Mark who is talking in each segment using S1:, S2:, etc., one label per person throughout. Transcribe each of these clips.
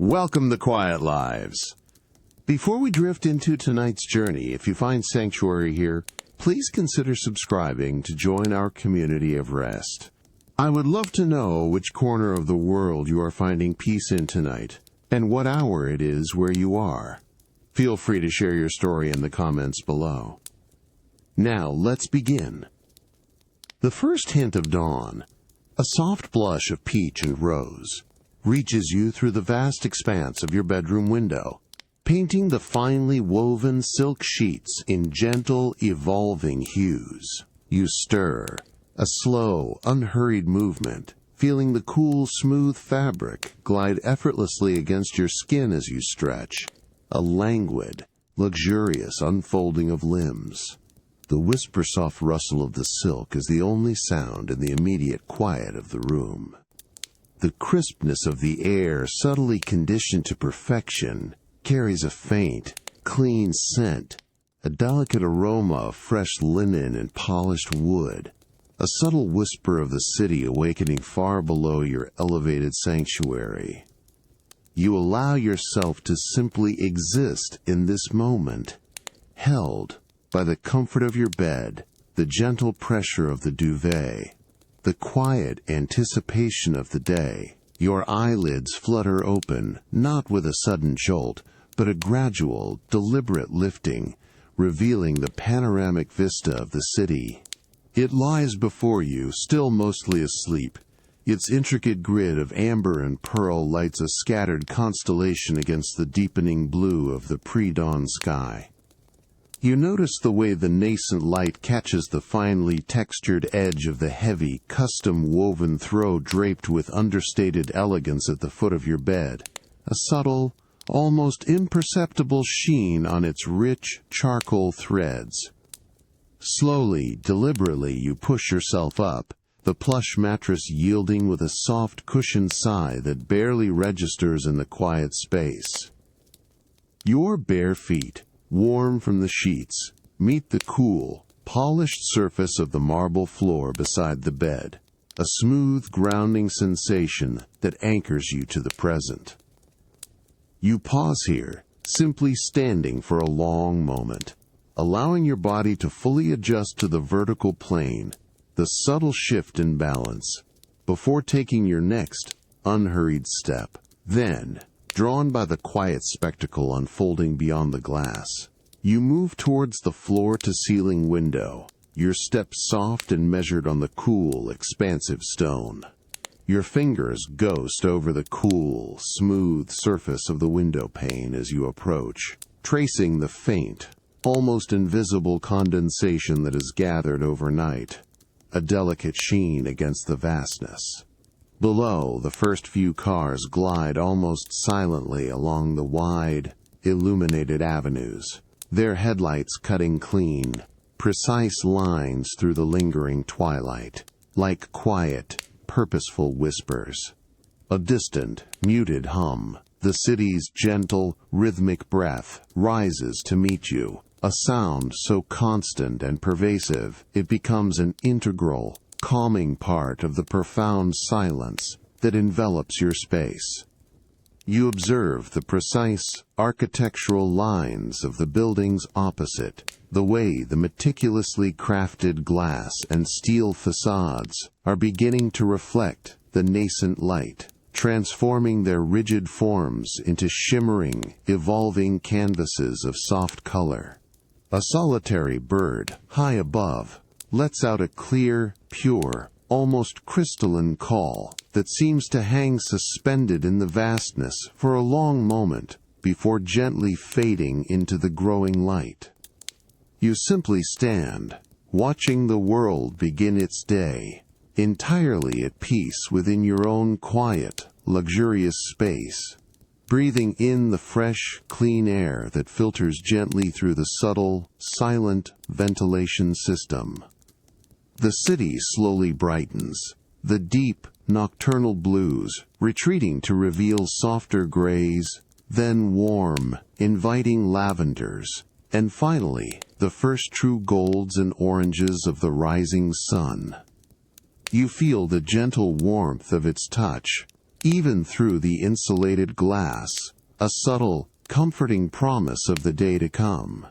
S1: Welcome to Quiet Lives. Before we drift into tonight's journey, if you find sanctuary here, please consider subscribing to join our community of rest. I would love to know which corner of the world you are finding peace in tonight, and what hour it is where you are. Feel free to share your story in the comments below. Now, let's begin. The first hint of dawn, a soft blush of peach and rose, reaches you through the vast expanse of your bedroom window, painting the finely woven silk sheets in gentle, evolving hues. You stir, a slow, unhurried movement, feeling the cool, smooth fabric glide effortlessly against your skin as you stretch, a languid, luxurious unfolding of limbs. The whisper-soft rustle of the silk is the only sound in the immediate quiet of the room. The crispness of the air, subtly conditioned to perfection, carries a faint, clean scent, a delicate aroma of fresh linen and polished wood, a subtle whisper of the city awakening far below your elevated sanctuary. You allow yourself to simply exist in this moment, held by the comfort of your bed, the gentle pressure of the duvet, the quiet anticipation of the day. Your eyelids flutter open, not with a sudden jolt, but a gradual, deliberate lifting, revealing the panoramic vista of the city. It lies before you, still mostly asleep. Its intricate grid of amber and pearl lights a scattered constellation against the deepening blue of the pre-dawn sky. You notice the way the nascent light catches the finely textured edge of the heavy, custom-woven throw draped with understated elegance at the foot of your bed, a subtle, almost imperceptible sheen on its rich, charcoal threads. Slowly, deliberately, you push yourself up, the plush mattress yielding with a soft cushioned sigh that barely registers in the quiet space. Your bare feet, warm from the sheets, meet the cool, polished surface of the marble floor beside the bed, a smooth, grounding sensation that anchors you to the present. You pause here, simply standing for a long moment, allowing your body to fully adjust to the vertical plane, the subtle shift in balance, before taking your next, unhurried step. Then, drawn by the quiet spectacle unfolding beyond the glass, you move towards the floor-to-ceiling window, your steps soft and measured on the cool, expansive stone. Your fingers ghost over the cool, smooth surface of the window pane as you approach, tracing the faint, almost invisible condensation that has gathered overnight, a delicate sheen against the vastness. Below, the first few cars glide almost silently along the wide, illuminated avenues, their headlights cutting clean, precise lines through the lingering twilight, like quiet, purposeful whispers. A distant, muted hum, the city's gentle, rhythmic breath, rises to meet you, a sound so constant and pervasive it becomes an integral, calming part of the profound silence that envelops your space. You observe the precise, architectural lines of the buildings opposite, the way the meticulously crafted glass and steel facades are beginning to reflect the nascent light, transforming their rigid forms into shimmering, evolving canvases of soft color. A solitary bird, high above, lets out a clear, pure, almost crystalline call that seems to hang suspended in the vastness for a long moment before gently fading into the growing light. You simply stand, watching the world begin its day, entirely at peace within your own quiet, luxurious space, breathing in the fresh, clean air that filters gently through the subtle, silent ventilation system. The city slowly brightens, the deep, nocturnal blues retreating to reveal softer grays, then warm, inviting lavenders, and finally, the first true golds and oranges of the rising sun. You feel the gentle warmth of its touch, even through the insulated glass, a subtle, comforting promise of the day to come.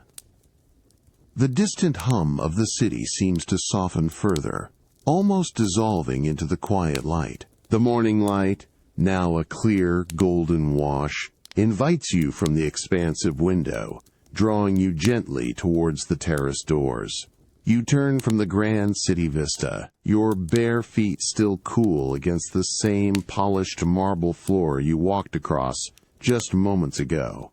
S1: The distant hum of the city seems to soften further, almost dissolving into the quiet light. The morning light, now a clear, golden wash, invites you from the expansive window, drawing you gently towards the terrace doors. You turn from the grand city vista, your bare feet still cool against the same polished marble floor you walked across just moments ago.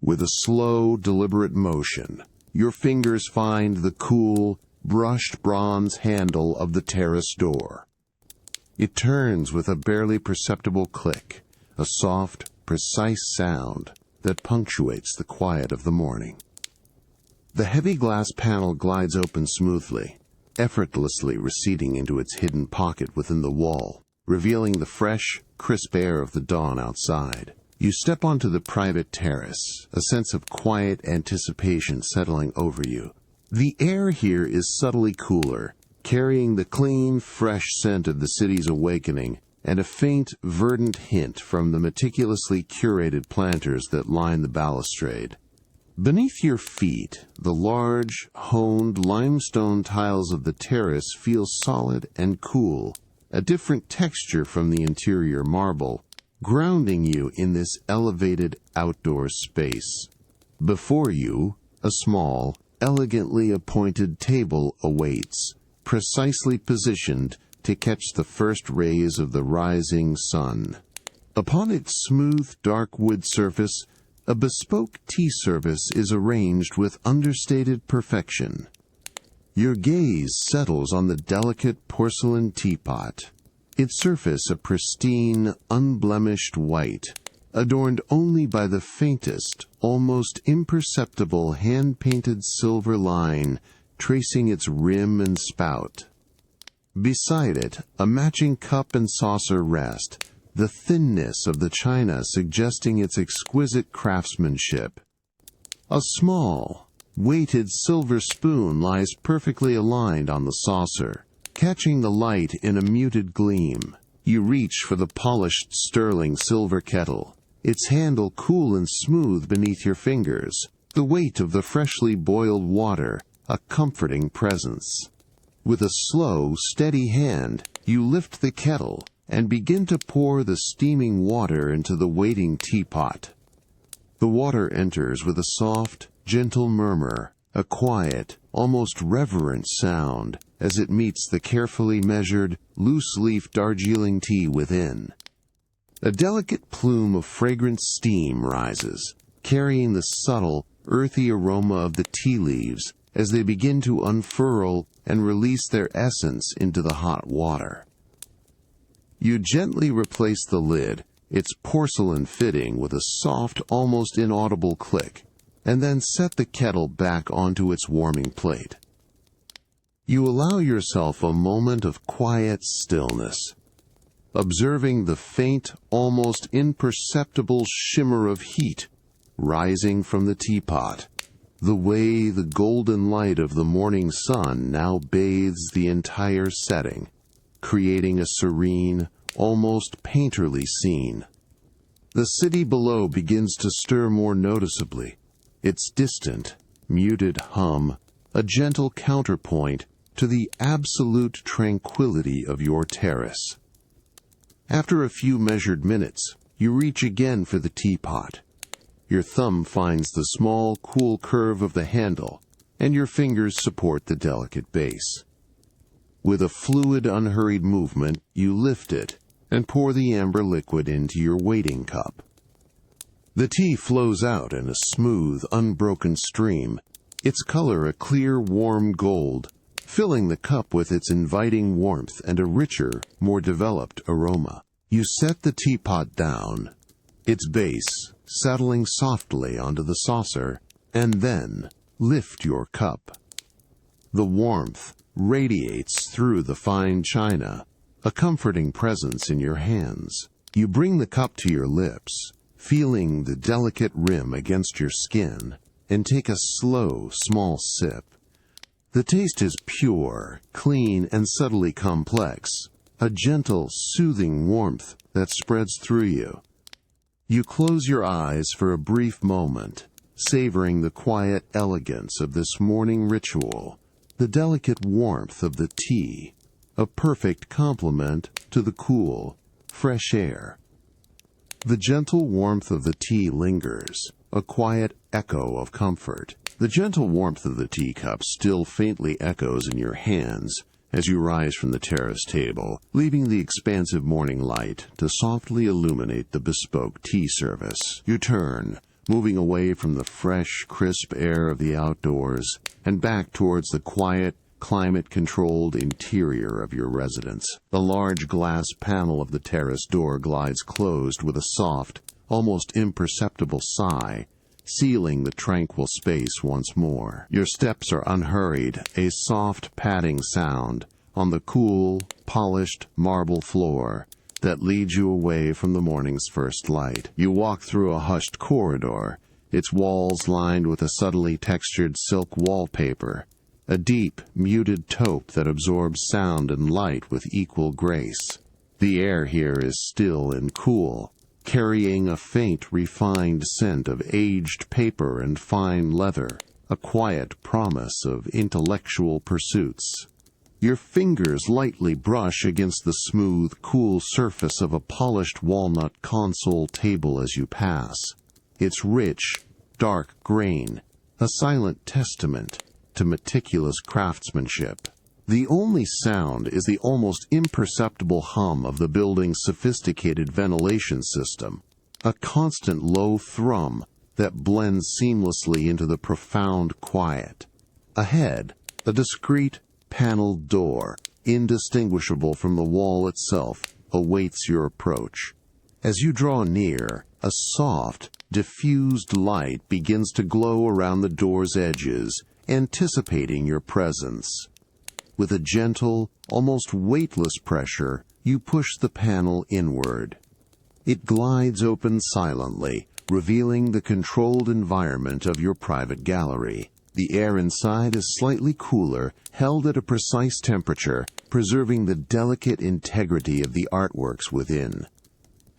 S1: With a slow, deliberate motion, your fingers find the cool, brushed bronze handle of the terrace door. It turns with a barely perceptible click, a soft, precise sound that punctuates the quiet of the morning. The heavy glass panel glides open smoothly, effortlessly receding into its hidden pocket within the wall, revealing the fresh, crisp air of the dawn outside. You step onto the private terrace, a sense of quiet anticipation settling over you. The air here is subtly cooler, carrying the clean, fresh scent of the city's awakening and a faint, verdant hint from the meticulously curated planters that line the balustrade. Beneath your feet, the large, honed limestone tiles of the terrace feel solid and cool, a different texture from the interior marble, grounding you in this elevated outdoor space. Before you, a small, elegantly appointed table awaits, precisely positioned to catch the first rays of the rising sun. Upon its smooth, dark wood surface, a bespoke tea service is arranged with understated perfection. Your gaze settles on the delicate porcelain teapot, its surface a pristine, unblemished white, adorned only by the faintest, almost imperceptible hand-painted silver line tracing its rim and spout. Beside it, a matching cup and saucer rest, the thinness of the china suggesting its exquisite craftsmanship. A small, weighted silver spoon lies perfectly aligned on the saucer, catching the light in a muted gleam. You reach for the polished sterling silver kettle, its handle cool and smooth beneath your fingers, the weight of the freshly boiled water a comforting presence. With a slow, steady hand, you lift the kettle and begin to pour the steaming water into the waiting teapot. The water enters with a soft, gentle murmur, a quiet, almost reverent sound as it meets the carefully measured, loose-leaf Darjeeling tea within. A delicate plume of fragrant steam rises, carrying the subtle, earthy aroma of the tea leaves as they begin to unfurl and release their essence into the hot water. You gently replace the lid, its porcelain fitting with a soft, almost inaudible click, and then set the kettle back onto its warming plate. You allow yourself a moment of quiet stillness, observing the faint, almost imperceptible shimmer of heat rising from the teapot, the way the golden light of the morning sun now bathes the entire setting, creating a serene, almost painterly scene. The city below begins to stir more noticeably, its distant, muted hum a gentle counterpoint to the absolute tranquility of your terrace. After a few measured minutes, you reach again for the teapot. Your thumb finds the small, cool curve of the handle, and your fingers support the delicate base. With a fluid, unhurried movement, you lift it and pour the amber liquid into your waiting cup. The tea flows out in a smooth, unbroken stream, its color a clear, warm gold, filling the cup with its inviting warmth and a richer, more developed aroma. You set the teapot down, its base settling softly onto the saucer, and then lift your cup. The warmth radiates through the fine china, a comforting presence in your hands. You bring the cup to your lips, feeling the delicate rim against your skin, and take a slow, small sip. The taste is pure, clean, and subtly complex, a gentle, soothing warmth that spreads through you. You close your eyes for a brief moment, savoring the quiet elegance of this morning ritual, the delicate warmth of the tea, a perfect complement to the cool, fresh air. The gentle warmth of the tea lingers, a quiet echo of comfort. The gentle warmth of the teacup still faintly echoes in your hands as you rise from the terrace table, leaving the expansive morning light to softly illuminate the bespoke tea service. You turn, moving away from the fresh, crisp air of the outdoors and back towards the quiet, climate-controlled interior of your residence. The large glass panel of the terrace door glides closed with a soft, almost imperceptible sigh, sealing the tranquil space once more. Your steps are unhurried, a soft padding sound on the cool, polished marble floor that leads you away from the morning's first light. You walk through a hushed corridor, its walls lined with a subtly textured silk wallpaper, a deep, muted taupe that absorbs sound and light with equal grace. The air here is still and cool, carrying a faint, refined scent of aged paper and fine leather, a quiet promise of intellectual pursuits. Your fingers lightly brush against the smooth, cool surface of a polished walnut console table as you pass, its rich, dark grain, a silent testament to meticulous craftsmanship. The only sound is the almost imperceptible hum of the building's sophisticated ventilation system, a constant low thrum that blends seamlessly into the profound quiet. Ahead, a discreet, paneled door, indistinguishable from the wall itself, awaits your approach. As you draw near, a soft, diffused light begins to glow around the door's edges, anticipating your presence. With a gentle, almost weightless pressure, you push the panel inward. It glides open silently, revealing the controlled environment of your private gallery. The air inside is slightly cooler, held at a precise temperature, preserving the delicate integrity of the artworks within.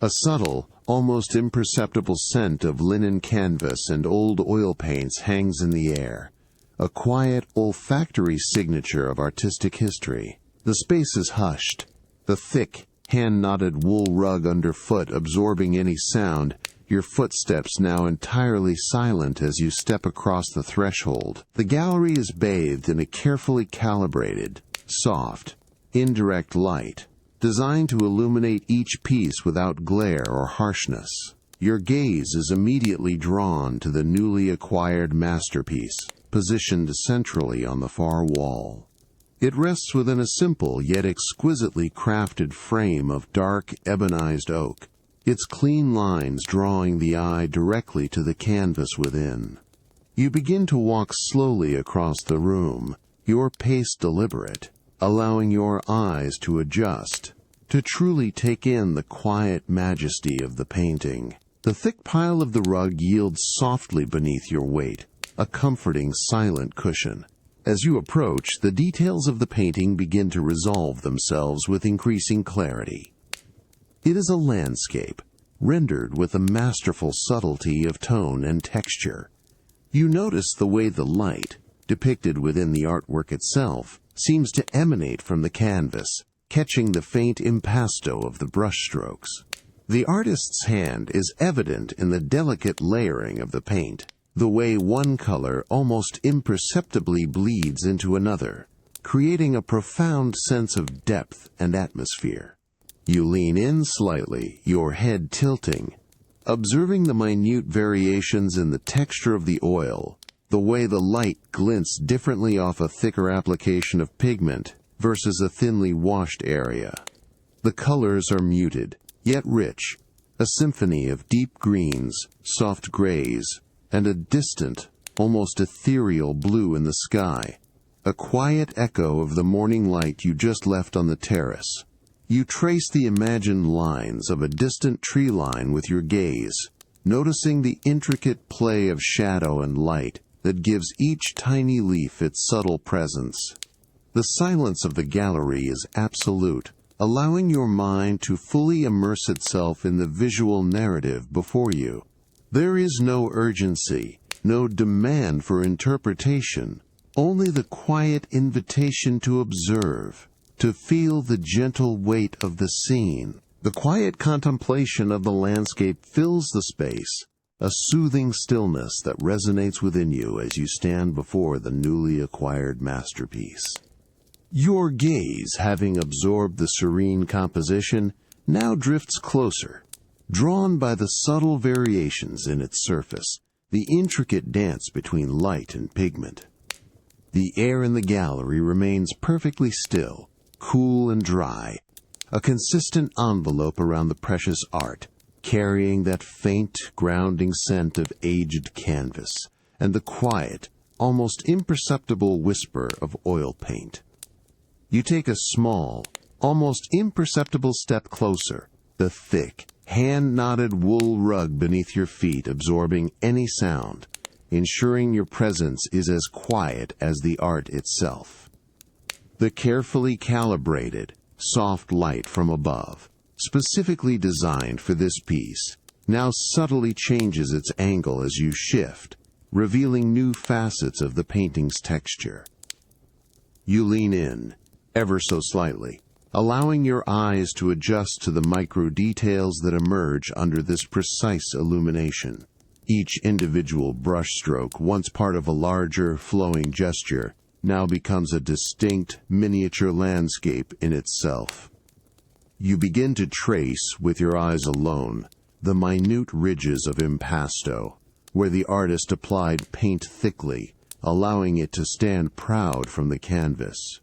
S1: A subtle, almost imperceptible scent of linen canvas and old oil paints hangs in the air, a quiet, olfactory signature of artistic history. The space is hushed, the thick, hand-knotted wool rug underfoot absorbing any sound, your footsteps now entirely silent as you step across the threshold. The gallery is bathed in a carefully calibrated, soft, indirect light, designed to illuminate each piece without glare or harshness. Your gaze is immediately drawn to the newly acquired masterpiece, positioned centrally on the far wall. It rests within a simple yet exquisitely crafted frame of dark ebonized oak, its clean lines drawing the eye directly to the canvas within. You begin to walk slowly across the room, your pace deliberate, allowing your eyes to adjust, to truly take in the quiet majesty of the painting. The thick pile of the rug yields softly beneath your weight, a comforting, silent cushion. As you approach, the details of the painting begin to resolve themselves with increasing clarity. It is a landscape, rendered with a masterful subtlety of tone and texture. You notice the way the light, depicted within the artwork itself, seems to emanate from the canvas, catching the faint impasto of the brushstrokes. The artist's hand is evident in the delicate layering of the paint, the way one color almost imperceptibly bleeds into another, creating a profound sense of depth and atmosphere. You lean in slightly, your head tilting, observing the minute variations in the texture of the oil, the way the light glints differently off a thicker application of pigment versus a thinly washed area. The colors are muted, yet rich, a symphony of deep greens, soft grays, and a distant, almost ethereal blue in the sky, a quiet echo of the morning light you just left on the terrace. You trace the imagined lines of a distant tree line with your gaze, noticing the intricate play of shadow and light that gives each tiny leaf its subtle presence. The silence of the gallery is absolute, allowing your mind to fully immerse itself in the visual narrative before you. There is no urgency, no demand for interpretation, only the quiet invitation to observe, to feel the gentle weight of the scene. The quiet contemplation of the landscape fills the space, a soothing stillness that resonates within you as you stand before the newly acquired masterpiece. Your gaze, having absorbed the serene composition, now drifts closer, drawn by the subtle variations in its surface, the intricate dance between light and pigment. The air in the gallery remains perfectly still, cool and dry, a consistent envelope around the precious art, carrying that faint, grounding scent of aged canvas and the quiet, almost imperceptible whisper of oil paint. You take a small, almost imperceptible step closer, the thick, hand-knotted wool rug beneath your feet absorbing any sound, ensuring your presence is as quiet as the art itself. The carefully calibrated, soft light from above, specifically designed for this piece, now subtly changes its angle as you shift, revealing new facets of the painting's texture. You lean in, ever so slightly, allowing your eyes to adjust to the micro details that emerge under this precise illumination. Each individual brushstroke, once part of a larger, flowing gesture, now becomes a distinct, miniature landscape in itself. You begin to trace, with your eyes alone, the minute ridges of impasto, where the artist applied paint thickly, allowing it to stand proud from the canvas.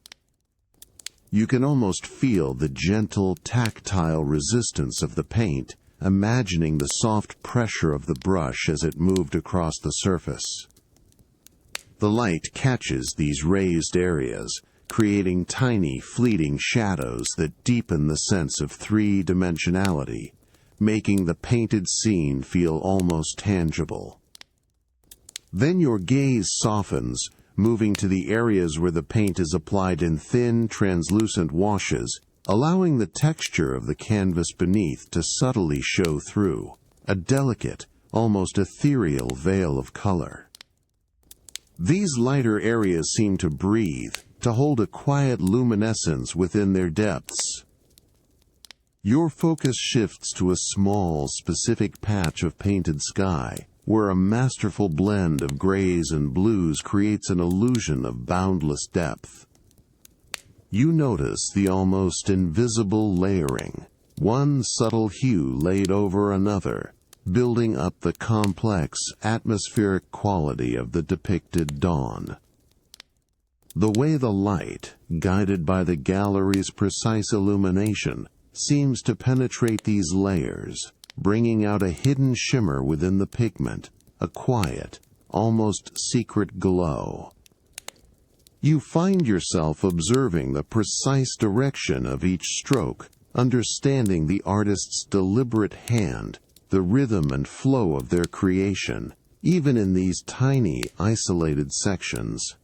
S1: You can almost feel the gentle, tactile resistance of the paint, imagining the soft pressure of the brush as it moved across the surface. The light catches these raised areas, creating tiny, fleeting shadows that deepen the sense of three-dimensionality, making the painted scene feel almost tangible. Then your gaze softens, moving to the areas where the paint is applied in thin, translucent washes, allowing the texture of the canvas beneath to subtly show through, a delicate, almost ethereal veil of color. These lighter areas seem to breathe, to hold a quiet luminescence within their depths. Your focus shifts to a small, specific patch of painted sky, where a masterful blend of grays and blues creates an illusion of boundless depth. You notice the almost invisible layering, one subtle hue laid over another, building up the complex, atmospheric quality of the depicted dawn. The way the light, guided by the gallery's precise illumination, seems to penetrate these layers, bringing out a hidden shimmer within the pigment, a quiet, almost secret glow. You find yourself observing the precise direction of each stroke, understanding the artist's deliberate hand, the rhythm and flow of their creation, even in these tiny, isolated sections.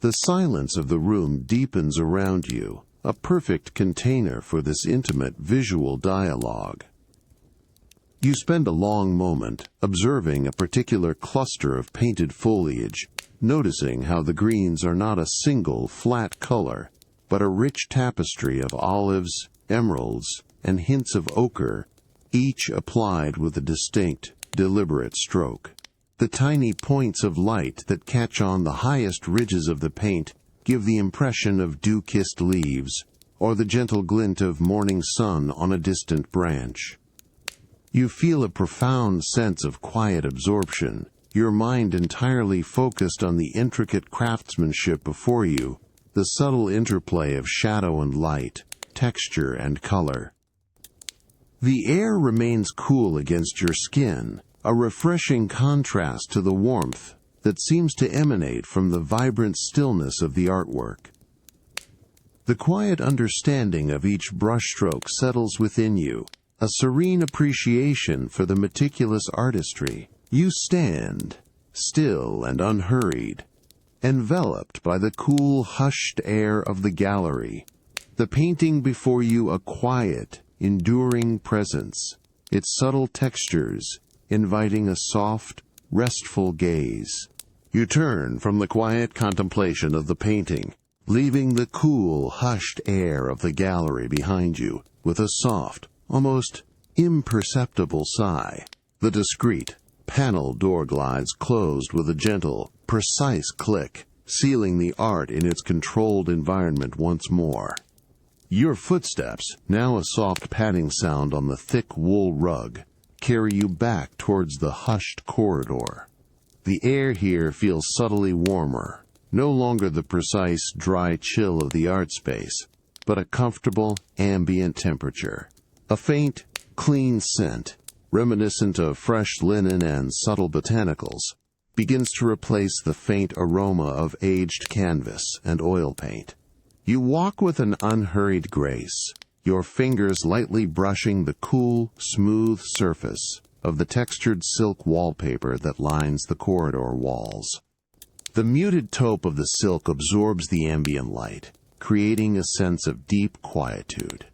S1: The silence of the room deepens around you, a perfect container for this intimate visual dialogue. You spend a long moment observing a particular cluster of painted foliage, noticing how the greens are not a single flat color, but a rich tapestry of olives, emeralds, and hints of ochre, each applied with a distinct, deliberate stroke. The tiny points of light that catch on the highest ridges of the paint give the impression of dew-kissed leaves, or the gentle glint of morning sun on a distant branch. You feel a profound sense of quiet absorption, your mind entirely focused on the intricate craftsmanship before you, the subtle interplay of shadow and light, texture and color. The air remains cool against your skin, a refreshing contrast to the warmth that seems to emanate from the vibrant stillness of the artwork. The quiet understanding of each brushstroke settles within you, a serene appreciation for the meticulous artistry. You stand, still and unhurried, enveloped by the cool, hushed air of the gallery, the painting before you a quiet, enduring presence, its subtle textures inviting a soft, restful gaze. You turn from the quiet contemplation of the painting, leaving the cool, hushed air of the gallery behind you with a soft, almost imperceptible sigh. The discreet, panel door glides closed with a gentle, precise click, sealing the art in its controlled environment once more. Your footsteps, now a soft padding sound on the thick wool rug, carry you back towards the hushed corridor. The air here feels subtly warmer, no longer the precise, dry chill of the art space, but a comfortable, ambient temperature. A faint, clean scent, reminiscent of fresh linen and subtle botanicals, begins to replace the faint aroma of aged canvas and oil paint. You walk with an unhurried grace, your fingers lightly brushing the cool, smooth surface of the textured silk wallpaper that lines the corridor walls. The muted taupe of the silk absorbs the ambient light, creating a sense of deep quietude.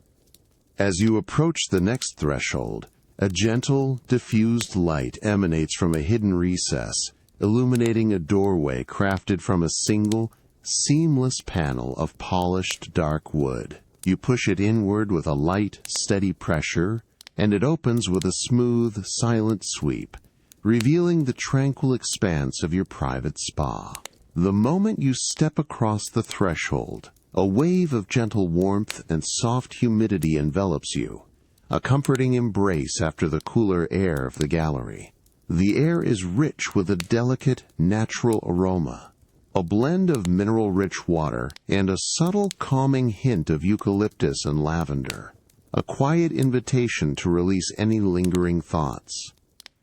S1: As you approach the next threshold, a gentle, diffused light emanates from a hidden recess, illuminating a doorway crafted from a single, seamless panel of polished dark wood. You push it inward with a light, steady pressure, and it opens with a smooth, silent sweep, revealing the tranquil expanse of your private spa. The moment you step across the threshold, a wave of gentle warmth and soft humidity envelops you, a comforting embrace after the cooler air of the gallery. The air is rich with a delicate, natural aroma, a blend of mineral-rich water and a subtle, calming hint of eucalyptus and lavender, a quiet invitation to release any lingering thoughts.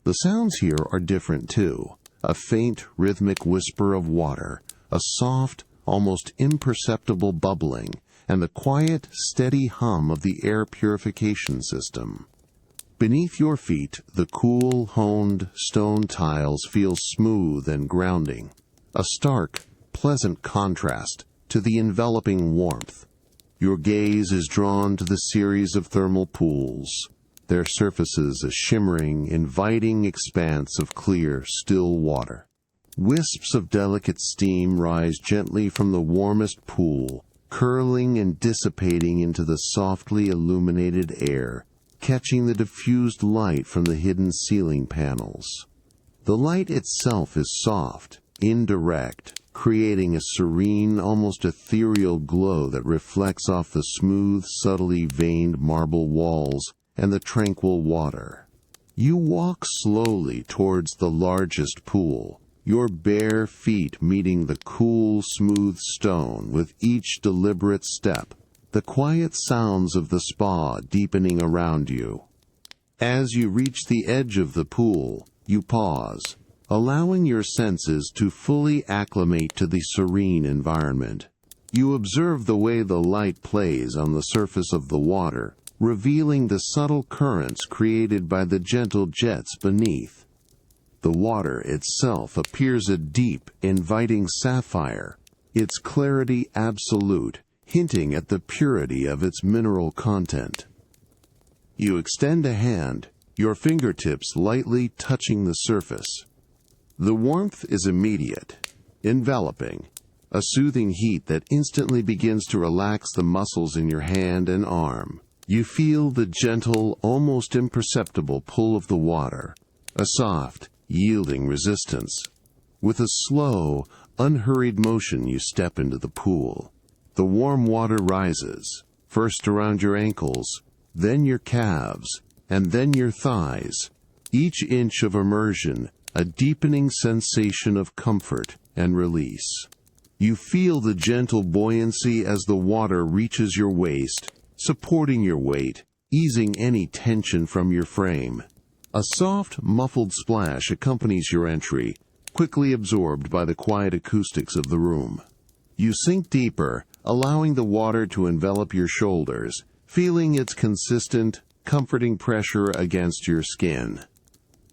S1: The sounds here are different too, a faint, rhythmic whisper of water, a soft, almost imperceptible bubbling, and the quiet, steady hum of the air purification system. Beneath your feet, the cool, honed stone tiles feel smooth and grounding, a stark, pleasant contrast to the enveloping warmth. Your gaze is drawn to the series of thermal pools, their surfaces a shimmering, inviting expanse of clear, still water. Wisps of delicate steam rise gently from the warmest pool, curling and dissipating into the softly illuminated air, catching the diffused light from the hidden ceiling panels. The light itself is soft, indirect, creating a serene, almost ethereal glow that reflects off the smooth, subtly veined marble walls and the tranquil water. You walk slowly towards the largest pool, your bare feet meeting the cool, smooth stone with each deliberate step, the quiet sounds of the spa deepening around you. As you reach the edge of the pool, you pause, allowing your senses to fully acclimate to the serene environment. You observe the way the light plays on the surface of the water, revealing the subtle currents created by the gentle jets beneath. The water itself appears a deep, inviting sapphire, its clarity absolute, hinting at the purity of its mineral content. You extend a hand, your fingertips lightly touching the surface. The warmth is immediate, enveloping, a soothing heat that instantly begins to relax the muscles in your hand and arm. You feel the gentle, almost imperceptible pull of the water, a soft, yielding resistance. With a slow, unhurried motion you step into the pool. The warm water rises, first around your ankles, then your calves, and then your thighs. Each inch of immersion, a deepening sensation of comfort and release. You feel the gentle buoyancy as the water reaches your waist, supporting your weight, easing any tension from your frame. A soft, muffled splash accompanies your entry, quickly absorbed by the quiet acoustics of the room. You sink deeper, allowing the water to envelop your shoulders, feeling its consistent, comforting pressure against your skin.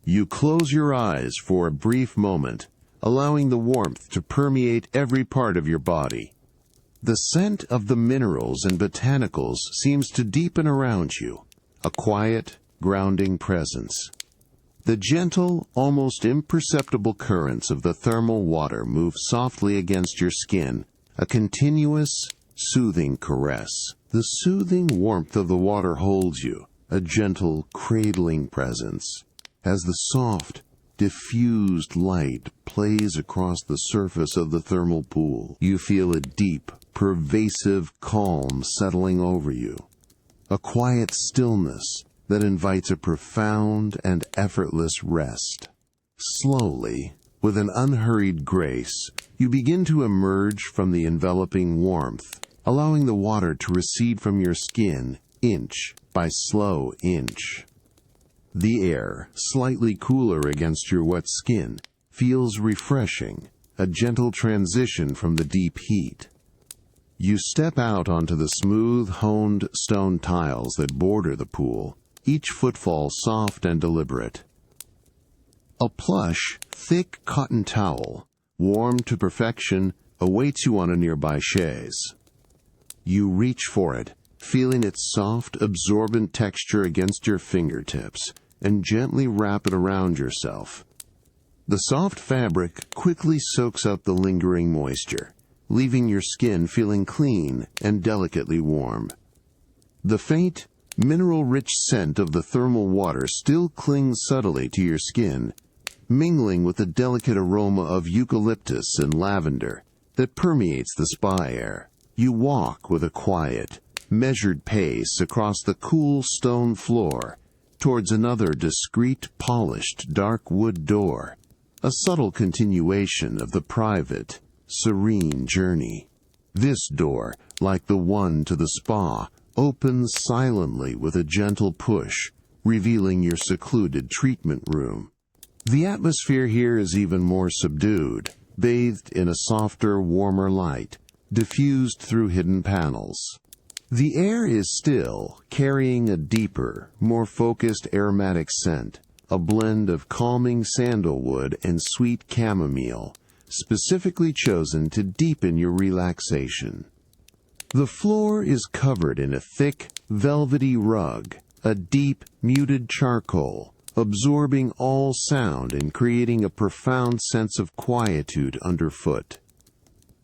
S1: You close your eyes for a brief moment, allowing the warmth to permeate every part of your body. The scent of the minerals and botanicals seems to deepen around you, a quiet, grounding presence. The gentle, almost imperceptible currents of the thermal water move softly against your skin, a continuous, soothing caress. The soothing warmth of the water holds you, a gentle, cradling presence. As the soft, diffused light plays across the surface of the thermal pool, you feel a deep, pervasive calm settling over you. A quiet stillness that invites a profound and effortless rest. Slowly, with an unhurried grace, you begin to emerge from the enveloping warmth, allowing the water to recede from your skin inch by slow inch. The air, slightly cooler against your wet skin, feels refreshing, a gentle transition from the deep heat. You step out onto the smooth, honed stone tiles that border the pool, each footfall soft and deliberate. A plush, thick cotton towel, warmed to perfection, awaits you on a nearby chaise. You reach for it, feeling its soft, absorbent texture against your fingertips, and gently wrap it around yourself. The soft fabric quickly soaks up the lingering moisture, leaving your skin feeling clean and delicately warm. The faint, mineral-rich scent of the thermal water still clings subtly to your skin, mingling with the delicate aroma of eucalyptus and lavender that permeates the spa air. You walk with a quiet, measured pace across the cool stone floor towards another discreet, polished, dark wood door, a subtle continuation of the private, serene journey. This door, like the one to the spa, opens silently with a gentle push, revealing your secluded treatment room. The atmosphere here is even more subdued, bathed in a softer, warmer light, diffused through hidden panels. The air is still, carrying a deeper, more focused aromatic scent, a blend of calming sandalwood and sweet chamomile, specifically chosen to deepen your relaxation. The floor is covered in a thick, velvety rug, a deep, muted charcoal, absorbing all sound and creating a profound sense of quietude underfoot.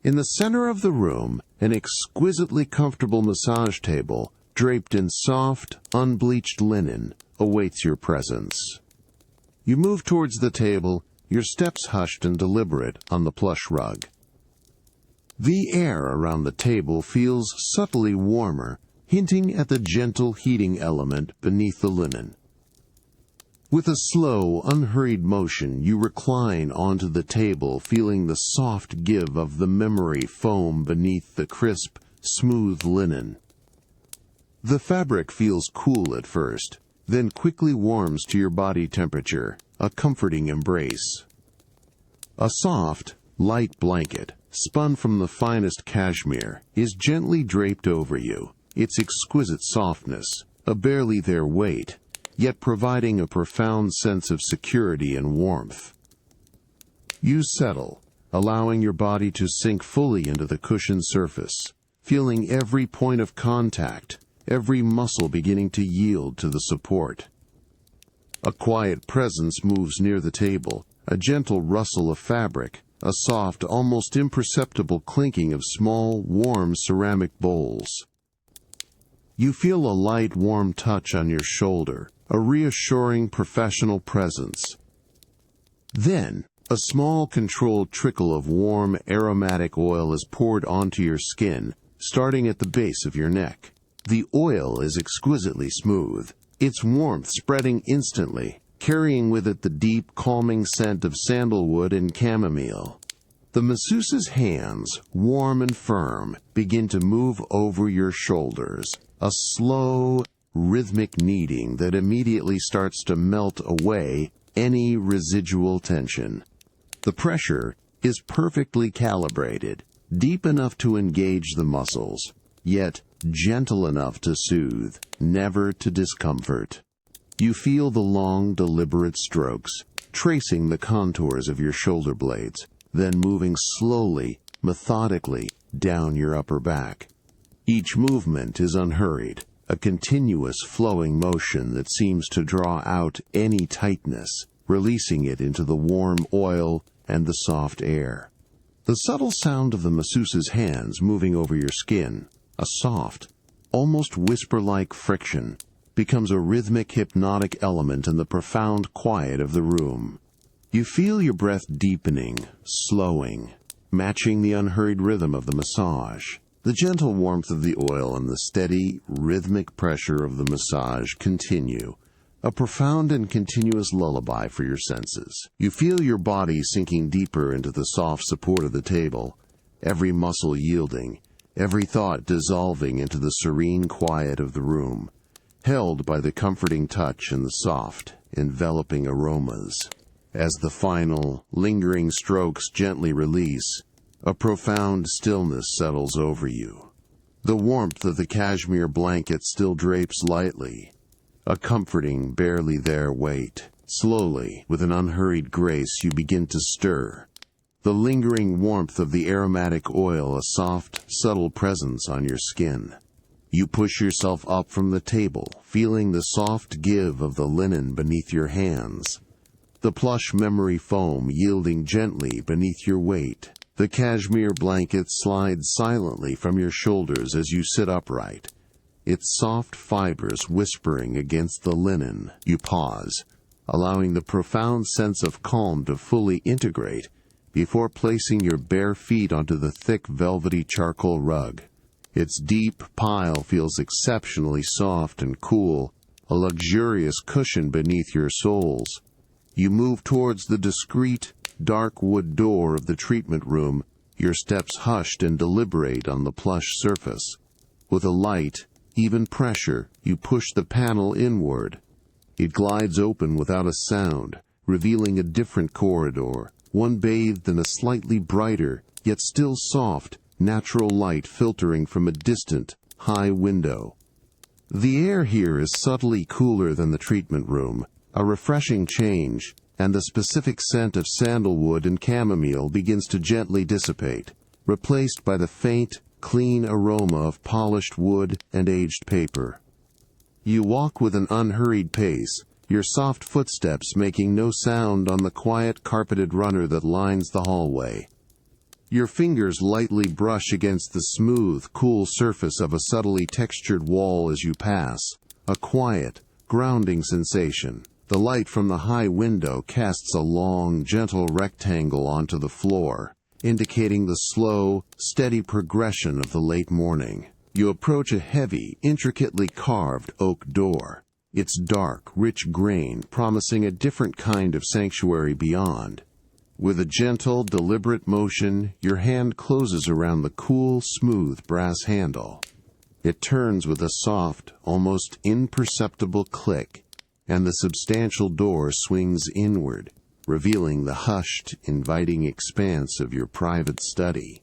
S1: In the center of the room, an exquisitely comfortable massage table, draped in soft, unbleached linen, awaits your presence. You move towards the table, your steps hushed and deliberate on the plush rug. The air around the table feels subtly warmer, hinting at the gentle heating element beneath the linen. With a slow, unhurried motion, you recline onto the table, feeling the soft give of the memory foam beneath the crisp, smooth linen. The fabric feels cool at first, then quickly warms to your body temperature, a comforting embrace. A soft, light blanket, spun from the finest cashmere, is gently draped over you, its exquisite softness, a barely there weight, yet providing a profound sense of security and warmth. You settle, allowing your body to sink fully into the cushioned surface, feeling every point of contact, every muscle beginning to yield to the support. A quiet presence moves near the table, a gentle rustle of fabric, a soft, almost imperceptible clinking of small, warm ceramic bowls. You feel a light, warm touch on your shoulder, a reassuring professional presence. Then, a small, controlled trickle of warm, aromatic oil is poured onto your skin, starting at the base of your neck. The oil is exquisitely smooth, its warmth spreading instantly, carrying with it the deep, calming scent of sandalwood and chamomile. The masseuse's hands, warm and firm, begin to move over your shoulders, a slow, rhythmic kneading that immediately starts to melt away any residual tension. The pressure is perfectly calibrated, deep enough to engage the muscles, yet gentle enough to soothe, never to discomfort. You feel the long, deliberate strokes, tracing the contours of your shoulder blades, then moving slowly, methodically down your upper back. Each movement is unhurried, a continuous flowing motion that seems to draw out any tightness, releasing it into the warm oil and the soft air. The subtle sound of the masseuse's hands moving over your skin, a soft, almost whisper-like friction, becomes a rhythmic hypnotic element in the profound quiet of the room. You feel your breath deepening, slowing, matching the unhurried rhythm of the massage. The gentle warmth of the oil and the steady, rhythmic pressure of the massage continue, a profound and continuous lullaby for your senses. You feel your body sinking deeper into the soft support of the table, every muscle yielding, every thought dissolving into the serene quiet of the room, held by the comforting touch and the soft, enveloping aromas. As the final, lingering strokes gently release, a profound stillness settles over you. The warmth of the cashmere blanket still drapes lightly, a comforting, barely there weight. Slowly, with an unhurried grace, you begin to stir. The lingering warmth of the aromatic oil, a soft, subtle presence on your skin. You push yourself up from the table, feeling the soft give of the linen beneath your hands, the plush memory foam yielding gently beneath your weight. The cashmere blanket slides silently from your shoulders as you sit upright, its soft fibers whispering against the linen. You pause, allowing the profound sense of calm to fully integrate before placing your bare feet onto the thick velvety charcoal rug. Its deep pile feels exceptionally soft and cool, a luxurious cushion beneath your soles. You move towards the discreet, dark wood door of the treatment room, your steps hushed and deliberate on the plush surface. With a light, even pressure, you push the panel inward. It glides open without a sound, revealing a different corridor, one bathed in a slightly brighter, yet still soft, natural light filtering from a distant, high window. The air here is subtly cooler than the treatment room, a refreshing change, and the specific scent of sandalwood and chamomile begins to gently dissipate, replaced by the faint, clean aroma of polished wood and aged paper. You walk with an unhurried pace, your soft footsteps making no sound on the quiet carpeted runner that lines the hallway. Your fingers lightly brush against the smooth, cool surface of a subtly textured wall as you pass, a quiet, grounding sensation. The light from the high window casts a long, gentle rectangle onto the floor, indicating the slow, steady progression of the late morning. You approach a heavy, intricately carved oak door, its dark, rich grain promising a different kind of sanctuary beyond. With a gentle, deliberate motion, your hand closes around the cool, smooth brass handle. It turns with a soft, almost imperceptible click, and the substantial door swings inward, revealing the hushed, inviting expanse of your private study.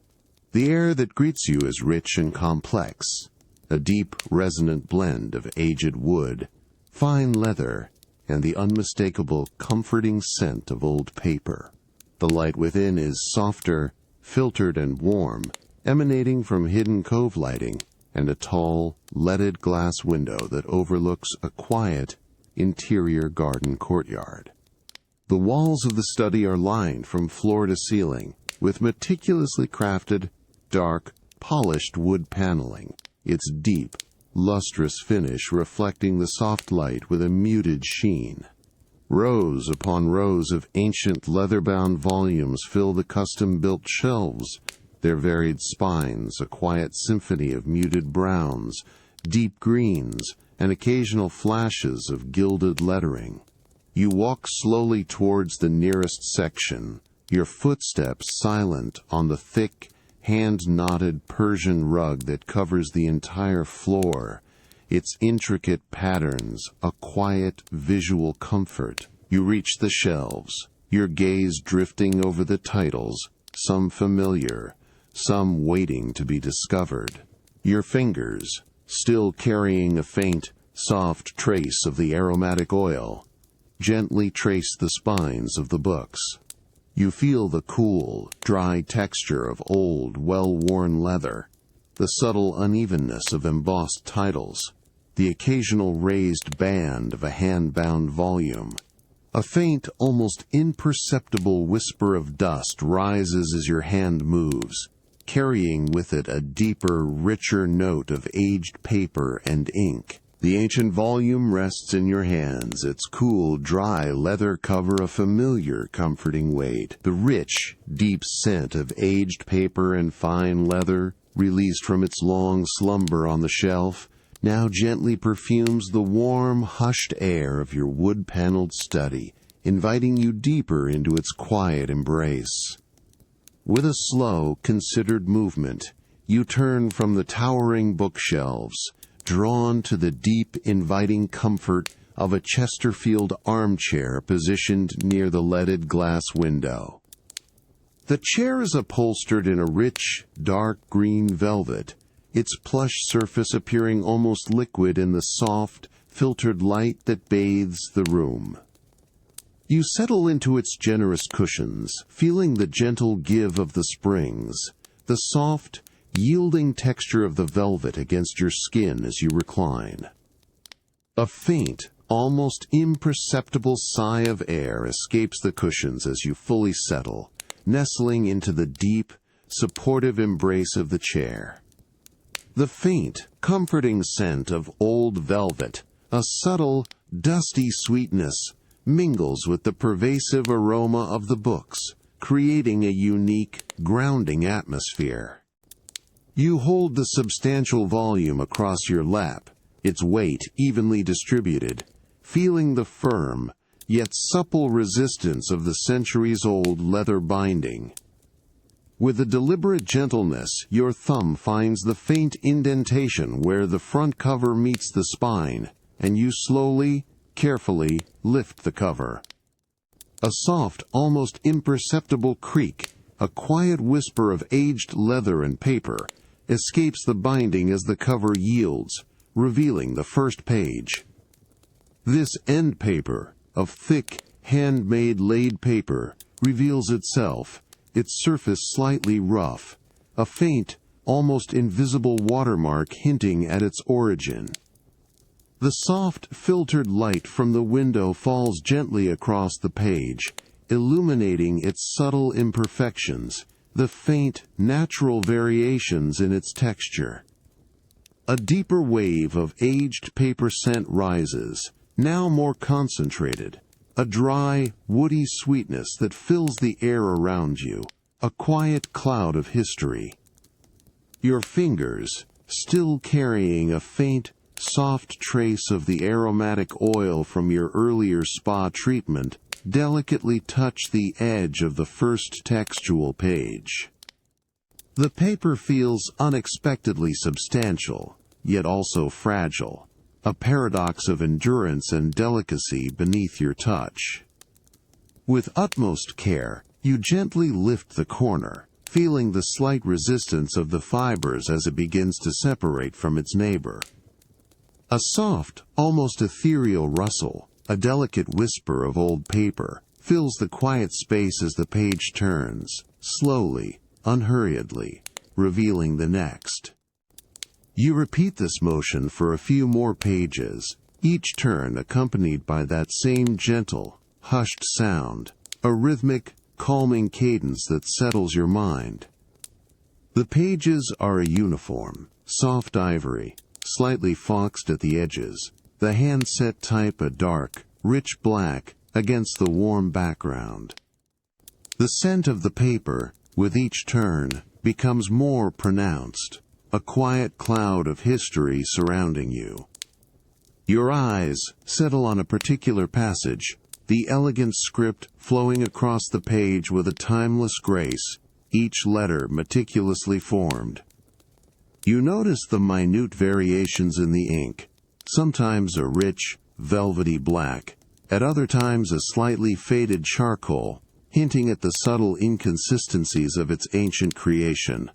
S1: The air that greets you is rich and complex, a deep, resonant blend of aged wood, fine leather, and the unmistakable, comforting scent of old paper. The light within is softer, filtered and warm, emanating from hidden cove lighting and a tall, leaded glass window that overlooks a quiet, interior garden courtyard. The walls of the study are lined from floor to ceiling with meticulously crafted, dark, polished wood paneling, its deep, lustrous finish reflecting the soft light with a muted sheen. Rows upon rows of ancient leather-bound volumes fill the custom-built shelves, their varied spines a quiet symphony of muted browns, deep greens, and occasional flashes of gilded lettering. You walk slowly towards the nearest section, your footsteps silent on the thick, hand-knotted Persian rug that covers the entire floor, its intricate patterns a quiet visual comfort. You reach the shelves, your gaze drifting over the titles, some familiar, some waiting to be discovered. Your fingers, still carrying a faint, soft trace of the aromatic oil, gently trace the spines of the books. You feel the cool, dry texture of old, well-worn leather, the subtle unevenness of embossed titles, the occasional raised band of a hand-bound volume. A faint, almost imperceptible whisper of dust rises as your hand moves, carrying with it a deeper, richer note of aged paper and ink. The ancient volume rests in your hands, its cool, dry leather cover a familiar, comforting weight. The rich, deep scent of aged paper and fine leather, released from its long slumber on the shelf, now gently perfumes the warm, hushed air of your wood-paneled study, inviting you deeper into its quiet embrace. With a slow, considered movement, you turn from the towering bookshelves, drawn to the deep, inviting comfort of a Chesterfield armchair positioned near the leaded glass window. The chair is upholstered in a rich, dark green velvet, its plush surface appearing almost liquid in the soft, filtered light that bathes the room. You settle into its generous cushions, feeling the gentle give of the springs, the soft, yielding texture of the velvet against your skin as you recline. A faint, almost imperceptible sigh of air escapes the cushions as you fully settle, nestling into the deep, supportive embrace of the chair. The faint, comforting scent of old velvet, a subtle, dusty sweetness, mingles with the pervasive aroma of the books, creating a unique, grounding atmosphere. You hold the substantial volume across your lap, its weight evenly distributed, feeling the firm, yet supple resistance of the centuries-old leather binding. With a deliberate gentleness, your thumb finds the faint indentation where the front cover meets the spine, and you slowly, carefully lift the cover. A soft, almost imperceptible creak, a quiet whisper of aged leather and paper, escapes the binding as the cover yields, revealing the first page. This end paper, of thick, handmade laid paper, reveals itself, its surface slightly rough, a faint, almost invisible watermark hinting at its origin. The soft, filtered light from the window falls gently across the page, illuminating its subtle imperfections, the faint, natural variations in its texture. A deeper wave of aged paper scent rises, now more concentrated, a dry, woody sweetness that fills the air around you, a quiet cloud of history. Your fingers, still carrying a faint, soft trace of the aromatic oil from your earlier spa treatment, delicately touch the edge of the first textual page. The paper feels unexpectedly substantial, yet also fragile, a paradox of endurance and delicacy beneath your touch. With utmost care, you gently lift the corner, feeling the slight resistance of the fibers as it begins to separate from its neighbor. A soft, almost ethereal rustle, a delicate whisper of old paper, fills the quiet space as the page turns, slowly, unhurriedly, revealing the next. You repeat this motion for a few more pages, each turn accompanied by that same gentle, hushed sound, a rhythmic, calming cadence that settles your mind. The pages are a uniform, soft ivory, slightly foxed at the edges, the handset type a dark, rich black against the warm background. The scent of the paper, with each turn, becomes more pronounced, a quiet cloud of history surrounding you. Your eyes settle on a particular passage, the elegant script flowing across the page with a timeless grace, each letter meticulously formed. You notice the minute variations in the ink, sometimes a rich, velvety black, at other times a slightly faded charcoal, hinting at the subtle inconsistencies of its ancient creation.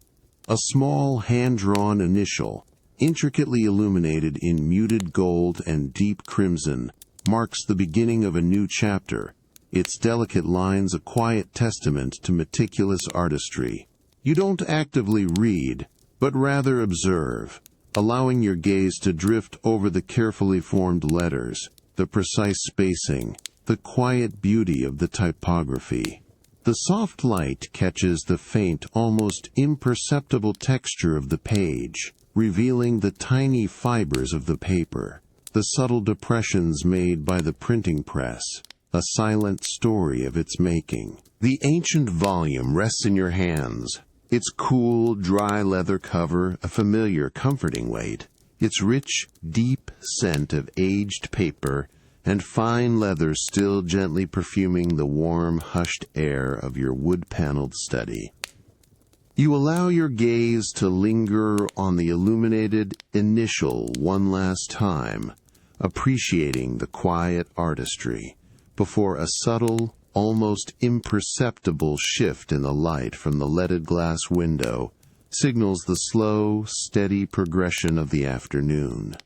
S1: A small, hand-drawn initial, intricately illuminated in muted gold and deep crimson, marks the beginning of a new chapter, its delicate lines a quiet testament to meticulous artistry. You don't actively read, but rather observe, allowing your gaze to drift over the carefully formed letters, the precise spacing, the quiet beauty of the typography. The soft light catches the faint, almost imperceptible texture of the page, revealing the tiny fibers of the paper, the subtle depressions made by the printing press, a silent story of its making. The ancient volume rests in your hands, its cool, dry leather cover a familiar, comforting weight, its rich, deep scent of aged paper and fine leather still gently perfuming the warm, hushed air of your wood-paneled study. You allow your gaze to linger on the illuminated initial one last time, appreciating the quiet artistry, before a subtle, almost imperceptible shift in the light from the leaded glass window signals the slow, steady progression of the afternoon.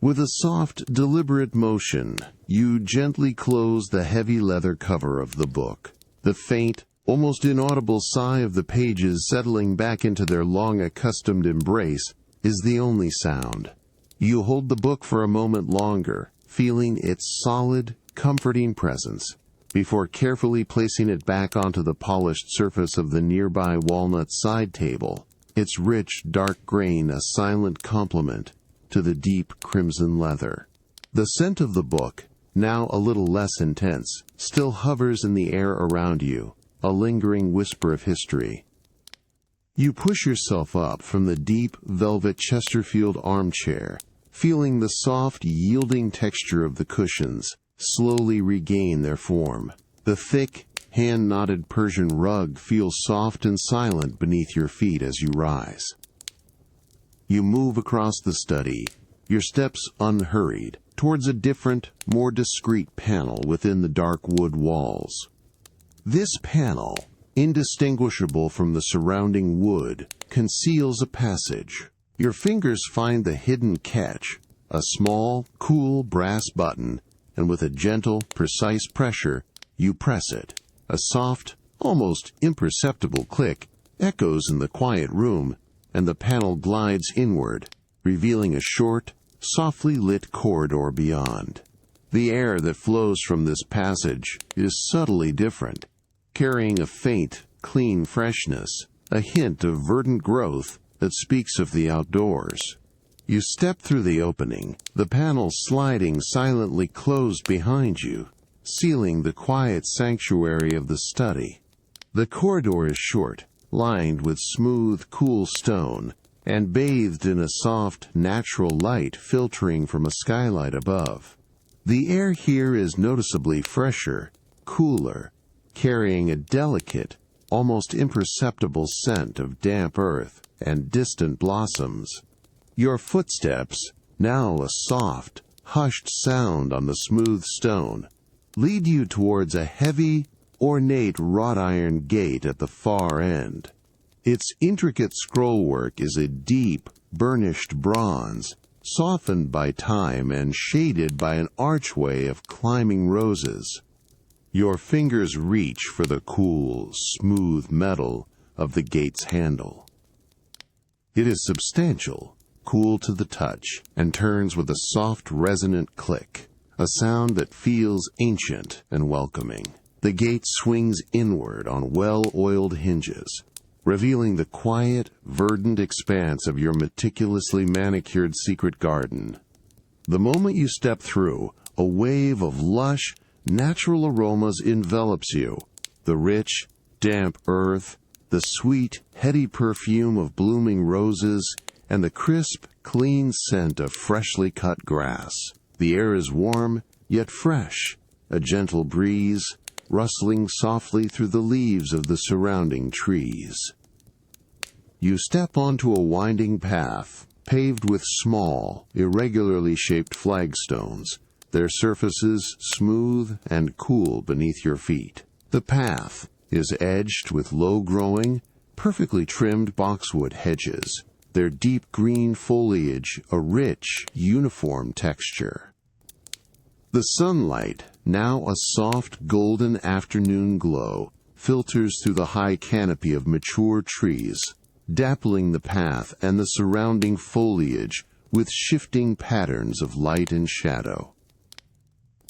S1: With a soft, deliberate motion, you gently close the heavy leather cover of the book. The faint, almost inaudible sigh of the pages settling back into their long accustomed embrace is the only sound. You hold the book for a moment longer, feeling its solid, comforting presence, before carefully placing it back onto the polished surface of the nearby walnut side table, its rich, dark grain a silent complement to the deep crimson leather. The scent of the book, now a little less intense, still hovers in the air around you, a lingering whisper of history. You push yourself up from the deep velvet Chesterfield armchair, feeling the soft, yielding texture of the cushions slowly regain their form. The thick, hand-knotted Persian rug feels soft and silent beneath your feet as you rise. You move across the study, your steps unhurried, towards a different, more discreet panel within the dark wood walls. This panel, indistinguishable from the surrounding wood, conceals a passage. Your fingers find the hidden catch, a small, cool brass button, and with a gentle, precise pressure, you press it. A soft, almost imperceptible click echoes in the quiet room, and the panel glides inward, revealing a short, softly lit corridor beyond. The air that flows from this passage is subtly different, carrying a faint, clean freshness, a hint of verdant growth that speaks of the outdoors. You step through the opening, the panel sliding silently closed behind you, sealing the quiet sanctuary of the study. The corridor is short, lined with smooth, cool stone, and bathed in a soft, natural light filtering from a skylight above. The air here is noticeably fresher, cooler, carrying a delicate, almost imperceptible scent of damp earth and distant blossoms. Your footsteps, now a soft, hushed sound on the smooth stone, lead you towards a heavy, ornate wrought iron gate at the far end. Its intricate scrollwork is a deep, burnished bronze, softened by time and shaded by an archway of climbing roses. Your fingers reach for the cool, smooth metal of the gate's handle. It is substantial, cool to the touch, and turns with a soft, resonant click, a sound that feels ancient and welcoming. The gate swings inward on well-oiled hinges, revealing the quiet, verdant expanse of your meticulously manicured secret garden. The moment you step through, a wave of lush, natural aromas envelops you. The rich, damp earth, the sweet, heady perfume of blooming roses, and the crisp, clean scent of freshly cut grass. The air is warm, yet fresh, a gentle breeze, rustling softly through the leaves of the surrounding trees. You step onto a winding path, paved with small, irregularly shaped flagstones, their surfaces smooth and cool beneath your feet. The path is edged with low-growing, perfectly trimmed boxwood hedges, their deep green foliage a rich, uniform texture. The sunlight, now a soft golden afternoon glow, filters through the high canopy of mature trees, dappling the path and the surrounding foliage with shifting patterns of light and shadow.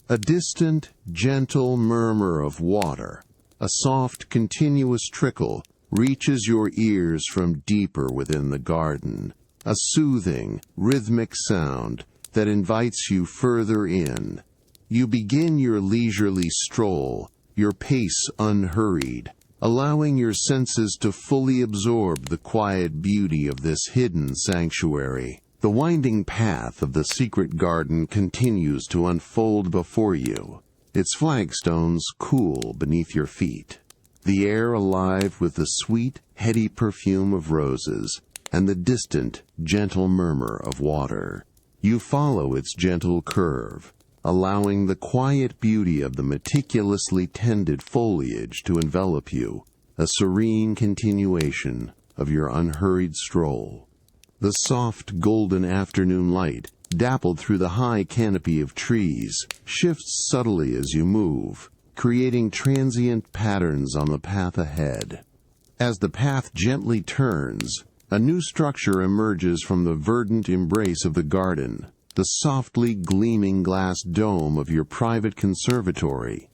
S1: A distant, gentle murmur of water, a soft, continuous trickle, reaches your ears from deeper within the garden, a soothing, rhythmic sound that invites you further in. You begin your leisurely stroll, your pace unhurried, allowing your senses to fully absorb the quiet beauty of this hidden sanctuary. The winding path of the secret garden continues to unfold before you, its flagstones cool beneath your feet, the air alive with the sweet, heady perfume of roses and the distant, gentle murmur of water. You follow its gentle curve, allowing the quiet beauty of the meticulously tended foliage to envelop you, a serene continuation of your unhurried stroll. The soft golden afternoon light, dappled through the high canopy of trees, shifts subtly as you move, creating transient patterns on the path ahead. As the path gently turns, a new structure emerges from the verdant embrace of the garden, the softly gleaming glass dome of your private conservatory.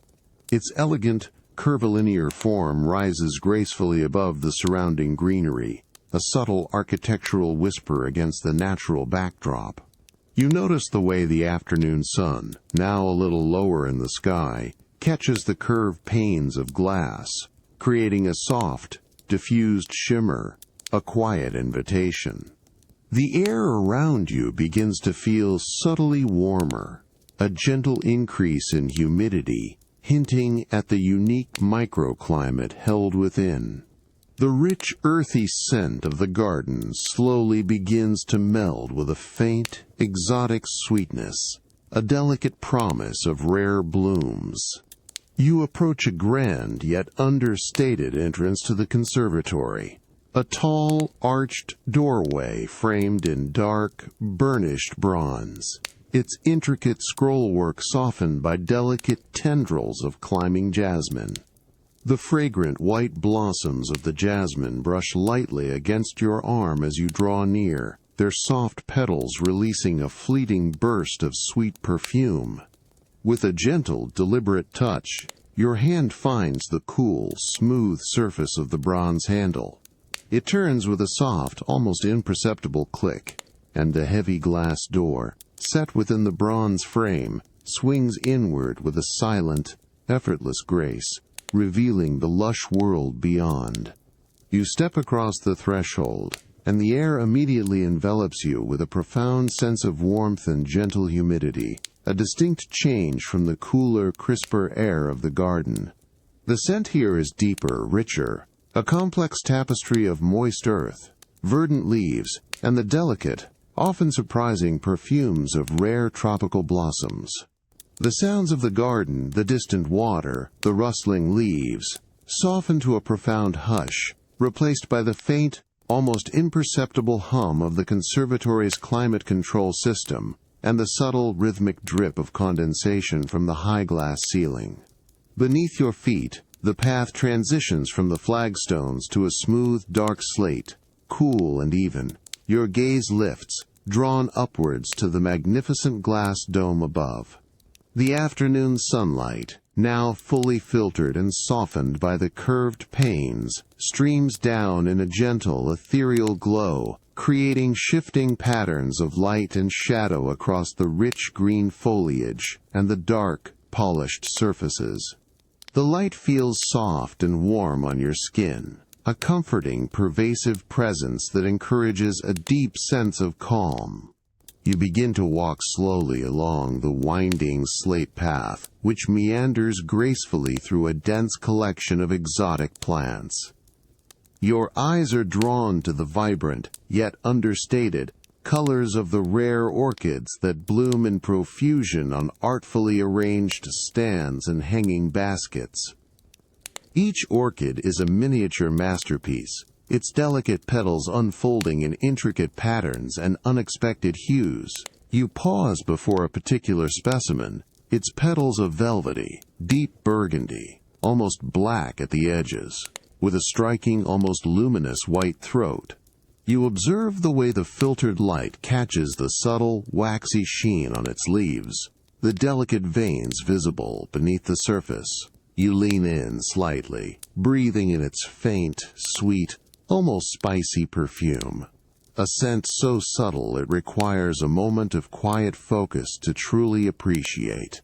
S1: Its elegant, curvilinear form rises gracefully above the surrounding greenery, a subtle architectural whisper against the natural backdrop. You notice the way the afternoon sun, now a little lower in the sky, catches the curved panes of glass, creating a soft, diffused shimmer, a quiet invitation. The air around you begins to feel subtly warmer, a gentle increase in humidity, hinting at the unique microclimate held within. The rich, earthy scent of the garden slowly begins to meld with a faint, exotic sweetness, a delicate promise of rare blooms. You approach a grand yet understated entrance to the conservatory, a tall, arched doorway framed in dark, burnished bronze, its intricate scrollwork softened by delicate tendrils of climbing jasmine. The fragrant white blossoms of the jasmine brush lightly against your arm as you draw near, their soft petals releasing a fleeting burst of sweet perfume. With a gentle, deliberate touch, your hand finds the cool, smooth surface of the bronze handle. It turns with a soft, almost imperceptible click, and the heavy glass door, set within the bronze frame, swings inward with a silent, effortless grace, revealing the lush world beyond. You step across the threshold, and the air immediately envelops you with a profound sense of warmth and gentle humidity, a distinct change from the cooler, crisper air of the garden. The scent here is deeper, richer, a complex tapestry of moist earth, verdant leaves, and the delicate, often surprising perfumes of rare tropical blossoms. The sounds of the garden, the distant water, the rustling leaves, soften to a profound hush, replaced by the faint, almost imperceptible hum of the conservatory's climate control system and the subtle rhythmic drip of condensation from the high glass ceiling. Beneath your feet, the path transitions from the flagstones to a smooth, dark slate, cool and even. Your gaze lifts, drawn upwards to the magnificent glass dome above. The afternoon sunlight, now fully filtered and softened by the curved panes, streams down in a gentle, ethereal glow, creating shifting patterns of light and shadow across the rich green foliage and the dark, polished surfaces. The light feels soft and warm on your skin, a comforting, pervasive presence that encourages a deep sense of calm. You begin to walk slowly along the winding slate path, which meanders gracefully through a dense collection of exotic plants. Your eyes are drawn to the vibrant, yet understated, colors of the rare orchids that bloom in profusion on artfully arranged stands and hanging baskets. Each orchid is a miniature masterpiece, its delicate petals unfolding in intricate patterns and unexpected hues. You pause before a particular specimen, its petals of velvety, deep burgundy, almost black at the edges, with a striking, almost luminous white throat. You observe the way the filtered light catches the subtle, waxy sheen on its leaves, the delicate veins visible beneath the surface. You lean in slightly, breathing in its faint, sweet, almost spicy perfume. A scent so subtle it requires a moment of quiet focus to truly appreciate.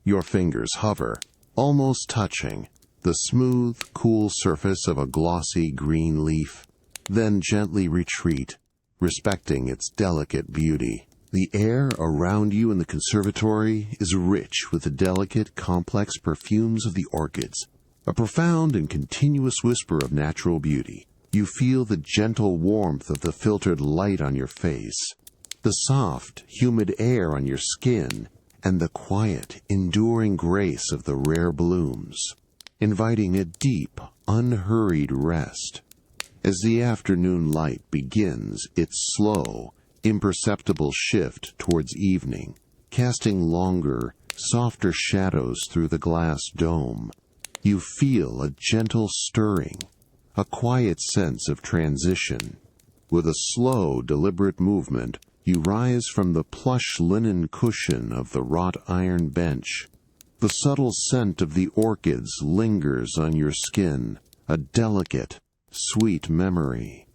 S1: Your fingers hover, almost touching, the smooth, cool surface of a glossy green leaf, then gently retreat, respecting its delicate beauty. The air around you in the conservatory is rich with the delicate, complex perfumes of the orchids, a profound and continuous whisper of natural beauty. You feel the gentle warmth of the filtered light on your face, the soft, humid air on your skin, and the quiet, enduring grace of the rare blooms, inviting a deep, unhurried rest. As the afternoon light begins its slow, imperceptible shift towards evening, casting longer, softer shadows through the glass dome, you feel a gentle stirring, a quiet sense of transition. With a slow, deliberate movement, you rise from the plush linen cushion of the wrought iron bench. The subtle scent of the orchids lingers on your skin, a delicate, sweet memory.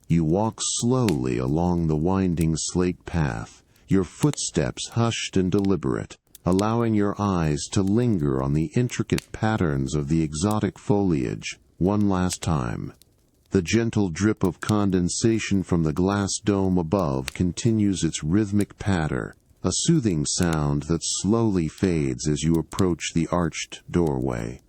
S1: You walk slowly along the winding slate path, your footsteps hushed and deliberate, allowing your eyes to linger on the intricate patterns of the exotic foliage one last time. The gentle drip of condensation from the glass dome above continues its rhythmic patter, a soothing sound that slowly fades as you approach the arched doorway.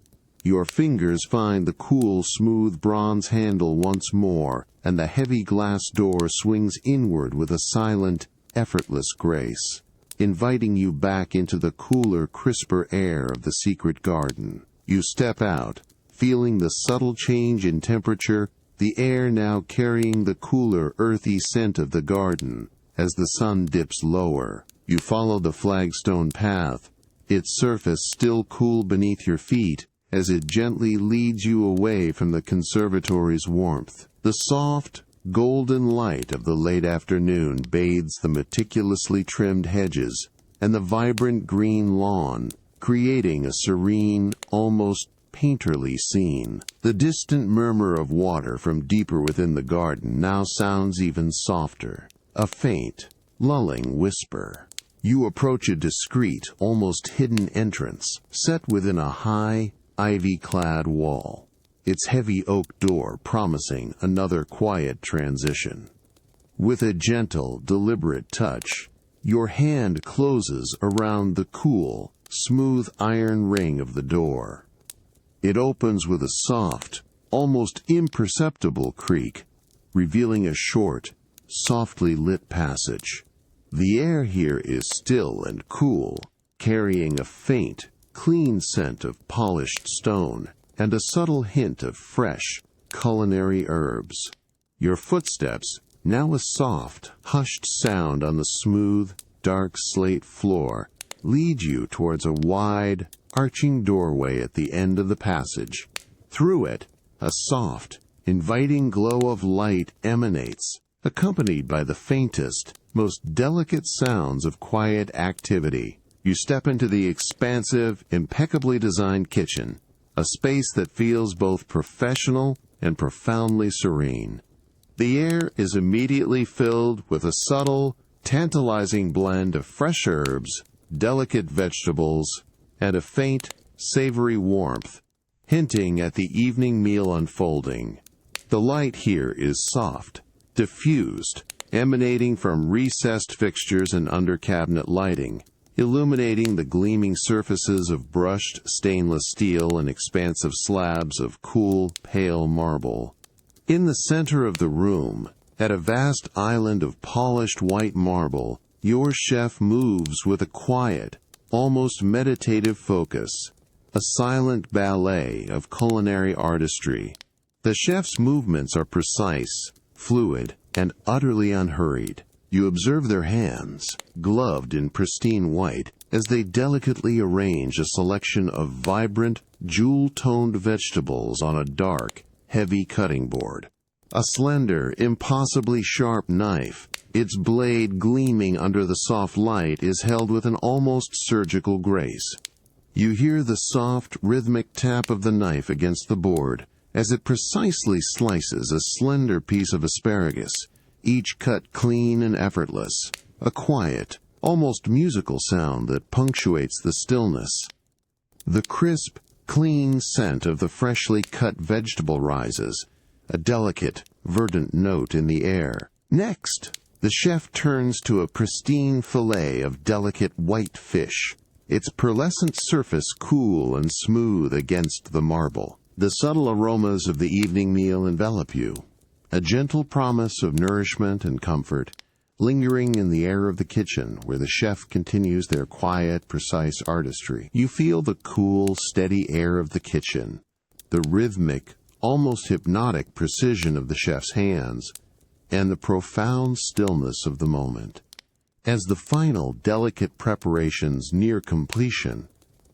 S1: Your fingers find the cool, smooth bronze handle once more, and the heavy glass door swings inward with a silent, effortless grace, inviting you back into the cooler, crisper air of the secret garden. You step out, feeling the subtle change in temperature, the air now carrying the cooler, earthy scent of the garden. As the sun dips lower, you follow the flagstone path, its surface still cool beneath your feet, as it gently leads you away from the conservatory's warmth. The soft, golden light of the late afternoon bathes the meticulously trimmed hedges and the vibrant green lawn, creating a serene, almost painterly scene. The distant murmur of water from deeper within the garden now sounds even softer, a faint, lulling whisper. You approach a discreet, almost hidden entrance, set within a high, ivy-clad wall, its heavy oak door promising another quiet transition. With a gentle, deliberate touch, your hand closes around the cool, smooth iron ring of the door. It opens with a soft, almost imperceptible creak, revealing a short, softly lit passage. The air here is still and cool, carrying a faint, clean scent of polished stone and a subtle hint of fresh, culinary herbs. Your footsteps, now a soft, hushed sound on the smooth, dark slate floor, lead you towards a wide, arching doorway at the end of the passage. Through it, a soft, inviting glow of light emanates, accompanied by the faintest, most delicate sounds of quiet activity. You step into the expansive, impeccably designed kitchen, a space that feels both professional and profoundly serene. The air is immediately filled with a subtle, tantalizing blend of fresh herbs, delicate vegetables, and a faint, savory warmth, hinting at the evening meal unfolding. The light here is soft, diffused, emanating from recessed fixtures and under-cabinet lighting, illuminating the gleaming surfaces of brushed stainless steel and expansive slabs of cool, pale marble. In the center of the room, at a vast island of polished white marble, your chef moves with a quiet, almost meditative focus, a silent ballet of culinary artistry. The chef's movements are precise, fluid, and utterly unhurried. You observe their hands, gloved in pristine white, as they delicately arrange a selection of vibrant, jewel-toned vegetables on a dark, heavy cutting board. A slender, impossibly sharp knife, its blade gleaming under the soft light, is held with an almost surgical grace. You hear the soft, rhythmic tap of the knife against the board as it precisely slices a slender piece of asparagus, each cut clean and effortless, a quiet, almost musical sound that punctuates the stillness. The crisp, clean scent of the freshly cut vegetable rises, a delicate, verdant note in the air. Next, the chef turns to a pristine fillet of delicate white fish, its pearlescent surface cool and smooth against the marble. The subtle aromas of the evening meal envelop you, a gentle promise of nourishment and comfort, lingering in the air of the kitchen where the chef continues their quiet, precise artistry. You feel the cool, steady air of the kitchen, the rhythmic, almost hypnotic precision of the chef's hands, and the profound stillness of the moment. As the final, delicate preparations near completion,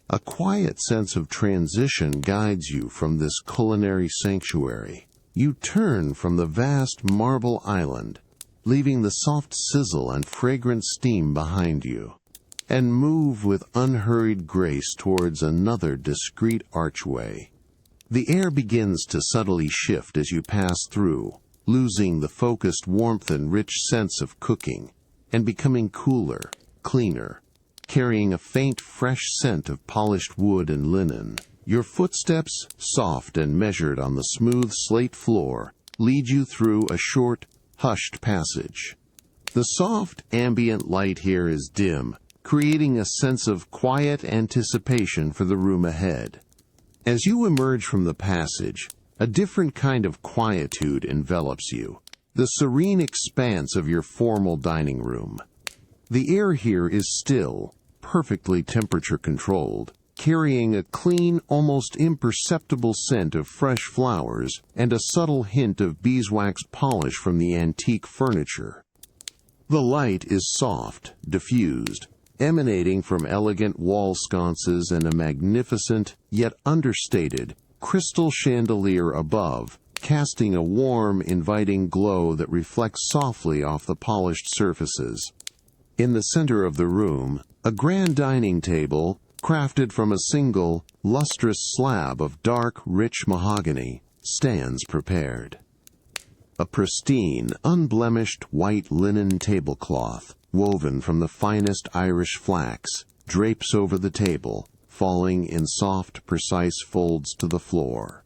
S1: a quiet sense of transition guides you from this culinary sanctuary. You turn from the vast marble island, leaving the soft sizzle and fragrant steam behind you, and move with unhurried grace towards another discreet archway. The air begins to subtly shift as you pass through, losing the focused warmth and rich sense of cooking, and becoming cooler, cleaner, carrying a faint, fresh scent of polished wood and linen. Your footsteps, soft and measured on the smooth slate floor, lead you through a short, hushed passage. The soft, ambient light here is dim, creating a sense of quiet anticipation for the room ahead. As you emerge from the passage, a different kind of quietude envelops you, the serene expanse of your formal dining room. The air here is still, perfectly temperature-controlled, carrying a clean, almost imperceptible scent of fresh flowers and a subtle hint of beeswax polish from the antique furniture. The light is soft, diffused, emanating from elegant wall sconces and a magnificent, yet understated, crystal chandelier above, casting a warm, inviting glow that reflects softly off the polished surfaces. In the center of the room, a grand dining table, crafted from a single, lustrous slab of dark, rich mahogany, stands prepared. A pristine, unblemished white linen tablecloth, woven from the finest Irish flax, drapes over the table, falling in soft, precise folds to the floor.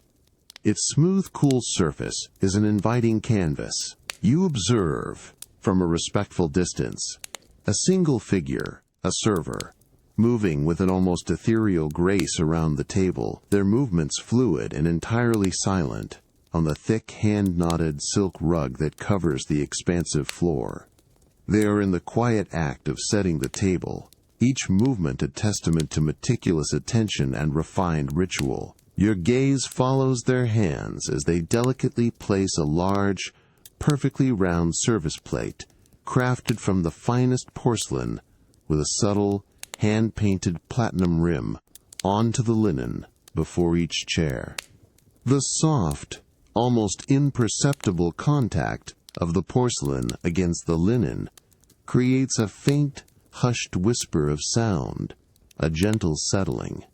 S1: Its smooth, cool surface is an inviting canvas. You observe, from a respectful distance, a single figure, a server, moving with an almost ethereal grace around the table, their movements fluid and entirely silent, on the thick hand-knotted silk rug that covers the expansive floor. They are in the quiet act of setting the table, each movement a testament to meticulous attention and refined ritual. Your gaze follows their hands as they delicately place a large, perfectly round service plate, crafted from the finest porcelain, with a subtle, hand-painted platinum rim, onto the linen before each chair. The soft, almost imperceptible contact of the porcelain against the linen creates a faint, hushed whisper of sound, a gentle settling.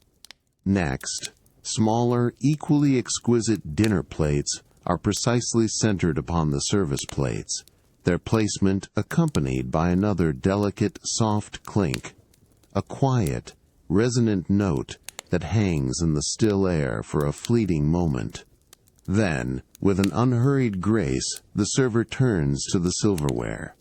S1: Next, smaller, equally exquisite dinner plates are precisely centered upon the service plates, their placement accompanied by another delicate, soft clink, a quiet, resonant note that hangs in the still air for a fleeting moment. Then, with an unhurried grace, the server turns to the silverware.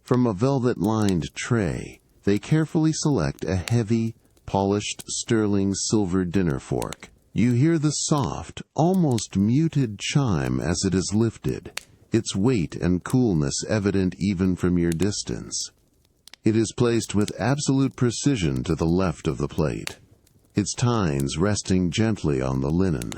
S1: From a velvet-lined tray, they carefully select a heavy, polished sterling silver dinner fork. You hear the soft, almost muted chime as it is lifted, its weight and coolness evident even from your distance. It is placed with absolute precision to the left of the plate, its tines resting gently on the linen.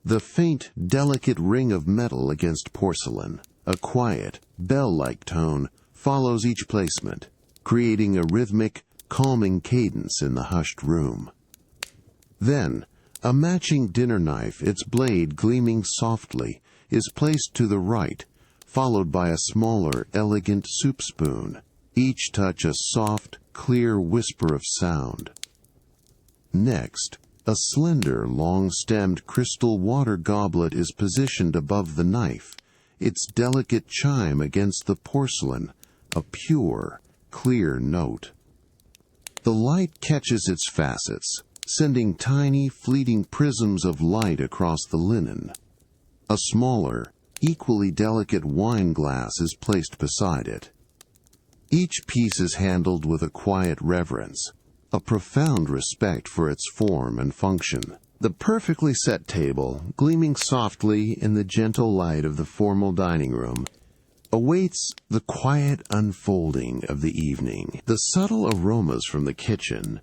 S1: The faint, delicate ring of metal against porcelain, a quiet, bell-like tone, follows each placement, creating a rhythmic, calming cadence in the hushed room. Then, a matching dinner knife, its blade gleaming softly, is placed to the right, followed by a smaller, elegant soup spoon, each touch a soft, clear whisper of sound. Next, a slender, long-stemmed crystal water goblet is positioned above the knife, its delicate chime against the porcelain, a pure, clear note. The light catches its facets, sending tiny, fleeting prisms of light across the linen. A smaller, equally delicate wine glass is placed beside it. Each piece is handled with a quiet reverence, a profound respect for its form and function. The perfectly set table, gleaming softly in the gentle light of the formal dining room, awaits the quiet unfolding of the evening. The subtle aromas from the kitchen,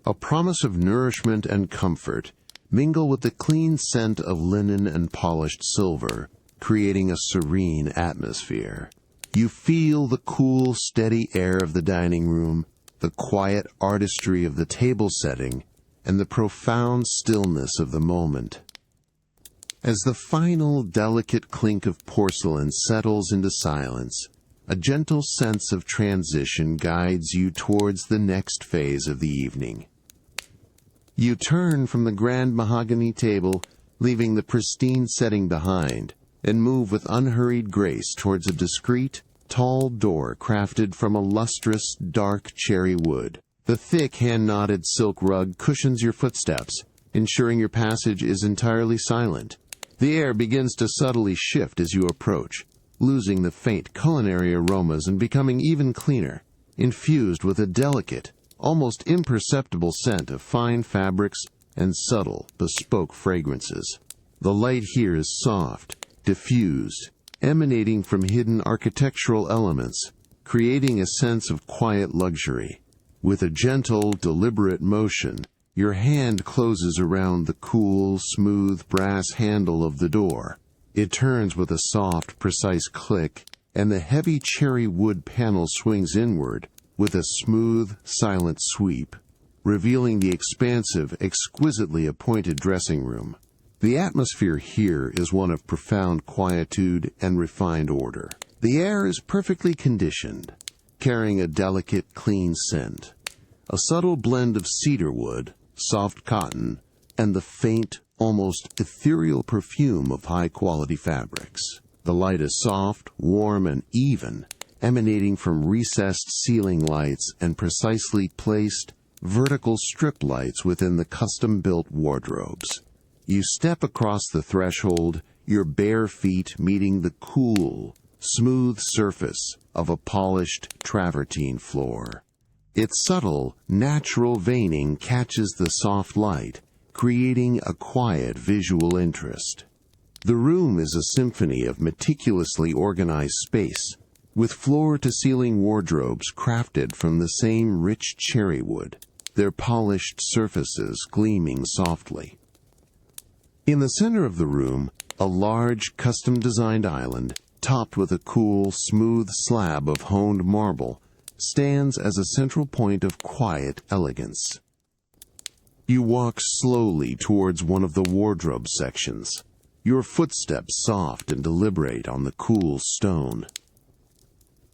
S1: a promise of nourishment and comfort, mingle with the clean scent of linen and polished silver, creating a serene atmosphere. You feel the cool, steady air of the dining room, the quiet artistry of the table setting, and the profound stillness of the moment. As the final, delicate clink of porcelain settles into silence, a gentle sense of transition guides you towards the next phase of the evening. You turn from the grand mahogany table, leaving the pristine setting behind, and move with unhurried grace towards a discreet, tall door crafted from a lustrous, dark cherry wood. The thick, hand-knotted silk rug cushions your footsteps, ensuring your passage is entirely silent. The air begins to subtly shift as you approach, losing the faint culinary aromas and becoming even cleaner, infused with a delicate, almost imperceptible scent of fine fabrics and subtle, bespoke fragrances. The light here is soft, diffused, emanating from hidden architectural elements, creating a sense of quiet luxury. With a gentle, deliberate motion, your hand closes around the cool, smooth brass handle of the door. It turns with a soft, precise click, and the heavy cherry wood panel swings inward with a smooth, silent sweep, revealing the expansive, exquisitely appointed dressing room. The atmosphere here is one of profound quietude and refined order. The air is perfectly conditioned, carrying a delicate, clean scent, a subtle blend of cedar wood, soft cotton, and the faint, almost ethereal perfume of high-quality fabrics. The light is soft, warm, and even, emanating from recessed ceiling lights and precisely placed, vertical strip lights within the custom-built wardrobes. You step across the threshold, your bare feet meeting the cool, smooth surface of a polished travertine floor. Its subtle, natural veining catches the soft light, creating a quiet visual interest. The room is a symphony of meticulously organized space, with floor-to-ceiling wardrobes crafted from the same rich cherry wood, their polished surfaces gleaming softly. In the center of the room, a large, custom-designed island, topped with a cool, smooth slab of honed marble, stands as a central point of quiet elegance. You walk slowly towards one of the wardrobe sections, your footsteps soft and deliberate on the cool stone.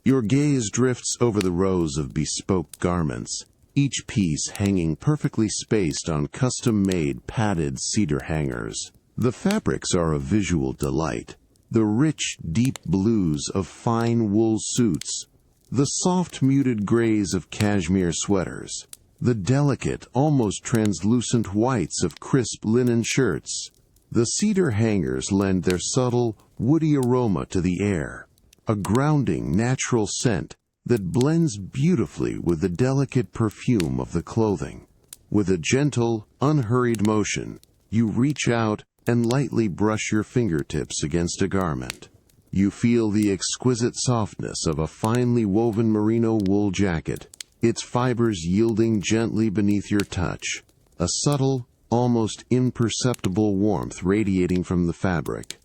S1: Your gaze drifts over the rows of bespoke garments, each piece hanging perfectly spaced on custom-made padded cedar hangers. The fabrics are a visual delight. The rich, deep blues of fine wool suits, the soft muted grays of cashmere sweaters, the delicate, almost translucent whites of crisp linen shirts. The cedar hangers lend their subtle, woody aroma to the air, a grounding, natural scent that blends beautifully with the delicate perfume of the clothing. With a gentle, unhurried motion, you reach out and lightly brush your fingertips against a garment. You feel the exquisite softness of a finely woven merino wool jacket, its fibers yielding gently beneath your touch, a subtle, almost imperceptible warmth radiating from the fabric.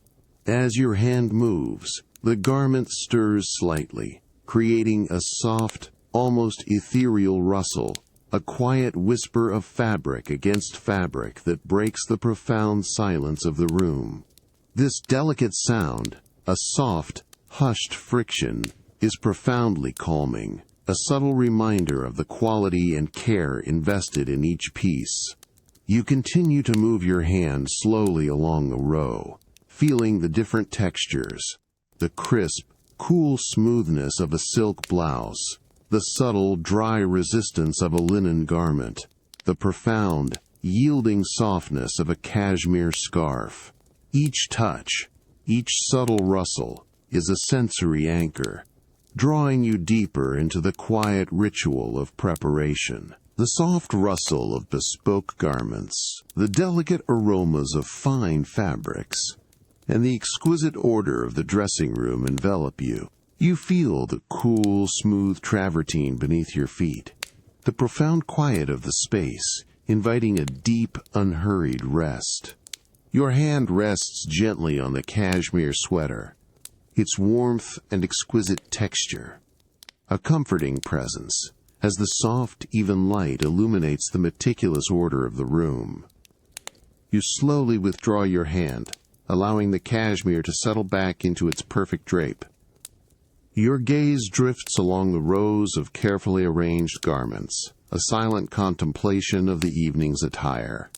S1: As your hand moves, the garment stirs slightly, creating a soft, almost ethereal rustle, a quiet whisper of fabric against fabric that breaks the profound silence of the room. This delicate sound, a soft, hushed friction, is profoundly calming, a subtle reminder of the quality and care invested in each piece. You continue to move your hand slowly along the row, feeling the different textures, the crisp, cool smoothness of a silk blouse, the subtle, dry resistance of a linen garment, the profound, yielding softness of a cashmere scarf. Each touch, each subtle rustle, is a sensory anchor, drawing you deeper into the quiet ritual of preparation. The soft rustle of bespoke garments, the delicate aromas of fine fabrics, and the exquisite order of the dressing room envelop you. You feel the cool, smooth travertine beneath your feet, the profound quiet of the space, inviting a deep, unhurried rest. Your hand rests gently on the cashmere sweater, its warmth and exquisite texture, a comforting presence, as the soft, even light illuminates the meticulous order of the room. You slowly withdraw your hand, allowing the cashmere to settle back into its perfect drape. Your gaze drifts along the rows of carefully arranged garments, a silent contemplation of the evening's attire.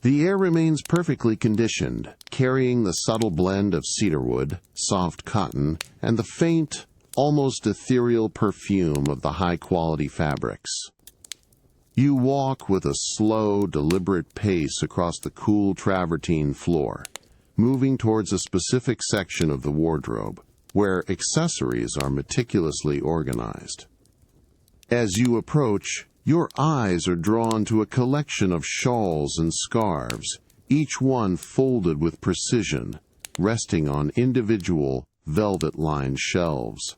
S1: The air remains perfectly conditioned, carrying the subtle blend of cedarwood, soft cotton, and the faint, almost ethereal perfume of the high-quality fabrics. You walk with a slow, deliberate pace across the cool travertine floor, moving towards a specific section of the wardrobe, where accessories are meticulously organized. As you approach, your eyes are drawn to a collection of shawls and scarves, each one folded with precision, resting on individual, velvet-lined shelves.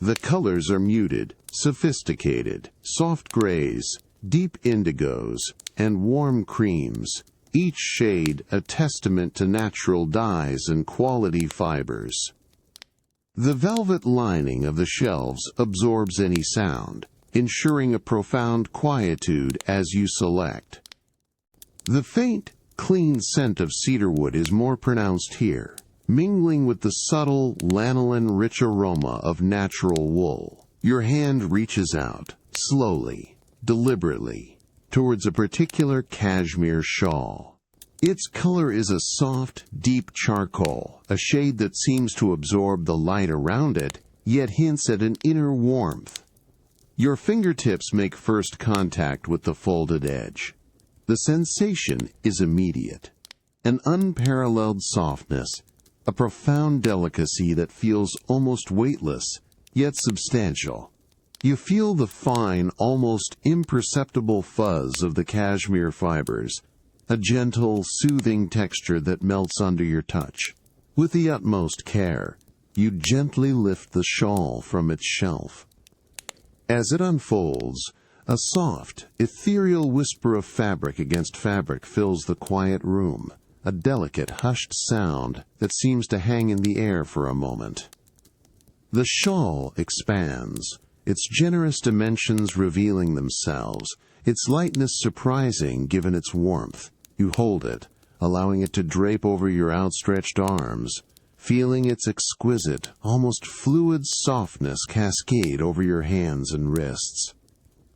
S1: The colors are muted, sophisticated, soft grays, deep indigos, and warm creams, each shade a testament to natural dyes and quality fibers. The velvet lining of the shelves absorbs any sound, ensuring a profound quietude as you select. The faint, clean scent of cedarwood is more pronounced here, mingling with the subtle, lanolin-rich aroma of natural wool. Your hand reaches out, slowly, deliberately, towards a particular cashmere shawl. Its color is a soft, deep charcoal, a shade that seems to absorb the light around it, yet hints at an inner warmth. Your fingertips make first contact with the folded edge. The sensation is immediate. An unparalleled softness, a profound delicacy that feels almost weightless, yet substantial. You feel the fine, almost imperceptible fuzz of the cashmere fibers, a gentle, soothing texture that melts under your touch. With the utmost care, you gently lift the shawl from its shelf. As it unfolds, a soft, ethereal whisper of fabric against fabric fills the quiet room, a delicate, hushed sound that seems to hang in the air for a moment. The shawl expands, its generous dimensions revealing themselves, its lightness surprising given its warmth. You hold it, allowing it to drape over your outstretched arms, feeling its exquisite, almost fluid softness cascade over your hands and wrists.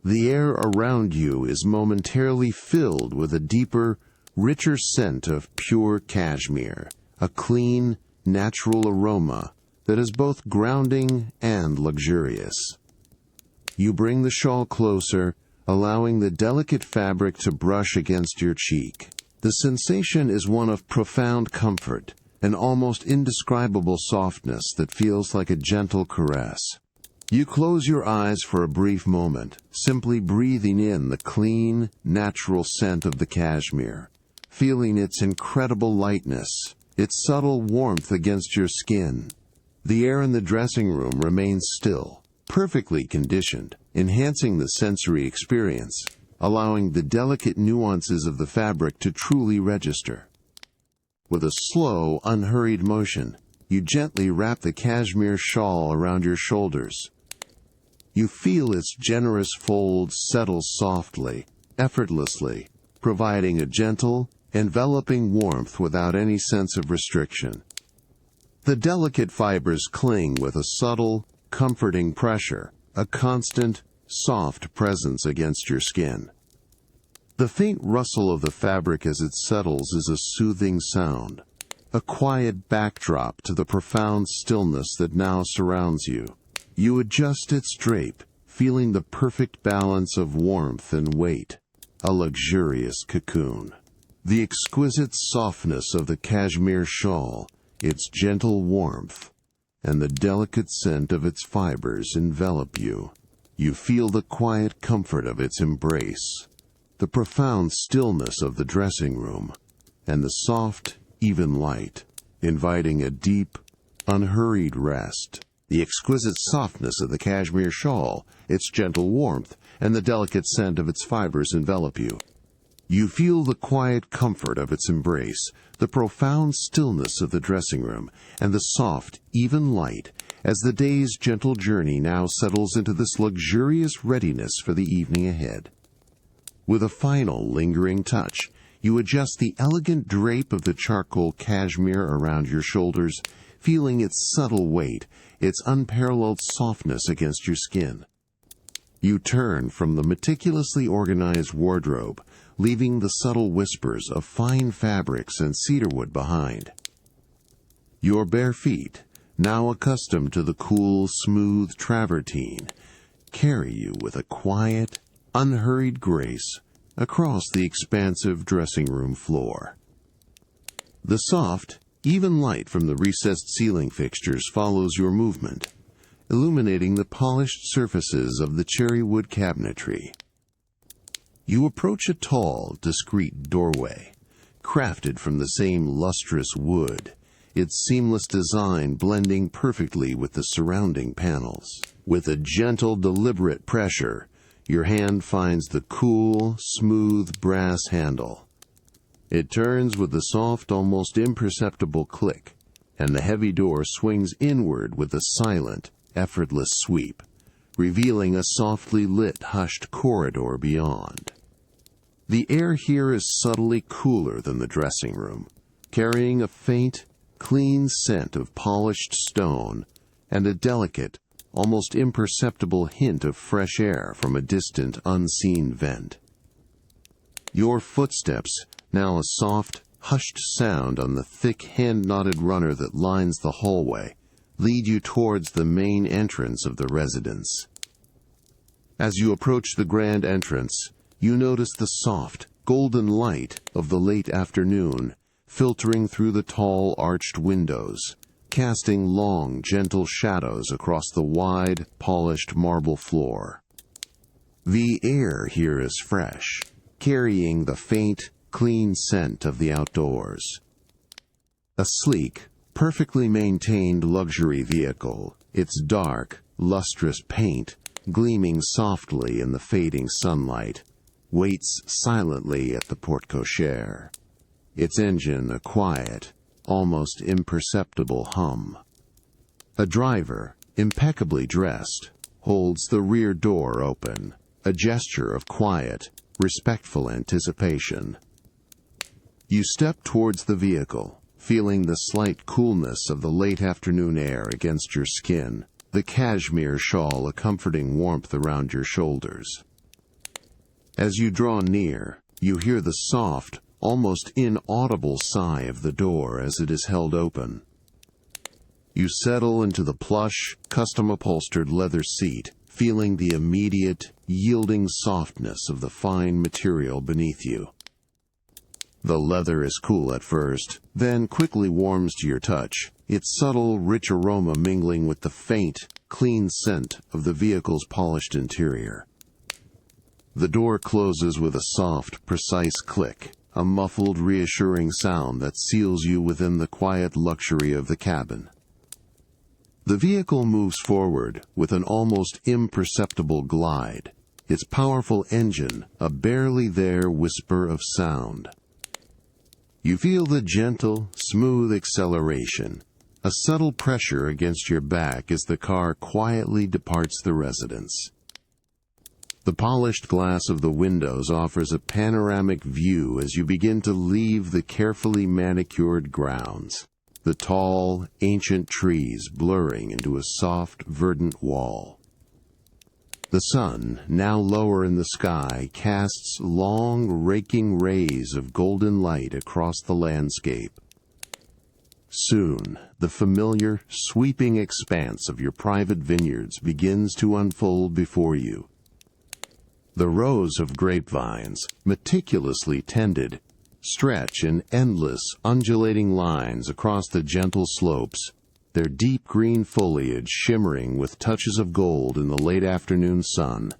S1: The air around you is momentarily filled with a deeper, richer scent of pure cashmere, a clean, natural aroma that is both grounding and luxurious. You bring the shawl closer, allowing the delicate fabric to brush against your cheek. The sensation is one of profound comfort, an almost indescribable softness that feels like a gentle caress. You close your eyes for a brief moment, simply breathing in the clean, natural scent of the cashmere, feeling its incredible lightness, its subtle warmth against your skin. The air in the dressing room remains still, perfectly conditioned, enhancing the sensory experience, allowing the delicate nuances of the fabric to truly register. With a slow, unhurried motion, you gently wrap the cashmere shawl around your shoulders. You feel its generous folds settle softly, effortlessly, providing a gentle, enveloping warmth without any sense of restriction. The delicate fibers cling with a subtle, comforting pressure, a constant, soft presence against your skin. The faint rustle of the fabric as it settles is a soothing sound, a quiet backdrop to the profound stillness that now surrounds you. You adjust its drape, feeling the perfect balance of warmth and weight, a luxurious cocoon. The exquisite softness of the cashmere shawl, its gentle warmth, and the delicate scent of its fibers envelop you. You feel the quiet comfort of its embrace, the profound stillness of the dressing room, and the soft, even light, inviting a deep, unhurried rest. The exquisite softness of the cashmere shawl, its gentle warmth, and the delicate scent of its fibers envelop you. You feel the quiet comfort of its embrace, the profound stillness of the dressing room, and the soft, even light, as the day's gentle journey now settles into this luxurious readiness for the evening ahead. With a final lingering touch, you adjust the elegant drape of the charcoal cashmere around your shoulders, feeling its subtle weight, its unparalleled softness against your skin. You turn from the meticulously organized wardrobe, leaving the subtle whispers of fine fabrics and cedarwood behind. Your bare feet, now accustomed to the cool, smooth travertine, carry you with a quiet, unhurried grace across the expansive dressing room floor. The soft, even light from the recessed ceiling fixtures follows your movement, illuminating the polished surfaces of the cherry wood cabinetry. You approach a tall, discreet doorway, crafted from the same lustrous wood, its seamless design blending perfectly with the surrounding panels. With a gentle, deliberate pressure, your hand finds the cool, smooth brass handle. It turns with a soft, almost imperceptible click, and the heavy door swings inward with a silent, effortless sweep, revealing a softly lit, hushed corridor beyond. The air here is subtly cooler than the dressing room, carrying a faint, clean scent of polished stone and a delicate, almost imperceptible hint of fresh air from a distant, unseen vent. Your footsteps, now a soft, hushed sound on the thick, hand-knotted runner that lines the hallway, lead you towards the main entrance of the residence. As you approach the grand entrance, you notice the soft, golden light of the late afternoon filtering through the tall, arched windows, casting long, gentle shadows across the wide, polished marble floor. The air here is fresh, carrying the faint, clean scent of the outdoors. A sleek, perfectly maintained luxury vehicle, its dark, lustrous paint gleaming softly in the fading sunlight, waits silently at the porte-cochere, its engine a quiet, almost imperceptible hum. A driver, impeccably dressed, holds the rear door open, a gesture of quiet, respectful anticipation. You step towards the vehicle, feeling the slight coolness of the late afternoon air against your skin, the cashmere shawl a comforting warmth around your shoulders. As you draw near, you hear the soft, almost inaudible sigh of the door as it is held open. You settle into the plush, custom-upholstered leather seat, feeling the immediate, yielding softness of the fine material beneath you. The leather is cool at first, then quickly warms to your touch, its subtle, rich aroma mingling with the faint, clean scent of the vehicle's polished interior. The door closes with a soft, precise click, a muffled, reassuring sound that seals you within the quiet luxury of the cabin. The vehicle moves forward with an almost imperceptible glide, its powerful engine a barely there whisper of sound. You feel the gentle, smooth acceleration, a subtle pressure against your back as the car quietly departs the residence. The polished glass of the windows offers a panoramic view as you begin to leave the carefully manicured grounds, the tall, ancient trees blurring into a soft, verdant wall. The sun, now lower in the sky, casts long, raking rays of golden light across the landscape. Soon, the familiar, sweeping expanse of your private vineyards begins to unfold before you. The rows of grapevines, meticulously tended, stretch in endless, undulating lines across the gentle slopes, their deep green foliage shimmering with touches of gold in the late afternoon sun.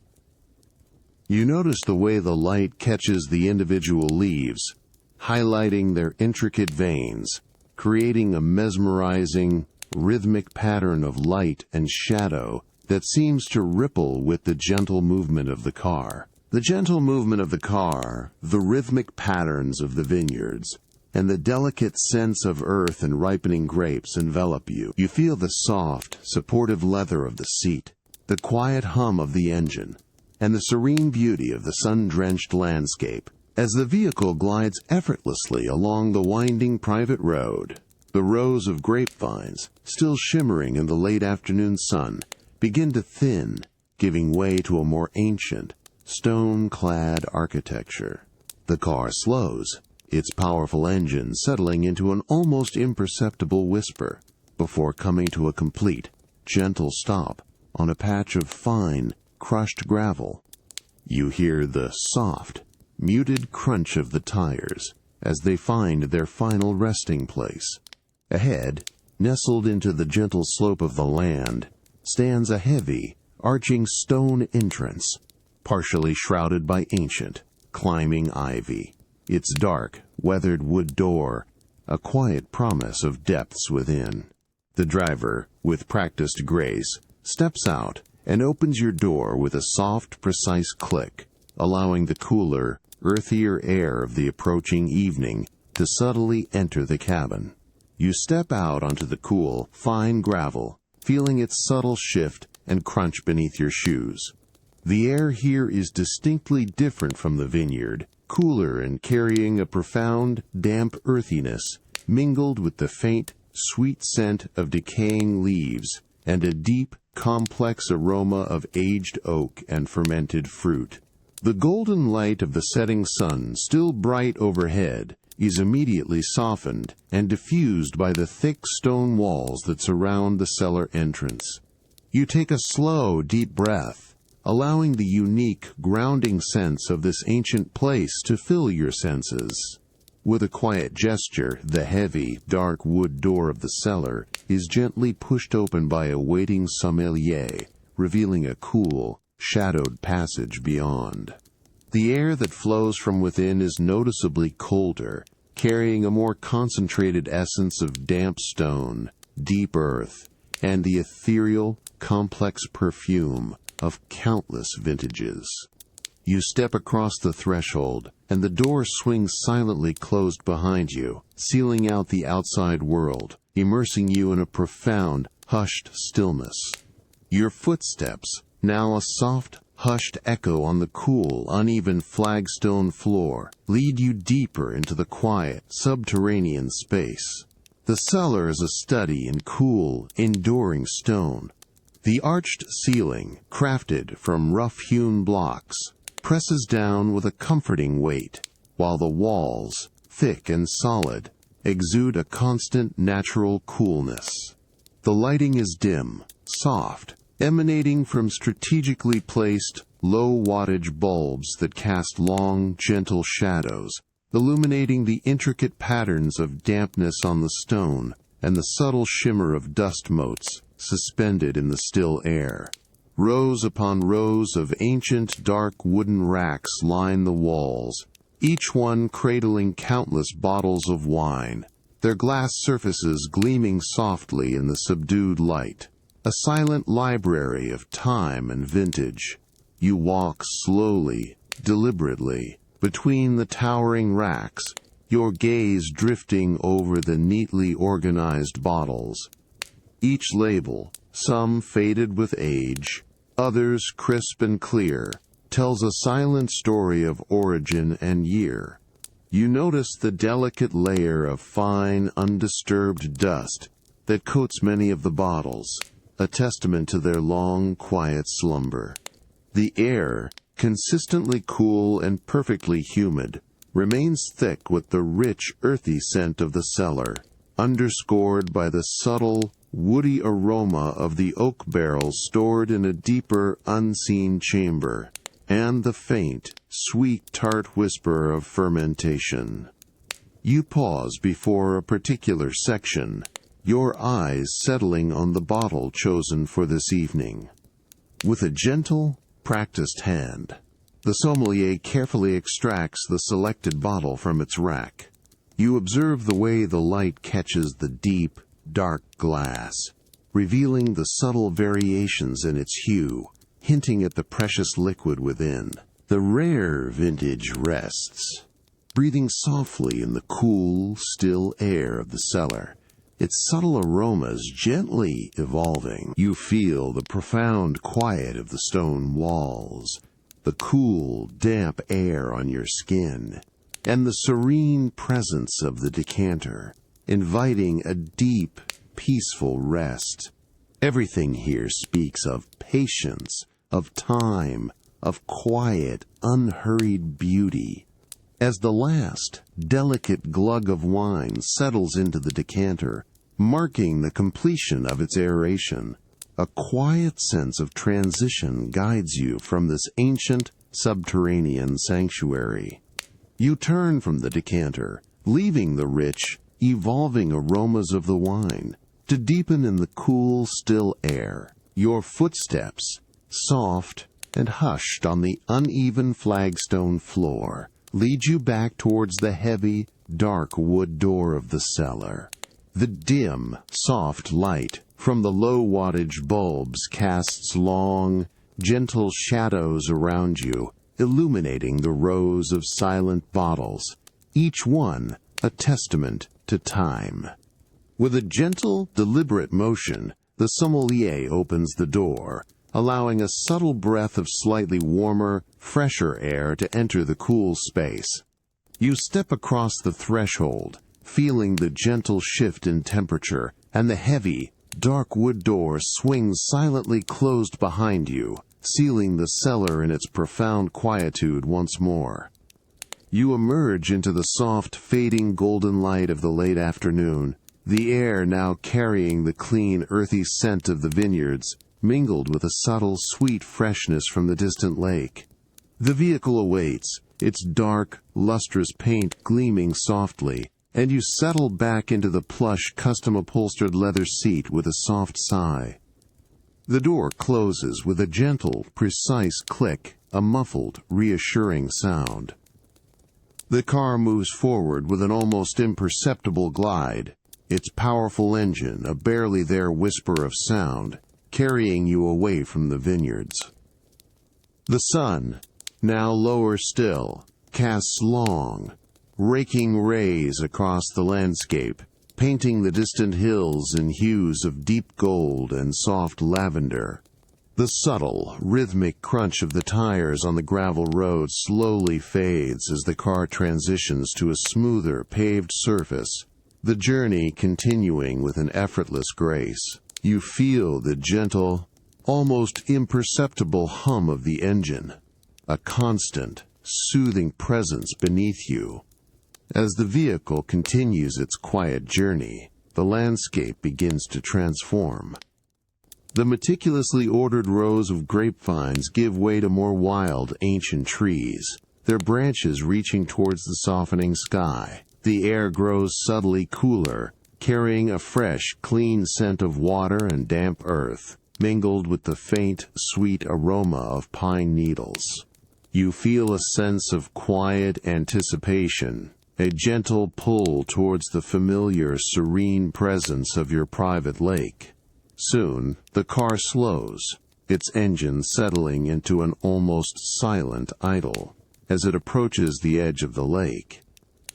S1: You notice the way the light catches the individual leaves, highlighting their intricate veins, creating a mesmerizing, rhythmic pattern of light and shadow that seems to ripple with the gentle movement of the car. The gentle movement of the car, the rhythmic patterns of the vineyards, and the delicate sense of earth and ripening grapes envelop you. You feel the soft, supportive leather of the seat, the quiet hum of the engine, and the serene beauty of the sun-drenched landscape as the vehicle glides effortlessly along the winding private road. The rows of grapevines, still shimmering in the late afternoon sun, begin to thin, giving way to a more ancient, stone-clad architecture. The car slows, its powerful engine settling into an almost imperceptible whisper, before coming to a complete, gentle stop on a patch of fine, crushed gravel. You hear the soft, muted crunch of the tires as they find their final resting place. Ahead, nestled into the gentle slope of the land, stands a heavy, arching stone entrance, partially shrouded by ancient, climbing ivy. Its dark, weathered wood door, a quiet promise of depths within. The driver, with practiced grace, steps out and opens your door with a soft, precise click, allowing the cooler, earthier air of the approaching evening to subtly enter the cabin. You step out onto the cool, fine gravel, feeling its subtle shift and crunch beneath your shoes. The air here is distinctly different from the vineyard, cooler and carrying a profound, damp earthiness, mingled with the faint, sweet scent of decaying leaves, and a deep, complex aroma of aged oak and fermented fruit. The golden light of the setting sun, still bright overhead, is immediately softened and diffused by the thick stone walls that surround the cellar entrance. You take a slow, deep breath, allowing the unique, grounding sense of this ancient place to fill your senses. With a quiet gesture, the heavy, dark wood door of the cellar is gently pushed open by a waiting sommelier, revealing a cool, shadowed passage beyond. The air that flows from within is noticeably colder, carrying a more concentrated essence of damp stone, deep earth, and the ethereal, complex perfume of countless vintages. You step across the threshold, and the door swings silently closed behind you, sealing out the outside world, immersing you in a profound, hushed stillness. Your footsteps, now a soft, hushed echo on the cool, uneven flagstone floor, lead you deeper into the quiet, subterranean space. The cellar is a study in cool, enduring stone. The arched ceiling, crafted from rough-hewn blocks, presses down with a comforting weight, while the walls, thick and solid, exude a constant natural coolness. The lighting is dim, soft, emanating from strategically placed, low-wattage bulbs that cast long, gentle shadows, illuminating the intricate patterns of dampness on the stone and the subtle shimmer of dust motes suspended in the still air. Rows upon rows of ancient, dark wooden racks line the walls, each one cradling countless bottles of wine, their glass surfaces gleaming softly in the subdued light. A silent library of time and vintage. You walk slowly, deliberately, between the towering racks, your gaze drifting over the neatly organized bottles. Each label, some faded with age, others crisp and clear, tells a silent story of origin and year. You notice the delicate layer of fine, undisturbed dust that coats many of the bottles, a testament to their long, quiet slumber. The air, consistently cool and perfectly humid, remains thick with the rich, earthy scent of the cellar, underscored by the subtle, woody aroma of the oak barrels stored in a deeper, unseen chamber, and the faint, sweet, tart whisper of fermentation. You pause before a particular section, your eyes settling on the bottle chosen for this evening. With a gentle, practiced hand, the sommelier carefully extracts the selected bottle from its rack. You observe the way the light catches the deep, dark glass, revealing the subtle variations in its hue, hinting at the precious liquid within. The rare vintage rests, breathing softly in the cool, still air of the cellar, its subtle aromas gently evolving. You feel the profound quiet of the stone walls, the cool, damp air on your skin, and the serene presence of the decanter, inviting a deep, peaceful rest. Everything here speaks of patience, of time, of quiet, unhurried beauty. As the last, delicate glug of wine settles into the decanter, marking the completion of its aeration, a quiet sense of transition guides you from this ancient, subterranean sanctuary. You turn from the decanter, leaving the rich, evolving aromas of the wine, to deepen in the cool, still air. Your footsteps, soft and hushed on the uneven flagstone floor, lead you back towards the heavy, dark wood door of the cellar. The dim, soft light from the low-wattage bulbs casts long, gentle shadows around you, illuminating the rows of silent bottles, each one a testament to time. With a gentle, deliberate motion, the sommelier opens the door, allowing a subtle breath of slightly warmer, fresher air to enter the cool space. You step across the threshold, feeling the gentle shift in temperature, and the heavy, dark wood door swings silently closed behind you, sealing the cellar in its profound quietude once more. You emerge into the soft, fading golden light of the late afternoon, the air now carrying the clean, earthy scent of the vineyards, mingled with a subtle, sweet freshness from the distant lake. The vehicle awaits, its dark, lustrous paint gleaming softly, and you settle back into the plush, custom-upholstered leather seat with a soft sigh. The door closes with a gentle, precise click, a muffled, reassuring sound. The car moves forward with an almost imperceptible glide, its powerful engine a barely there whisper of sound, carrying you away from the vineyards. The sun, now lower still, casts long, raking rays across the landscape, painting the distant hills in hues of deep gold and soft lavender. The subtle, rhythmic crunch of the tires on the gravel road slowly fades as the car transitions to a smoother, paved surface, the journey continuing with an effortless grace. You feel the gentle, almost imperceptible hum of the engine, a constant, soothing presence beneath you. As the vehicle continues its quiet journey, the landscape begins to transform. The meticulously ordered rows of grapevines give way to more wild, ancient trees, their branches reaching towards the softening sky. The air grows subtly cooler, carrying a fresh, clean scent of water and damp earth, mingled with the faint, sweet aroma of pine needles. You feel a sense of quiet anticipation, a gentle pull towards the familiar, serene presence of your private lake. Soon, the car slows, its engine settling into an almost silent idle, as it approaches the edge of the lake.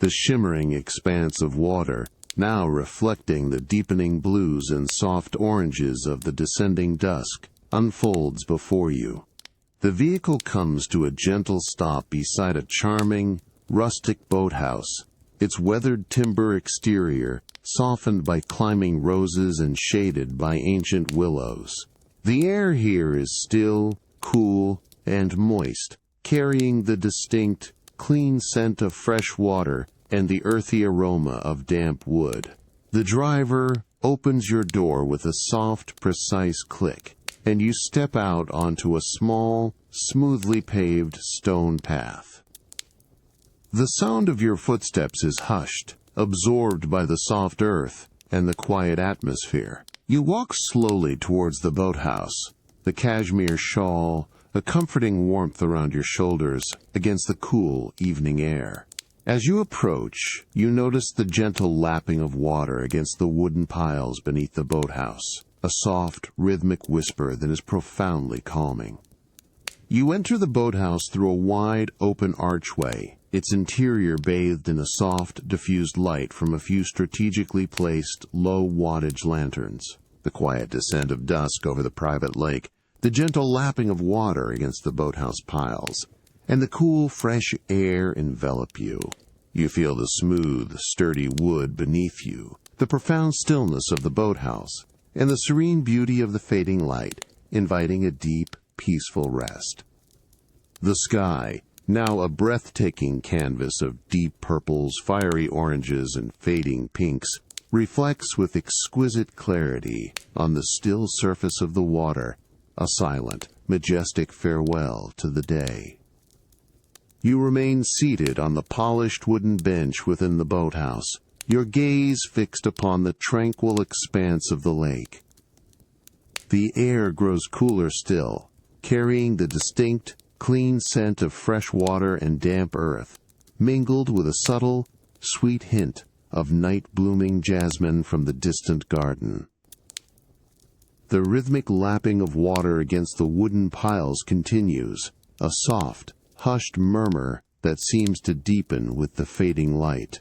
S1: The shimmering expanse of water, now reflecting the deepening blues and soft oranges of the descending dusk, unfolds before you. The vehicle comes to a gentle stop beside a charming, rustic boathouse, its weathered timber exterior softened by climbing roses and shaded by ancient willows. The air here is still, cool, and moist, carrying the distinct, clean scent of fresh water and the earthy aroma of damp wood. The driver opens your door with a soft, precise click, and you step out onto a small, smoothly paved stone path. The sound of your footsteps is hushed, absorbed by the soft earth and the quiet atmosphere. You walk slowly towards the boathouse, the cashmere shawl, a comforting warmth around your shoulders against the cool evening air. As you approach, you notice the gentle lapping of water against the wooden piles beneath the boathouse, a soft, rhythmic whisper that is profoundly calming. You enter the boathouse through a wide, open archway, its interior bathed in a soft, diffused light from a few strategically placed, low-wattage lanterns. The quiet descent of dusk over the private lake, the gentle lapping of water against the boathouse piles, and the cool, fresh air envelop you. You feel the smooth, sturdy wood beneath you, the profound stillness of the boathouse, and the serene beauty of the fading light, inviting a deep, peaceful rest. The sky, now a breathtaking canvas of deep purples, fiery oranges, and fading pinks, reflects with exquisite clarity on the still surface of the water, a silent, majestic farewell to the day. You remain seated on the polished wooden bench within the boathouse, your gaze fixed upon the tranquil expanse of the lake. The air grows cooler still, carrying the distinct, clean scent of fresh water and damp earth, mingled with a subtle, sweet hint of night-blooming jasmine from the distant garden. The rhythmic lapping of water against the wooden piles continues, a soft, hushed murmur that seems to deepen with the fading light.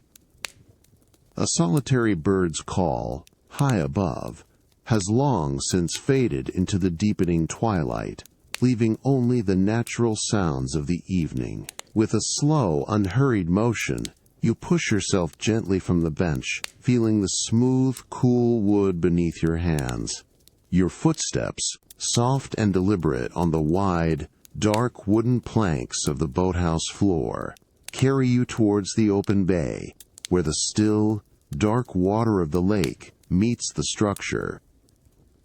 S1: A solitary bird's call, high above, has long since faded into the deepening twilight, leaving only the natural sounds of the evening. With a slow, unhurried motion, you push yourself gently from the bench, feeling the smooth, cool wood beneath your hands. Your footsteps, soft and deliberate on the wide, dark wooden planks of the boathouse floor, carry you towards the open bay, where the still, dark water of the lake meets the structure.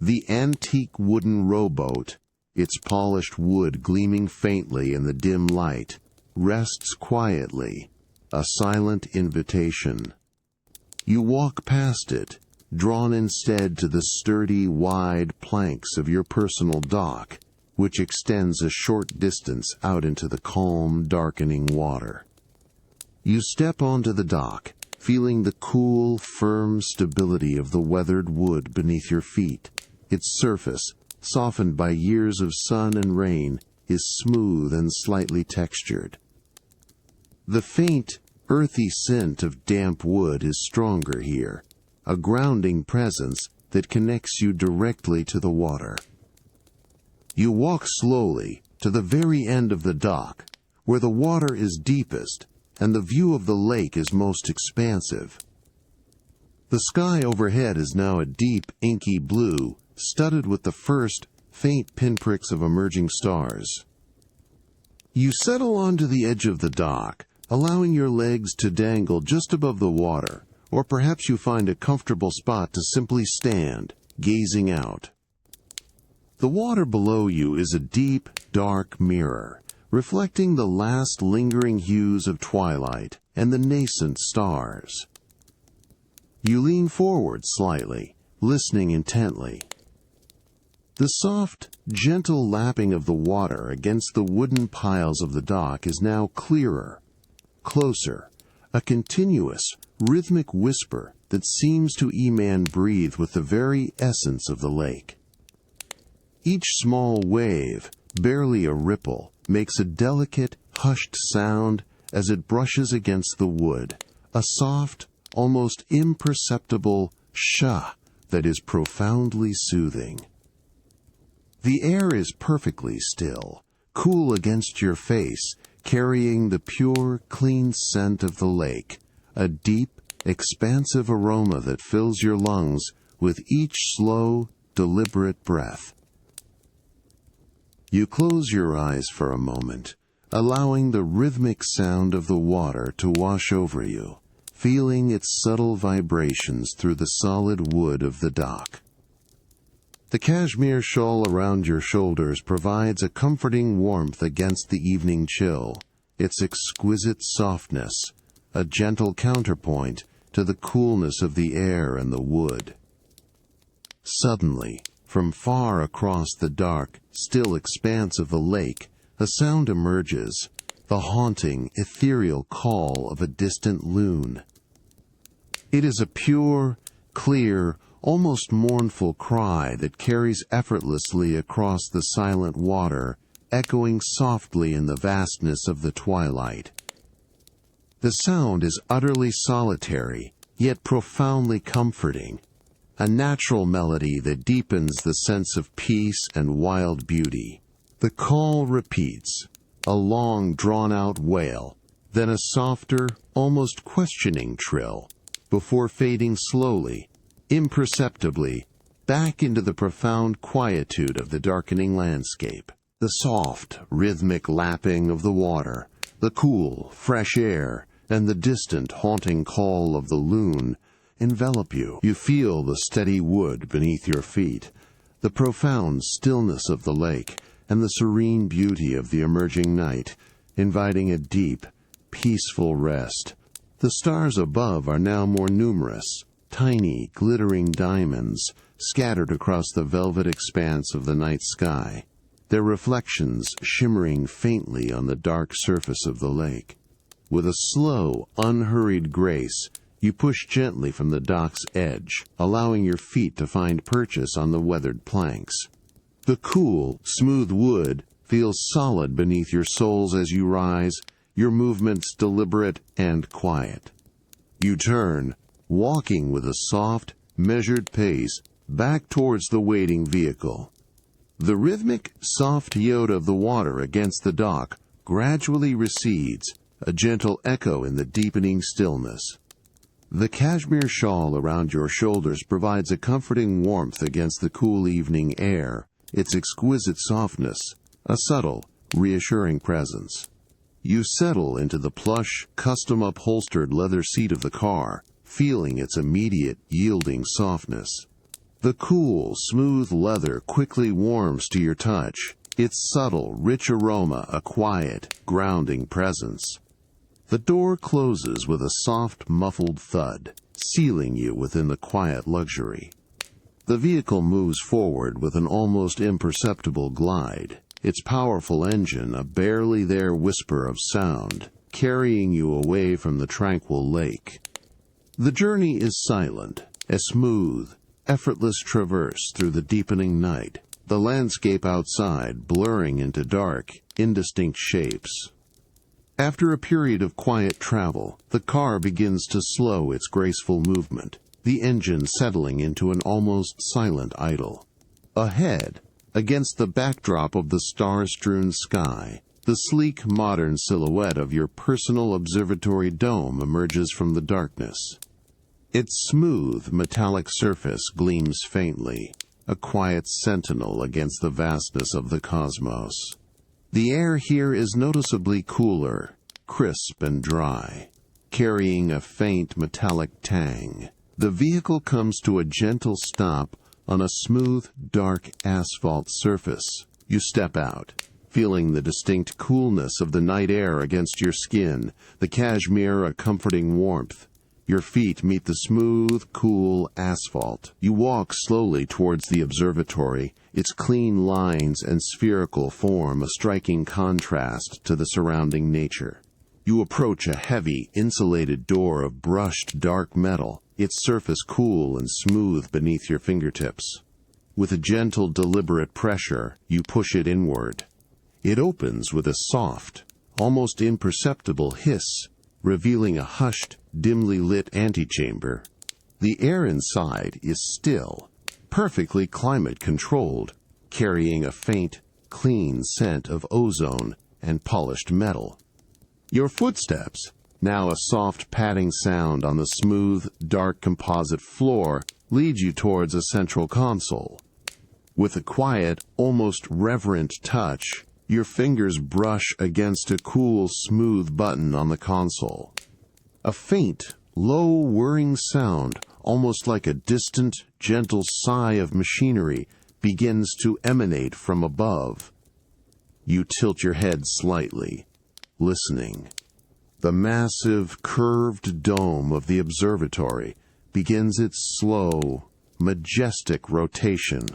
S1: The antique wooden rowboat, its polished wood gleaming faintly in the dim light, rests quietly, a silent invitation. You walk past it, drawn instead to the sturdy, wide planks of your personal dock, which extends a short distance out into the calm, darkening water. You step onto the dock, feeling the cool, firm stability of the weathered wood beneath your feet. Its surface, softened by years of sun and rain, is smooth and slightly textured. The faint, earthy scent of damp wood is stronger here, a grounding presence that connects you directly to the water. You walk slowly to the very end of the dock, where the water is deepest and the view of the lake is most expansive. The sky overhead is now a deep, inky blue, studded with the first, faint pinpricks of emerging stars. You settle onto the edge of the dock, allowing your legs to dangle just above the water, or perhaps you find a comfortable spot to simply stand, gazing out. The water below you is a deep, dark mirror, reflecting the last lingering hues of twilight and the nascent stars. You lean forward slightly, listening intently. The soft, gentle lapping of the water against the wooden piles of the dock is now clearer, closer, a continuous, rhythmic whisper that seems to breathe with the very essence of the lake. Each small wave, barely a ripple, makes a delicate, hushed sound as it brushes against the wood, a soft, almost imperceptible sha that is profoundly soothing. The air is perfectly still, cool against your face, carrying the pure, clean scent of the lake, a deep, expansive aroma that fills your lungs with each slow, deliberate breath. You close your eyes for a moment, allowing the rhythmic sound of the water to wash over you, feeling its subtle vibrations through the solid wood of the dock. The cashmere shawl around your shoulders provides a comforting warmth against the evening chill, its exquisite softness, a gentle counterpoint to the coolness of the air and the wood. Suddenly, from far across the dark, still expanse of the lake, a sound emerges, the haunting, ethereal call of a distant loon. It is a pure, clear, almost mournful cry that carries effortlessly across the silent water, echoing softly in the vastness of the twilight. The sound is utterly solitary, yet profoundly comforting, a natural melody that deepens the sense of peace and wild beauty. The call repeats, a long drawn-out wail, then a softer, almost questioning trill, before fading slowly, imperceptibly, back into the profound quietude of the darkening landscape. The soft, rhythmic lapping of the water, the cool, fresh air, and the distant, haunting call of the loon envelop you. You feel the steady wood beneath your feet, the profound stillness of the lake, and the serene beauty of the emerging night, inviting a deep, peaceful rest. The stars above are now more numerous, tiny, glittering diamonds scattered across the velvet expanse of the night sky, their reflections shimmering faintly on the dark surface of the lake. With a slow, unhurried grace, you push gently from the dock's edge, allowing your feet to find purchase on the weathered planks. The cool, smooth wood feels solid beneath your soles as you rise, your movements deliberate and quiet. You turn, walking with a soft, measured pace, back towards the waiting vehicle. The rhythmic, soft yoda of the water against the dock gradually recedes, a gentle echo in the deepening stillness. The cashmere shawl around your shoulders provides a comforting warmth against the cool evening air, its exquisite softness, a subtle, reassuring presence. You settle into the plush, custom-upholstered leather seat of the car, feeling its immediate, yielding softness. The cool, smooth leather quickly warms to your touch, its subtle, rich aroma a quiet, grounding presence. The door closes with a soft, muffled thud, sealing you within the quiet luxury. The vehicle moves forward with an almost imperceptible glide, its powerful engine a barely there whisper of sound, carrying you away from the tranquil lake. The journey is silent, a smooth, effortless traverse through the deepening night, the landscape outside blurring into dark, indistinct shapes. After a period of quiet travel, the car begins to slow its graceful movement, the engine settling into an almost silent idle. Ahead, against the backdrop of the star-strewn sky, the sleek, modern silhouette of your personal observatory dome emerges from the darkness. Its smooth, metallic surface gleams faintly, a quiet sentinel against the vastness of the cosmos. The air here is noticeably cooler, crisp and dry, carrying a faint metallic tang. The vehicle comes to a gentle stop on a smooth, dark asphalt surface. You step out, feeling the distinct coolness of the night air against your skin, the cashmere a comforting warmth. Your feet meet the smooth, cool asphalt. You walk slowly towards the observatory, its clean lines and spherical form a striking contrast to the surrounding nature. You approach a heavy, insulated door of brushed dark metal, its surface cool and smooth beneath your fingertips. With a gentle, deliberate pressure, you push it inward. It opens with a soft, almost imperceptible hiss, revealing a hushed, dimly lit antechamber. The air inside is still, perfectly climate-controlled, carrying a faint, clean scent of ozone and polished metal. Your footsteps, now a soft padding sound on the smooth, dark composite floor, lead you towards a central console. With a quiet, almost reverent touch, your fingers brush against a cool, smooth button on the console. A faint, low, whirring sound, almost like a distant, gentle sigh of machinery, begins to emanate from above. You tilt your head slightly, listening. The massive, curved dome of the observatory begins its slow, majestic rotation.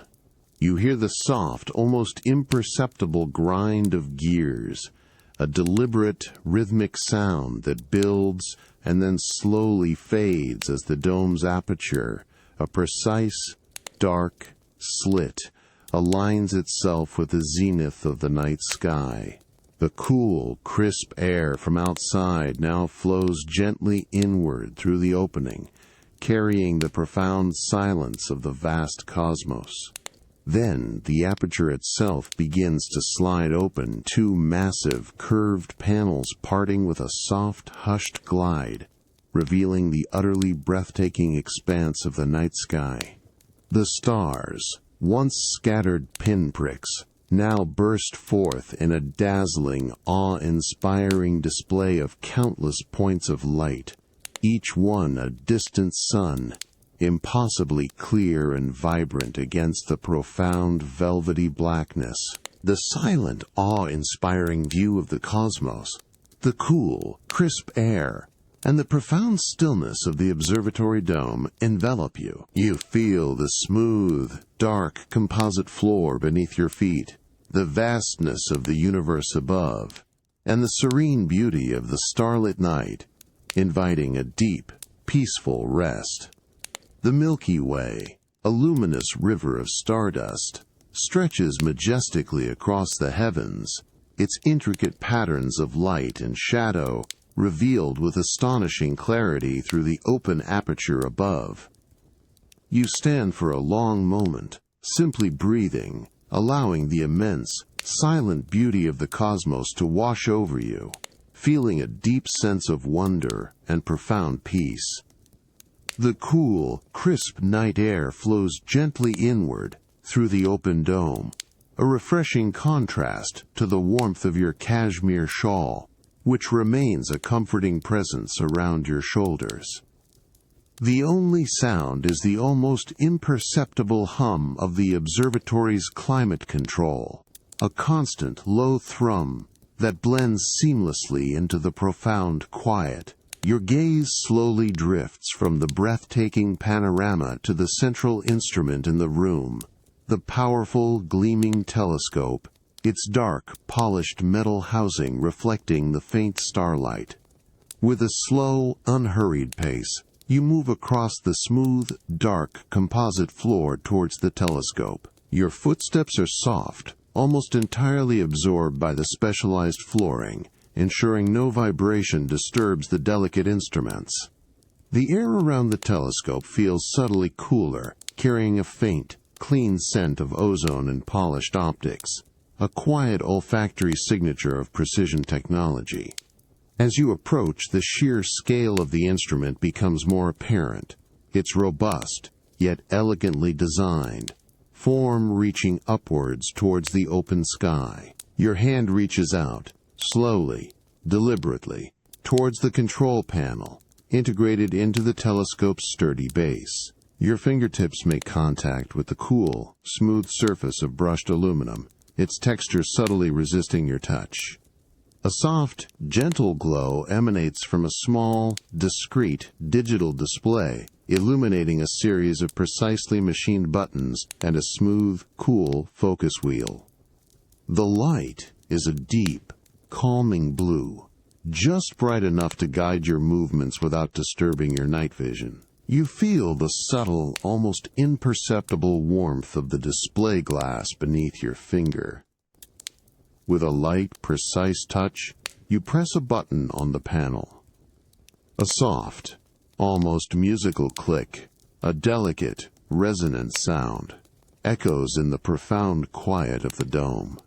S1: You hear the soft, almost imperceptible grind of gears, a deliberate, rhythmic sound that builds and then slowly fades as the dome's aperture, a precise, dark slit, aligns itself with the zenith of the night sky. The cool, crisp air from outside now flows gently inward through the opening, carrying the profound silence of the vast cosmos. Then the aperture itself begins to slide open, two massive, curved panels parting with a soft, hushed glide, revealing the utterly breathtaking expanse of the night sky. The stars, once scattered pinpricks, now burst forth in a dazzling, awe-inspiring display of countless points of light, each one a distant sun, impossibly clear and vibrant against the profound velvety blackness. The silent, awe-inspiring view of the cosmos, the cool, crisp air, and the profound stillness of the observatory dome envelop you. You feel the smooth, dark composite floor beneath your feet, the vastness of the universe above, and the serene beauty of the starlit night, inviting a deep, peaceful rest. The Milky Way, a luminous river of stardust, stretches majestically across the heavens, its intricate patterns of light and shadow revealed with astonishing clarity through the open aperture above. You stand for a long moment, simply breathing, allowing the immense, silent beauty of the cosmos to wash over you, feeling a deep sense of wonder and profound peace. The cool, crisp night air flows gently inward through the open dome, a refreshing contrast to the warmth of your cashmere shawl, which remains a comforting presence around your shoulders. The only sound is the almost imperceptible hum of the observatory's climate control, a constant low thrum that blends seamlessly into the profound quiet. Your gaze slowly drifts from the breathtaking panorama to the central instrument in the room, the powerful, gleaming telescope, its dark, polished metal housing reflecting the faint starlight. With a slow, unhurried pace, you move across the smooth, dark, composite floor towards the telescope. Your footsteps are soft, almost entirely absorbed by the specialized flooring, ensuring no vibration disturbs the delicate instruments. The air around the telescope feels subtly cooler, carrying a faint, clean scent of ozone and polished optics, a quiet olfactory signature of precision technology. As you approach, the sheer scale of the instrument becomes more apparent. It's robust, yet elegantly designed, form reaching upwards towards the open sky. Your hand reaches out, slowly, deliberately, towards the control panel, integrated into the telescope's sturdy base. Your fingertips make contact with the cool, smooth surface of brushed aluminum, its texture subtly resisting your touch. A soft, gentle glow emanates from a small, discrete, digital display, illuminating a series of precisely machined buttons and a smooth, cool focus wheel. The light is a deep, calming blue, just bright enough to guide your movements without disturbing your night vision. You feel the subtle, almost imperceptible warmth of the display glass beneath your finger. With a light, precise touch, you press a button on the panel. A soft, almost musical click, a delicate, resonant sound, echoes in the profound quiet of the dome.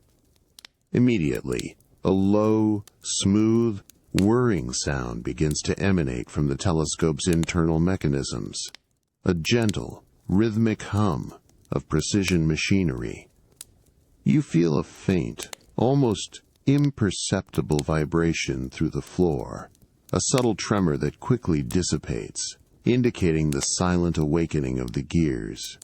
S1: Immediately, a low, smooth, whirring sound begins to emanate from the telescope's internal mechanisms, a gentle, rhythmic hum of precision machinery. You feel a faint, almost imperceptible vibration through the floor, a subtle tremor that quickly dissipates, indicating the silent awakening of the gears.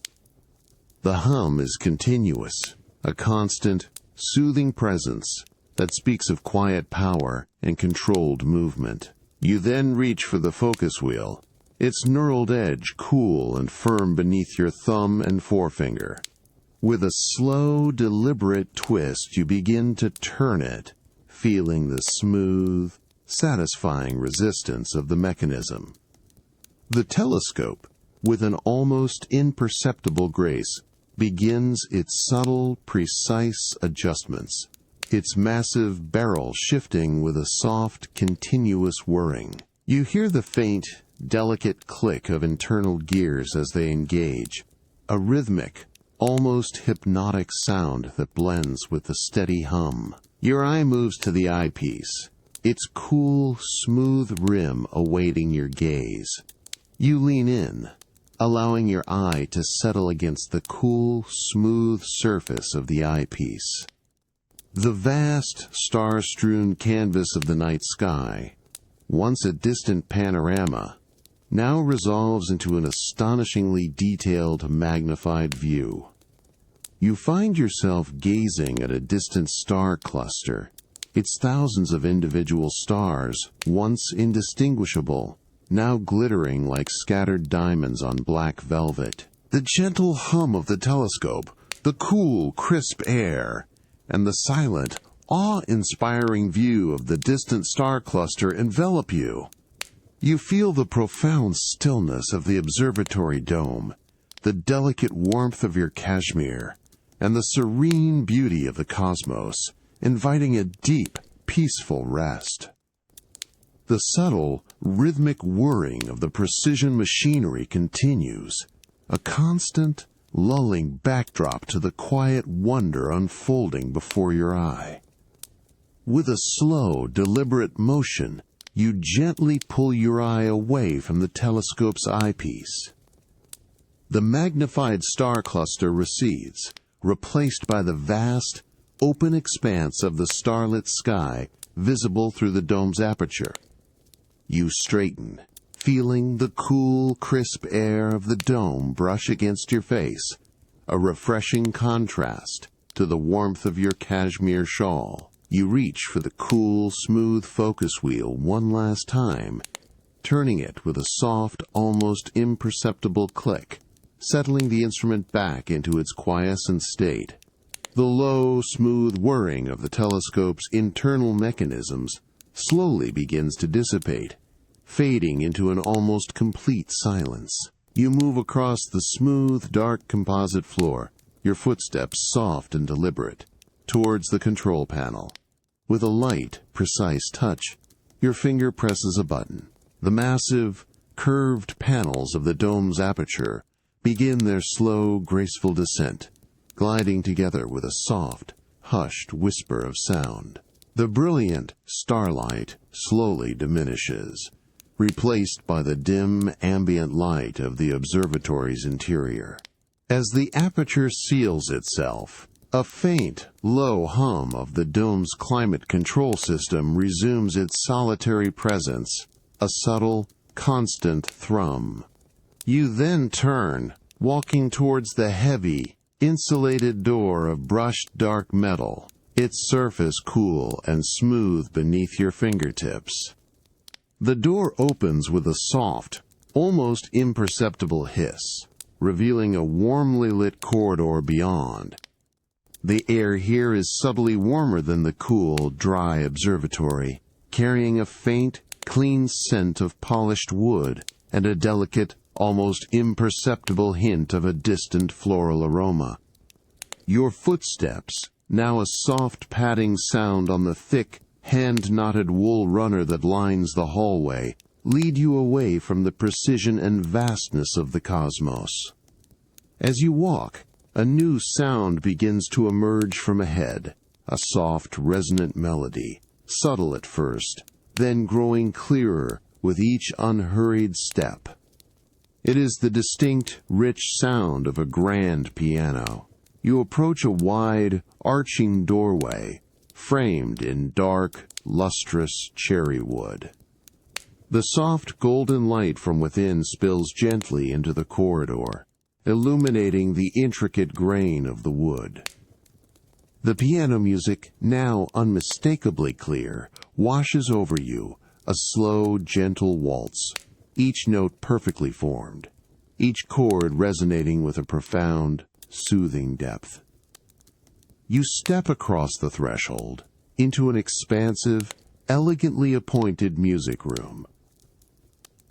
S1: The hum is continuous, a constant, soothing presence that speaks of quiet power and controlled movement. You then reach for the focus wheel, its knurled edge cool and firm beneath your thumb and forefinger. With a slow, deliberate twist, you begin to turn it, feeling the smooth, satisfying resistance of the mechanism. The telescope, with an almost imperceptible grace, begins its subtle, precise adjustments, its massive barrel shifting with a soft, continuous whirring. You hear the faint, delicate click of internal gears as they engage, a rhythmic, almost hypnotic sound that blends with the steady hum. Your eye moves to the eyepiece, its cool, smooth rim awaiting your gaze. You lean in, allowing your eye to settle against the cool, smooth surface of the eyepiece. The vast, star-strewn canvas of the night sky, once a distant panorama, now resolves into an astonishingly detailed, magnified view. You find yourself gazing at a distant star cluster, its thousands of individual stars, once indistinguishable, now glittering like scattered diamonds on black velvet. The gentle hum of the telescope, the cool, crisp air, and the silent, awe-inspiring view of the distant star cluster envelop you. You feel the profound stillness of the observatory dome, the delicate warmth of your cashmere, and the serene beauty of the cosmos, inviting a deep, peaceful rest. The subtle, rhythmic whirring of the precision machinery continues, a constant, lulling backdrop to the quiet wonder unfolding before your eye. With a slow, deliberate motion, you gently pull your eye away from the telescope's eyepiece. The magnified star cluster recedes, replaced by the vast, open expanse of the starlit sky visible through the dome's aperture. You straighten, feeling the cool, crisp air of the dome brush against your face, a refreshing contrast to the warmth of your cashmere shawl. You reach for the cool, smooth focus wheel one last time, turning it with a soft, almost imperceptible click, settling the instrument back into its quiescent state. The low, smooth whirring of the telescope's internal mechanisms slowly begins to dissipate, fading into an almost complete silence. You move across the smooth, dark composite floor, your footsteps soft and deliberate, towards the control panel. With a light, precise touch, your finger presses a button. The massive, curved panels of the dome's aperture begin their slow, graceful descent, gliding together with a soft, hushed whisper of sound. The brilliant starlight slowly diminishes, replaced by the dim, ambient light of the observatory's interior. As the aperture seals itself, a faint, low hum of the dome's climate control system resumes its solitary presence, a subtle, constant thrum. You then turn, walking towards the heavy, insulated door of brushed dark metal, its surface cool and smooth beneath your fingertips. The door opens with a soft, almost imperceptible hiss, revealing a warmly lit corridor beyond. The air here is subtly warmer than the cool, dry observatory, carrying a faint, clean scent of polished wood and a delicate, almost imperceptible hint of a distant floral aroma. Your footsteps, now a soft padding sound on the thick, hand-knotted wool runner that lines the hallway, lead you away from the precision and vastness of the cosmos. As you walk, a new sound begins to emerge from ahead, a soft, resonant melody, subtle at first, then growing clearer with each unhurried step. It is the distinct, rich sound of a grand piano. You approach a wide, arching doorway, framed in dark, lustrous cherry wood. The soft golden light from within spills gently into the corridor, illuminating the intricate grain of the wood. The piano music, now unmistakably clear, washes over you, a slow, gentle waltz, each note perfectly formed, each chord resonating with a profound, soothing depth. You step across the threshold into an expansive, elegantly appointed music room.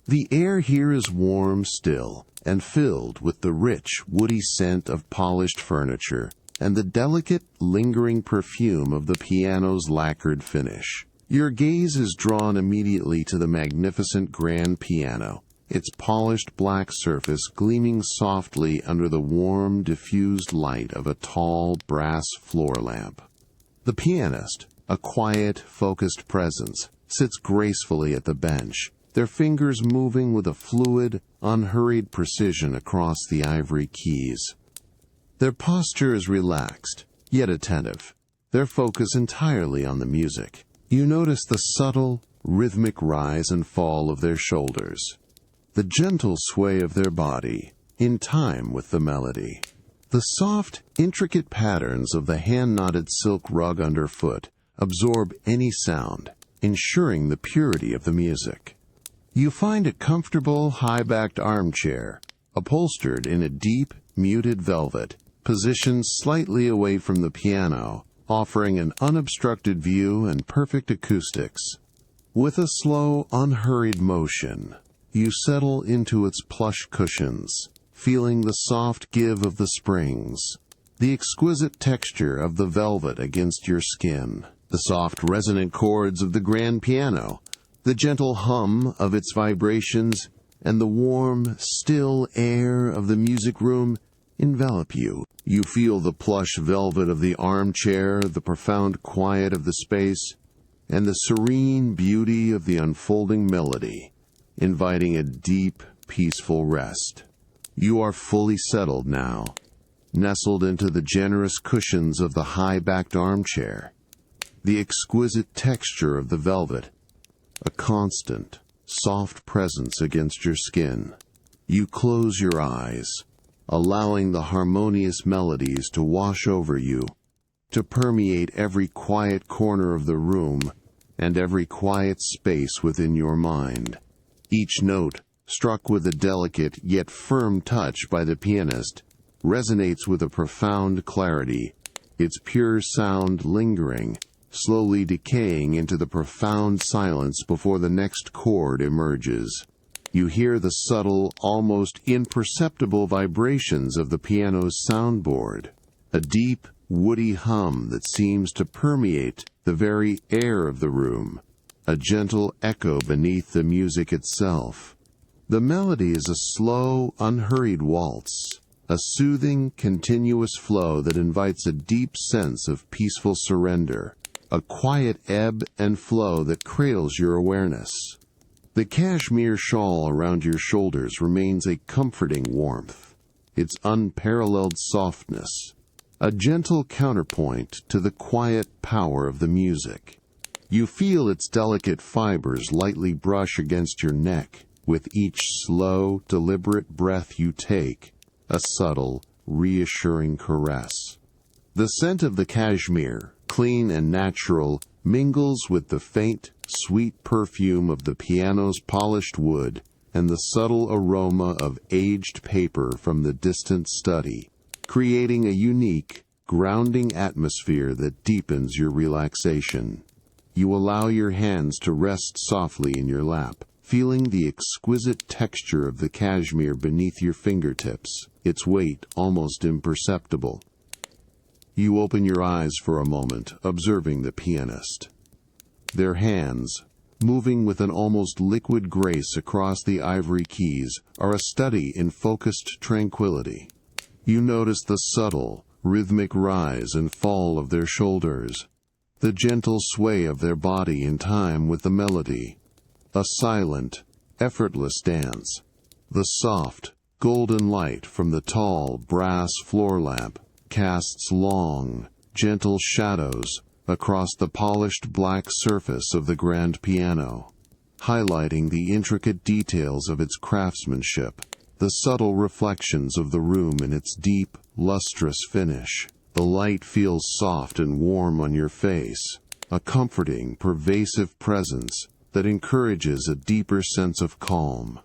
S1: The air here is warm still and filled with the rich, woody scent of polished furniture and the delicate, lingering perfume of the piano's lacquered finish. Your gaze is drawn immediately to the magnificent grand piano, its polished black surface gleaming softly under the warm, diffused light of a tall brass floor lamp. The pianist, a quiet, focused presence, sits gracefully at the bench, their fingers moving with a fluid, unhurried precision across the ivory keys. Their posture is relaxed, yet attentive, their focus entirely on the music. You notice the subtle, rhythmic rise and fall of their shoulders, the gentle sway of their body, in time with the melody. The soft, intricate patterns of the hand-knotted silk rug underfoot absorb any sound, ensuring the purity of the music. You find a comfortable, high-backed armchair, upholstered in a deep, muted velvet, positioned slightly away from the piano, offering an unobstructed view and perfect acoustics. With a slow, unhurried motion, you settle into its plush cushions, feeling the soft give of the springs, the exquisite texture of the velvet against your skin, the soft resonant chords of the grand piano, the gentle hum of its vibrations, and the warm, still air of the music room envelop you. You feel the plush velvet of the armchair, the profound quiet of the space, and the serene beauty of the unfolding melody, inviting a deep, peaceful rest. You are fully settled now, nestled into the generous cushions of the high-backed armchair, the exquisite texture of the velvet, a constant, soft presence against your skin. You close your eyes, allowing the harmonious melodies to wash over you, to permeate every quiet corner of the room and every quiet space within your mind. Each note, struck with a delicate yet firm touch by the pianist, resonates with a profound clarity, its pure sound lingering, slowly decaying into the profound silence before the next chord emerges. You hear the subtle, almost imperceptible vibrations of the piano's soundboard, a deep, woody hum that seems to permeate the very air of the room, a gentle echo beneath the music itself. The melody is a slow, unhurried waltz, a soothing, continuous flow that invites a deep sense of peaceful surrender, a quiet ebb and flow that cradles your awareness. The cashmere shawl around your shoulders remains a comforting warmth, its unparalleled softness, a gentle counterpoint to the quiet power of the music. You feel its delicate fibers lightly brush against your neck with each slow, deliberate breath you take, a subtle, reassuring caress. The scent of the cashmere, clean and natural, mingles with the faint, sweet perfume of the piano's polished wood and the subtle aroma of aged paper from the distant study, creating a unique, grounding atmosphere that deepens your relaxation. You allow your hands to rest softly in your lap, feeling the exquisite texture of the cashmere beneath your fingertips, its weight almost imperceptible. You open your eyes for a moment, observing the pianist. Their hands, moving with an almost liquid grace across the ivory keys, are a study in focused tranquility. You notice the subtle, rhythmic rise and fall of their shoulders, the gentle sway of their body in time with the melody, a silent, effortless dance. The soft, golden light from the tall, brass floor lamp casts long, gentle shadows across the polished black surface of the grand piano, highlighting the intricate details of its craftsmanship, the subtle reflections of the room in its deep, lustrous finish. The light feels soft and warm on your face, a comforting, pervasive presence that encourages a deeper sense of calm.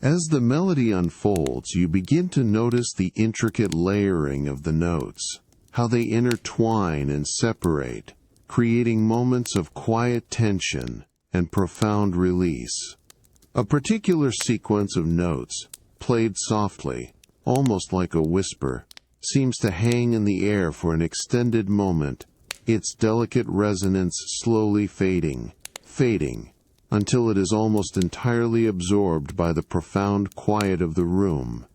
S1: As the melody unfolds, you begin to notice the intricate layering of the notes, how they intertwine and separate, creating moments of quiet tension and profound release. A particular sequence of notes, played softly, almost like a whisper, seems to hang in the air for an extended moment, its delicate resonance slowly fading, until it is almost entirely absorbed by the profound quiet of the room.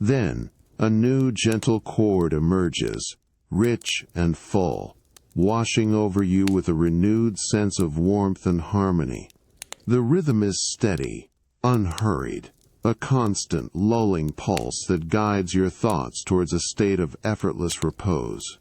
S1: Then, a new gentle chord emerges, rich and full, washing over you with a renewed sense of warmth and harmony. The rhythm is steady, unhurried, a constant, lulling pulse that guides your thoughts towards a state of effortless repose.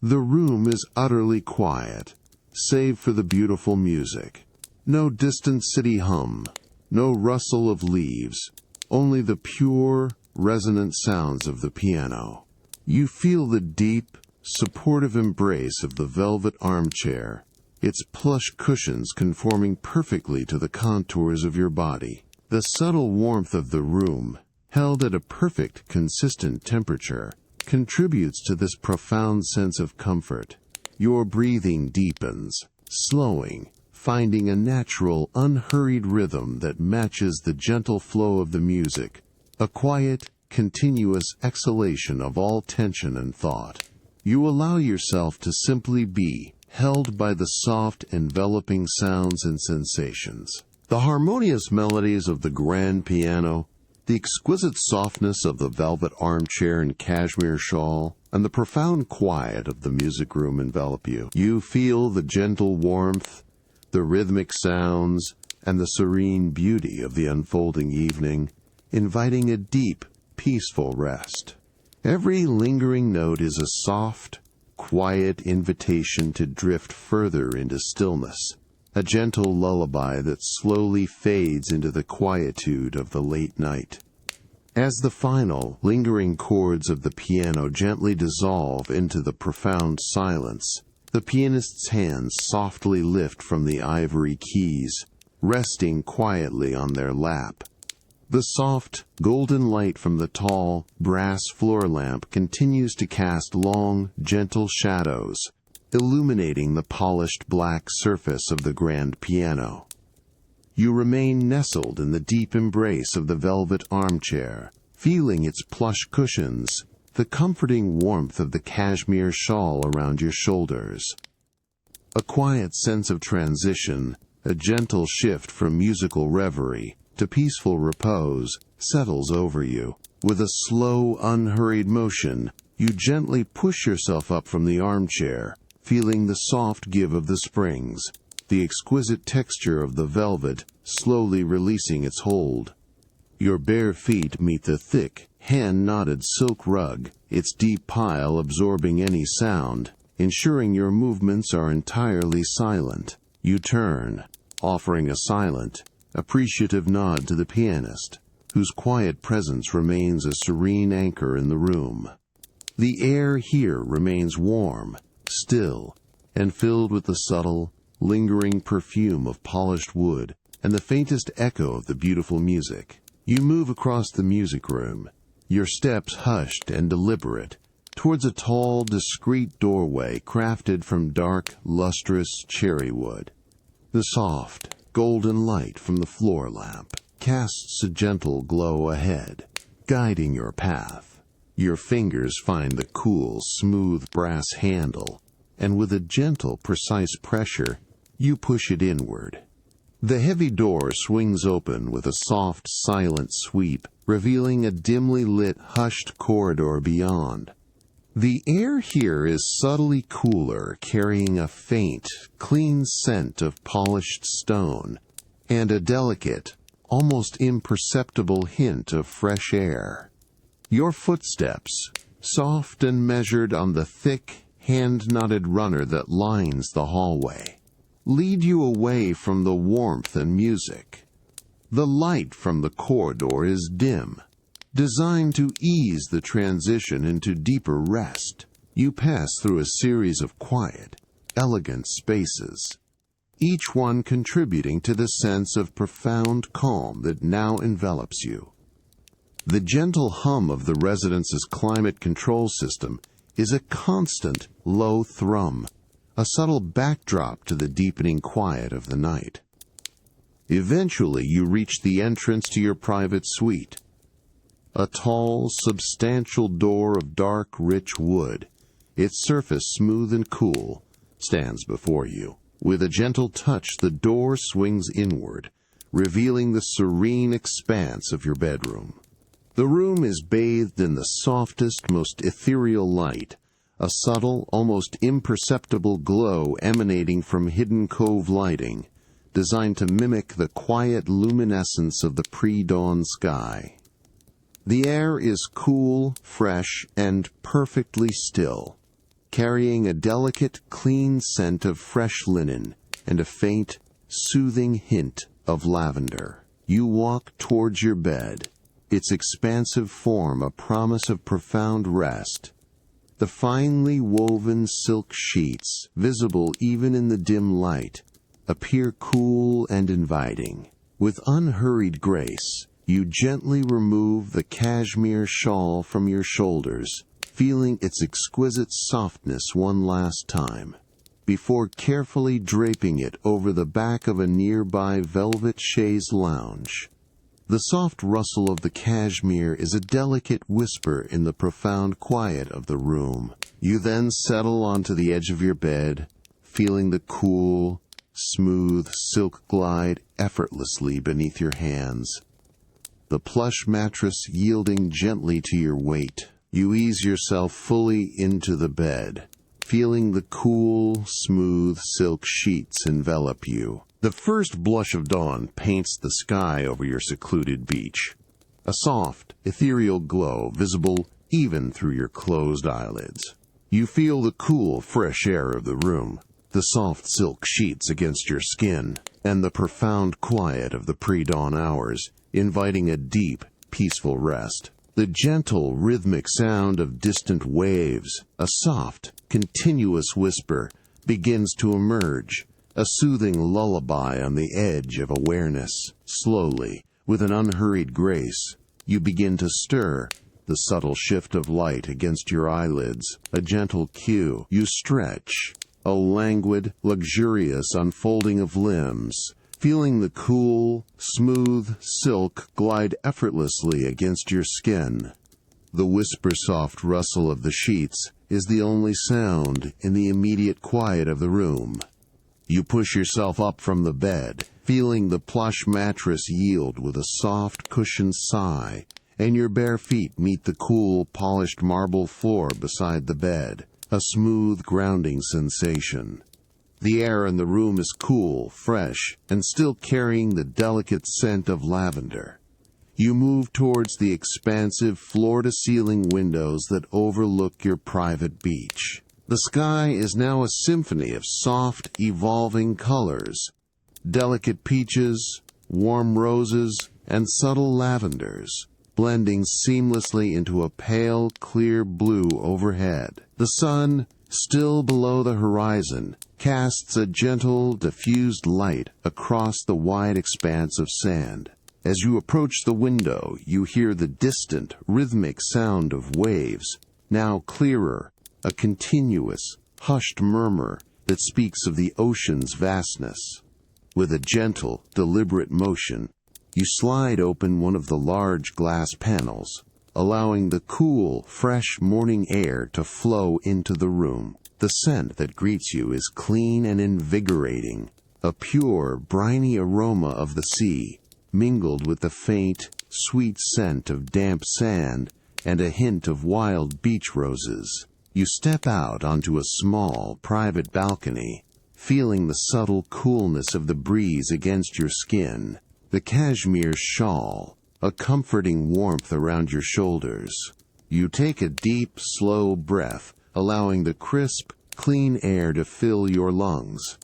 S1: The room is utterly quiet, save for the beautiful music. No distant city hum, no rustle of leaves, only the pure, resonant sounds of the piano. You feel the deep, supportive embrace of the velvet armchair, its plush cushions conforming perfectly to the contours of your body. The subtle warmth of the room, held at a perfect, consistent temperature, contributes to this profound sense of comfort. Your breathing deepens, slowing, finding a natural, unhurried rhythm that matches the gentle flow of the music, a quiet, continuous exhalation of all tension and thought. You allow yourself to simply be, held by the soft, enveloping sounds and sensations. The harmonious melodies of the grand piano, the exquisite softness of the velvet armchair and cashmere shawl, and the profound quiet of the music room envelop you. You feel the gentle warmth, the rhythmic sounds, and the serene beauty of the unfolding evening, inviting a deep, peaceful rest. Every lingering note is a soft, quiet invitation to drift further into stillness, a gentle lullaby that slowly fades into the quietude of the late night. As the final, lingering chords of the piano gently dissolve into the profound silence, the pianist's hands softly lift from the ivory keys, resting quietly on their lap. The soft, golden light from the tall, brass floor lamp continues to cast long, gentle shadows, illuminating the polished black surface of the grand piano. You remain nestled in the deep embrace of the velvet armchair, feeling its plush cushions, the comforting warmth of the cashmere shawl around your shoulders. A quiet sense of transition, a gentle shift from musical reverie to peaceful repose, settles over you. With a slow, unhurried motion, you gently push yourself up from the armchair, feeling the soft give of the springs, the exquisite texture of the velvet slowly releasing its hold. Your bare feet meet the thick, hand-knotted silk rug, its deep pile absorbing any sound, ensuring your movements are entirely silent. You turn, offering a silent, appreciative nod to the pianist, whose quiet presence remains a serene anchor in the room. The air here remains warm, still, and filled with the subtle, lingering perfume of polished wood and the faintest echo of the beautiful music. You move across the music room, your steps hushed and deliberate, towards a tall, discreet doorway crafted from dark, lustrous cherry wood. The soft, golden light from the floor lamp casts a gentle glow ahead, guiding your path. Your fingers find the cool, smooth brass handle, and with a gentle, precise pressure, You push it inward. The heavy door swings open with a soft, silent sweep, revealing a dimly lit, hushed corridor beyond. The air here is subtly cooler, carrying a faint, clean scent of polished stone, and a delicate, almost imperceptible hint of fresh air. Your footsteps, soft and measured on the thick, hand-knotted runner that lines the hallway, lead you away from the warmth and music. The light from the corridor is dim, designed to ease the transition into deeper rest. You pass through a series of quiet, elegant spaces, each one contributing to the sense of profound calm that now envelops you. The gentle hum of the residence's climate control system is a constant, low thrum, a subtle backdrop to the deepening quiet of the night. Eventually, you reach the entrance to your private suite. A tall, substantial door of dark, rich wood, its surface smooth and cool, stands before you. With a gentle touch, the door swings inward, revealing the serene expanse of your bedroom. The room is bathed in the softest, most ethereal light, a subtle, almost imperceptible glow emanating from hidden cove lighting, designed to mimic the quiet luminescence of the pre-dawn sky. The air is cool, fresh, and perfectly still, carrying a delicate, clean scent of fresh linen and a faint, soothing hint of lavender. You walk towards your bed, its expansive form a promise of profound rest. The finely woven silk sheets, visible even in the dim light, appear cool and inviting. With unhurried grace, you gently remove the cashmere shawl from your shoulders, feeling its exquisite softness one last time, before carefully draping it over the back of a nearby velvet chaise lounge. The soft rustle of the cashmere is a delicate whisper in the profound quiet of the room. You then settle onto the edge of your bed, feeling the cool, smooth silk glide effortlessly beneath your hands. The plush mattress yielding gently to your weight, you ease yourself fully into the bed, feeling the cool, smooth silk sheets envelop you. The first blush of dawn paints the sky over your secluded beach, a soft, ethereal glow visible even through your closed eyelids. You feel the cool, fresh air of the room, the soft silk sheets against your skin, and the profound quiet of the pre-dawn hours, inviting a deep, peaceful rest. The gentle, rhythmic sound of distant waves, a soft, continuous whisper, begins to emerge, a soothing lullaby on the edge of awareness. Slowly, with an unhurried grace, you begin to stir, the subtle shift of light against your eyelids, a gentle cue. You stretch, a languid, luxurious unfolding of limbs, feeling the cool, smooth silk glide effortlessly against your skin. The whisper-soft rustle of the sheets is the only sound in the immediate quiet of the room. You push yourself up from the bed, feeling the plush mattress yield with a soft, cushioned sigh, and your bare feet meet the cool, polished marble floor beside the bed, a smooth, grounding sensation. The air in the room is cool, fresh, and still carrying the delicate scent of lavender. You move towards the expansive floor-to-ceiling windows that overlook your private beach. The sky is now a symphony of soft, evolving colors, delicate peaches, warm roses, and subtle lavenders, blending seamlessly into a pale, clear blue overhead. The sun, still below the horizon, casts a gentle, diffused light across the wide expanse of sand. As you approach the window, you hear the distant, rhythmic sound of waves, now clearer, a continuous, hushed murmur that speaks of the ocean's vastness. With a gentle, deliberate motion, you slide open one of the large glass panels, allowing the cool, fresh morning air to flow into the room. The scent that greets you is clean and invigorating, a pure, briny aroma of the sea, mingled with the faint, sweet scent of damp sand and a hint of wild beach roses. You step out onto a small, private balcony, feeling the subtle coolness of the breeze against your skin, the cashmere shawl, a comforting warmth around your shoulders. You take a deep, slow breath, allowing the crisp, clean air to fill your lungs.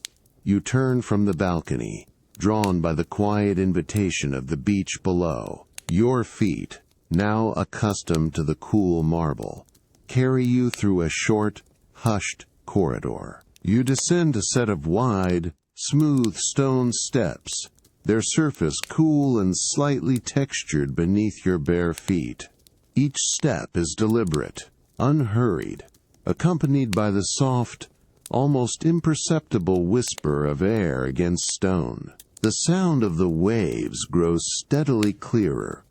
S1: You turn from the balcony, drawn by the quiet invitation of the beach below. Your feet, now accustomed to the cool marble, carry you through a short, hushed corridor. You descend a set of wide, smooth stone steps, their surface cool and slightly textured beneath your bare feet. Each step is deliberate, unhurried, accompanied by the soft, almost imperceptible whisper of air against stone. The sound of the waves grows steadily clearer,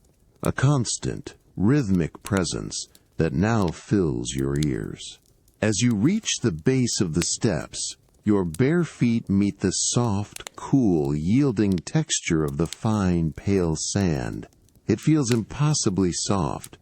S1: a constant, rhythmic presence that now fills your ears. As you reach the base of the steps, your bare feet meet the soft, cool, yielding texture of the fine, pale sand. It feels impossibly soft,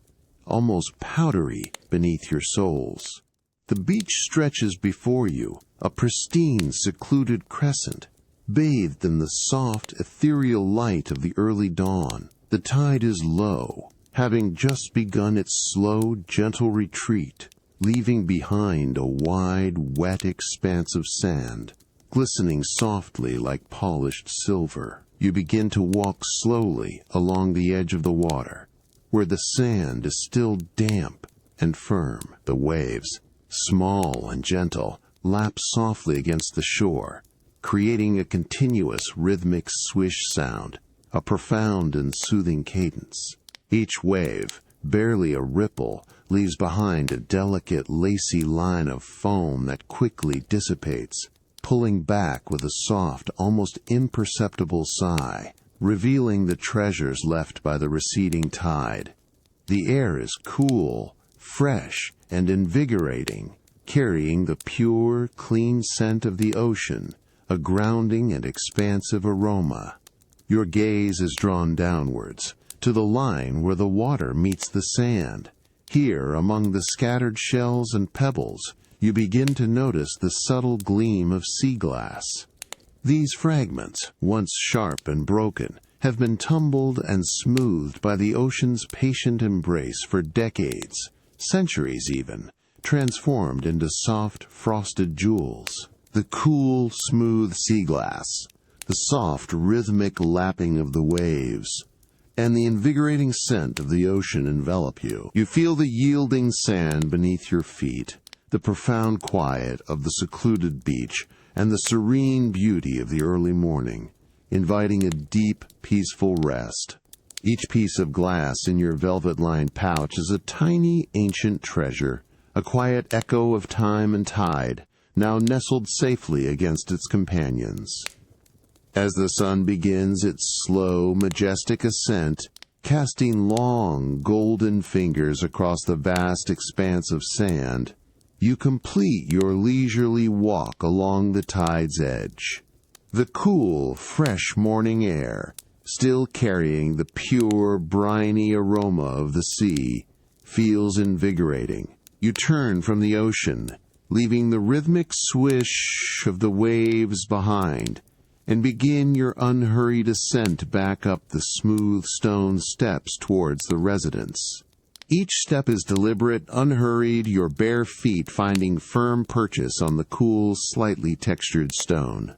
S1: almost powdery beneath your soles. The beach stretches before you, a pristine, secluded crescent, bathed in the soft, ethereal light of the early dawn. The tide is low, having just begun its slow, gentle retreat, leaving behind a wide, wet expanse of sand, glistening softly like polished silver. You begin to walk slowly along the edge of the water, where the sand is still damp and firm. The waves, small and gentle, lap softly against the shore, creating a continuous rhythmic swish sound, a profound and soothing cadence. Each wave, barely a ripple, leaves behind a delicate, lacy line of foam that quickly dissipates, pulling back with a soft, almost imperceptible sigh, revealing the treasures left by the receding tide. The air is cool, fresh, and invigorating, carrying the pure, clean scent of the ocean, a grounding and expansive aroma. Your gaze is drawn downwards, to the line where the water meets the sand. Here, among the scattered shells and pebbles, you begin to notice the subtle gleam of sea glass. These fragments, once sharp and broken, have been tumbled and smoothed by the ocean's patient embrace for decades, centuries even, transformed into soft, frosted jewels. The cool, smooth sea glass, the soft, rhythmic lapping of the waves, and the invigorating scent of the ocean envelop you. You feel the yielding sand beneath your feet, the profound quiet of the secluded beach, and the serene beauty of the early morning, inviting a deep, peaceful rest. Each piece of glass in your velvet-lined pouch is a tiny, ancient treasure, a quiet echo of time and tide, now nestled safely against its companions. As the sun begins its slow, majestic ascent, casting long, golden fingers across the vast expanse of sand, you complete your leisurely walk along the tide's edge. The cool, fresh morning air, still carrying the pure, briny aroma of the sea, feels invigorating. You turn from the ocean, leaving the rhythmic swish of the waves behind, and begin your unhurried ascent back up the smooth stone steps towards the residence. Each step is deliberate, unhurried, your bare feet finding firm purchase on the cool, slightly textured stone.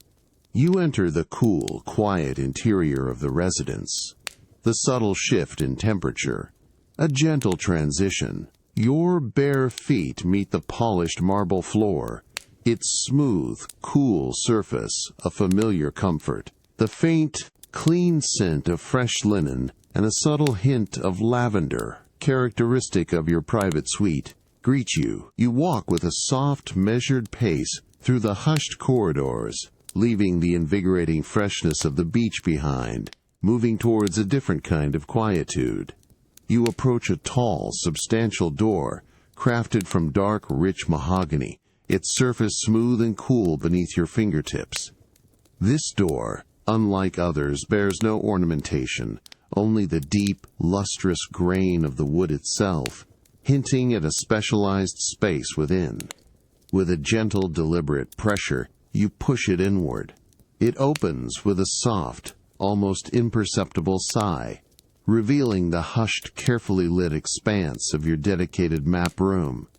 S1: You enter the cool, quiet interior of the residence. The subtle shift in temperature, a gentle transition. Your bare feet meet the polished marble floor, its smooth, cool surface a familiar comfort. The faint, clean scent of fresh linen and a subtle hint of lavender, characteristic of your private suite, greet you. You walk with a soft, measured pace through the hushed corridors, leaving the invigorating freshness of the beach behind, moving towards a different kind of quietude. You approach a tall, substantial door, crafted from dark, rich mahogany, its surface smooth and cool beneath your fingertips. This door, unlike others, bears no ornamentation, only the deep, lustrous grain of the wood itself, hinting at a specialized space within. With a gentle, deliberate pressure, you push it inward. It opens with a soft, almost imperceptible sigh, revealing the hushed, carefully lit expanse of your dedicated map room.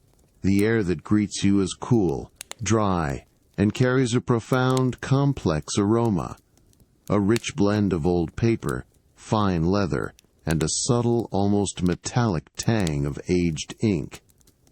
S1: The air that greets you is cool, dry, and carries a profound, complex aroma. A rich blend of old paper, fine leather, and a subtle, almost metallic tang of aged ink.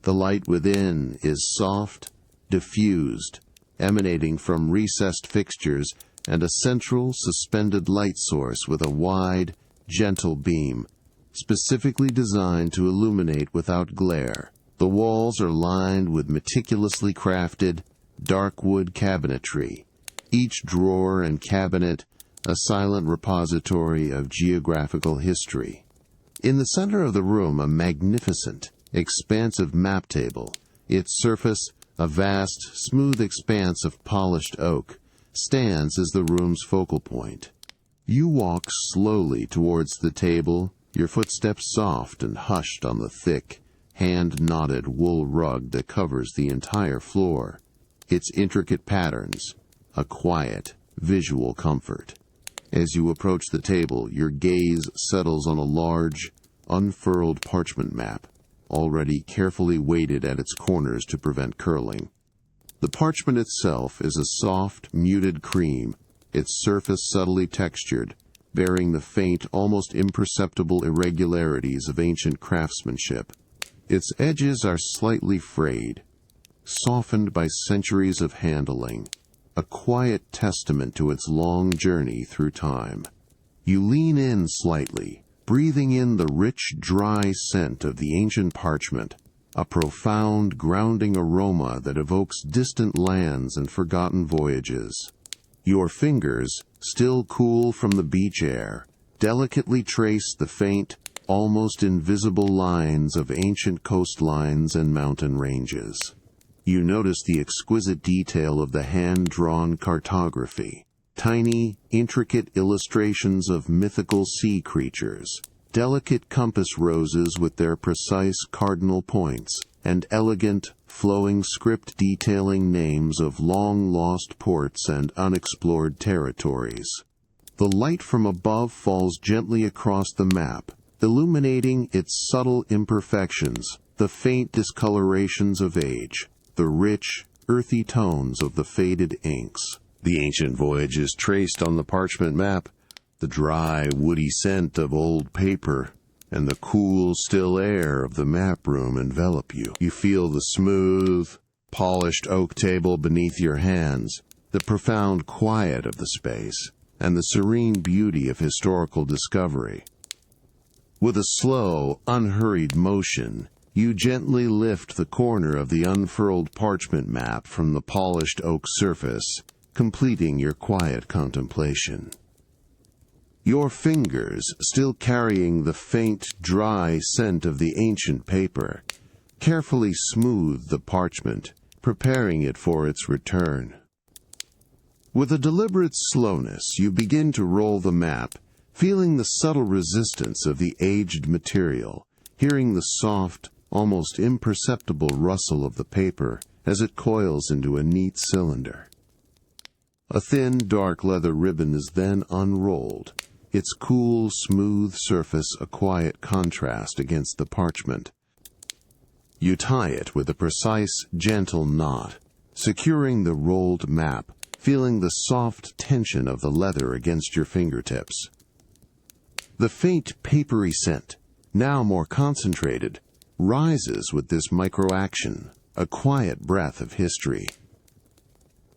S1: The light within is soft, diffused, emanating from recessed fixtures and a central, suspended light source with a wide, gentle beam, specifically designed to illuminate without glare. The walls are lined with meticulously crafted, dark wood cabinetry, each drawer and cabinet a silent repository of geographical history. In the center of the room, a magnificent, expansive map table, its surface a vast, smooth expanse of polished oak, stands as the room's focal point. You walk slowly towards the table, your footsteps soft and hushed on the thick, hand-knotted wool rug that covers the entire floor. Its intricate patterns, a quiet, visual comfort. As you approach the table, your gaze settles on a large, unfurled parchment map, already carefully weighted at its corners to prevent curling. The parchment itself is a soft, muted cream, its surface subtly textured, bearing the faint, almost imperceptible irregularities of ancient craftsmanship. Its edges are slightly frayed, softened by centuries of handling, a quiet testament to its long journey through time. You lean in slightly, breathing in the rich, dry scent of the ancient parchment, a profound, grounding aroma that evokes distant lands and forgotten voyages. Your fingers, still cool from the beach air, delicately trace the faint, almost invisible lines of ancient coastlines and mountain ranges. You notice the exquisite detail of the hand-drawn cartography, tiny, intricate illustrations of mythical sea creatures, delicate compass roses with their precise cardinal points, and elegant, flowing script detailing names of long-lost ports and unexplored territories. The light from above falls gently across the map, illuminating its subtle imperfections, the faint discolorations of age, the rich, earthy tones of the faded inks. The ancient voyages traced on the parchment map, the dry, woody scent of old paper, and the cool, still air of the map room envelop you. You feel the smooth, polished oak table beneath your hands, the profound quiet of the space, and the serene beauty of historical discovery. With a slow, unhurried motion, you gently lift the corner of the unfurled parchment map from the polished oak surface, completing your quiet contemplation. Your fingers, still carrying the faint, dry scent of the ancient paper, carefully smooth the parchment, preparing it for its return. With a deliberate slowness, you begin to roll the map, feeling the subtle resistance of the aged material, hearing the soft, almost imperceptible rustle of the paper as it coils into a neat cylinder. A thin, dark leather ribbon is then unrolled, its cool, smooth surface a quiet contrast against the parchment. You tie it with a precise, gentle knot, securing the rolled map, feeling the soft tension of the leather against your fingertips. The faint, papery scent, now more concentrated, rises with this micro-action, a quiet breath of history.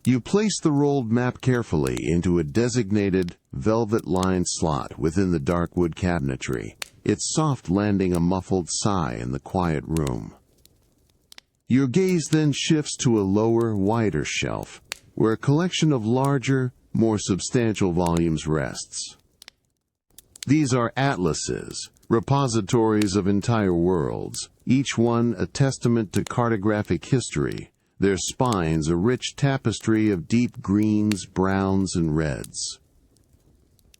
S1: You place the rolled map carefully into a designated, velvet-lined slot within the dark wood cabinetry, its soft landing a muffled sigh in the quiet room. Your gaze then shifts to a lower, wider shelf, where a collection of larger, more substantial volumes rests. These are atlases, repositories of entire worlds, each one a testament to cartographic history, their spines a rich tapestry of deep greens, browns, and reds.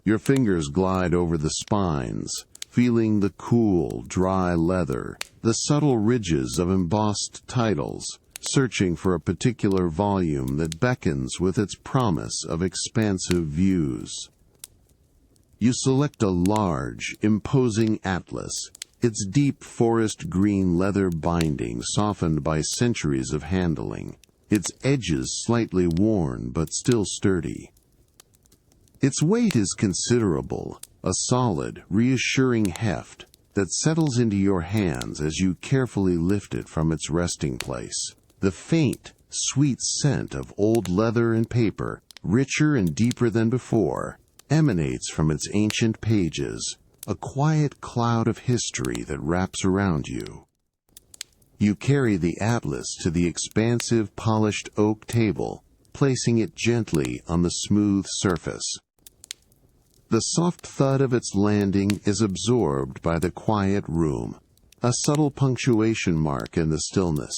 S1: Your fingers glide over the spines, feeling the cool, dry leather, the subtle ridges of embossed titles, searching for a particular volume that beckons with its promise of expansive views. You select a large, imposing atlas, its deep forest green leather binding softened by centuries of handling, its edges slightly worn but still sturdy. Its weight is considerable, a solid, reassuring heft that settles into your hands as you carefully lift it from its resting place. The faint, sweet scent of old leather and paper, richer and deeper than before, emanates from its ancient pages, a quiet cloud of history that wraps around you. You carry the atlas to the expansive polished oak table, placing it gently on the smooth surface. The soft thud of its landing is absorbed by the quiet room, a subtle punctuation mark in the stillness.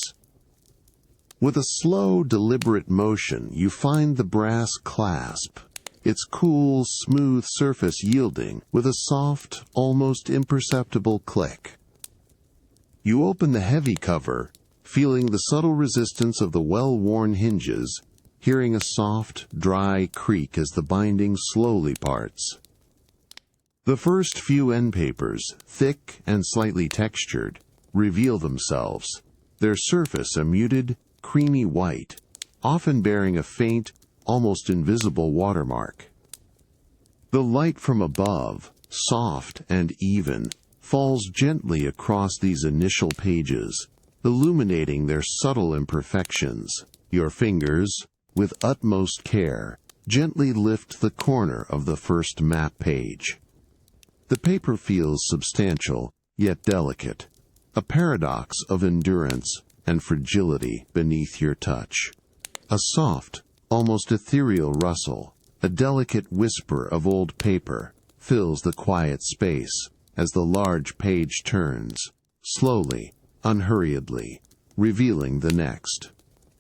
S1: With a slow, deliberate motion, you find the brass clasp, its cool, smooth surface yielding with a soft, almost imperceptible click. You open the heavy cover, feeling the subtle resistance of the well-worn hinges, hearing a soft, dry creak as the binding slowly parts. The first few end papers, thick and slightly textured, reveal themselves, their surface a muted, creamy white, often bearing a faint, almost invisible watermark. The light from above, soft and even, falls gently across these initial pages, illuminating their subtle imperfections. Your fingers, with utmost care, gently lift the corner of the first map page. The paper feels substantial, yet delicate, a paradox of endurance and fragility beneath your touch. A soft, almost ethereal rustle, a delicate whisper of old paper, fills the quiet space as the large page turns, slowly, unhurriedly, revealing the next.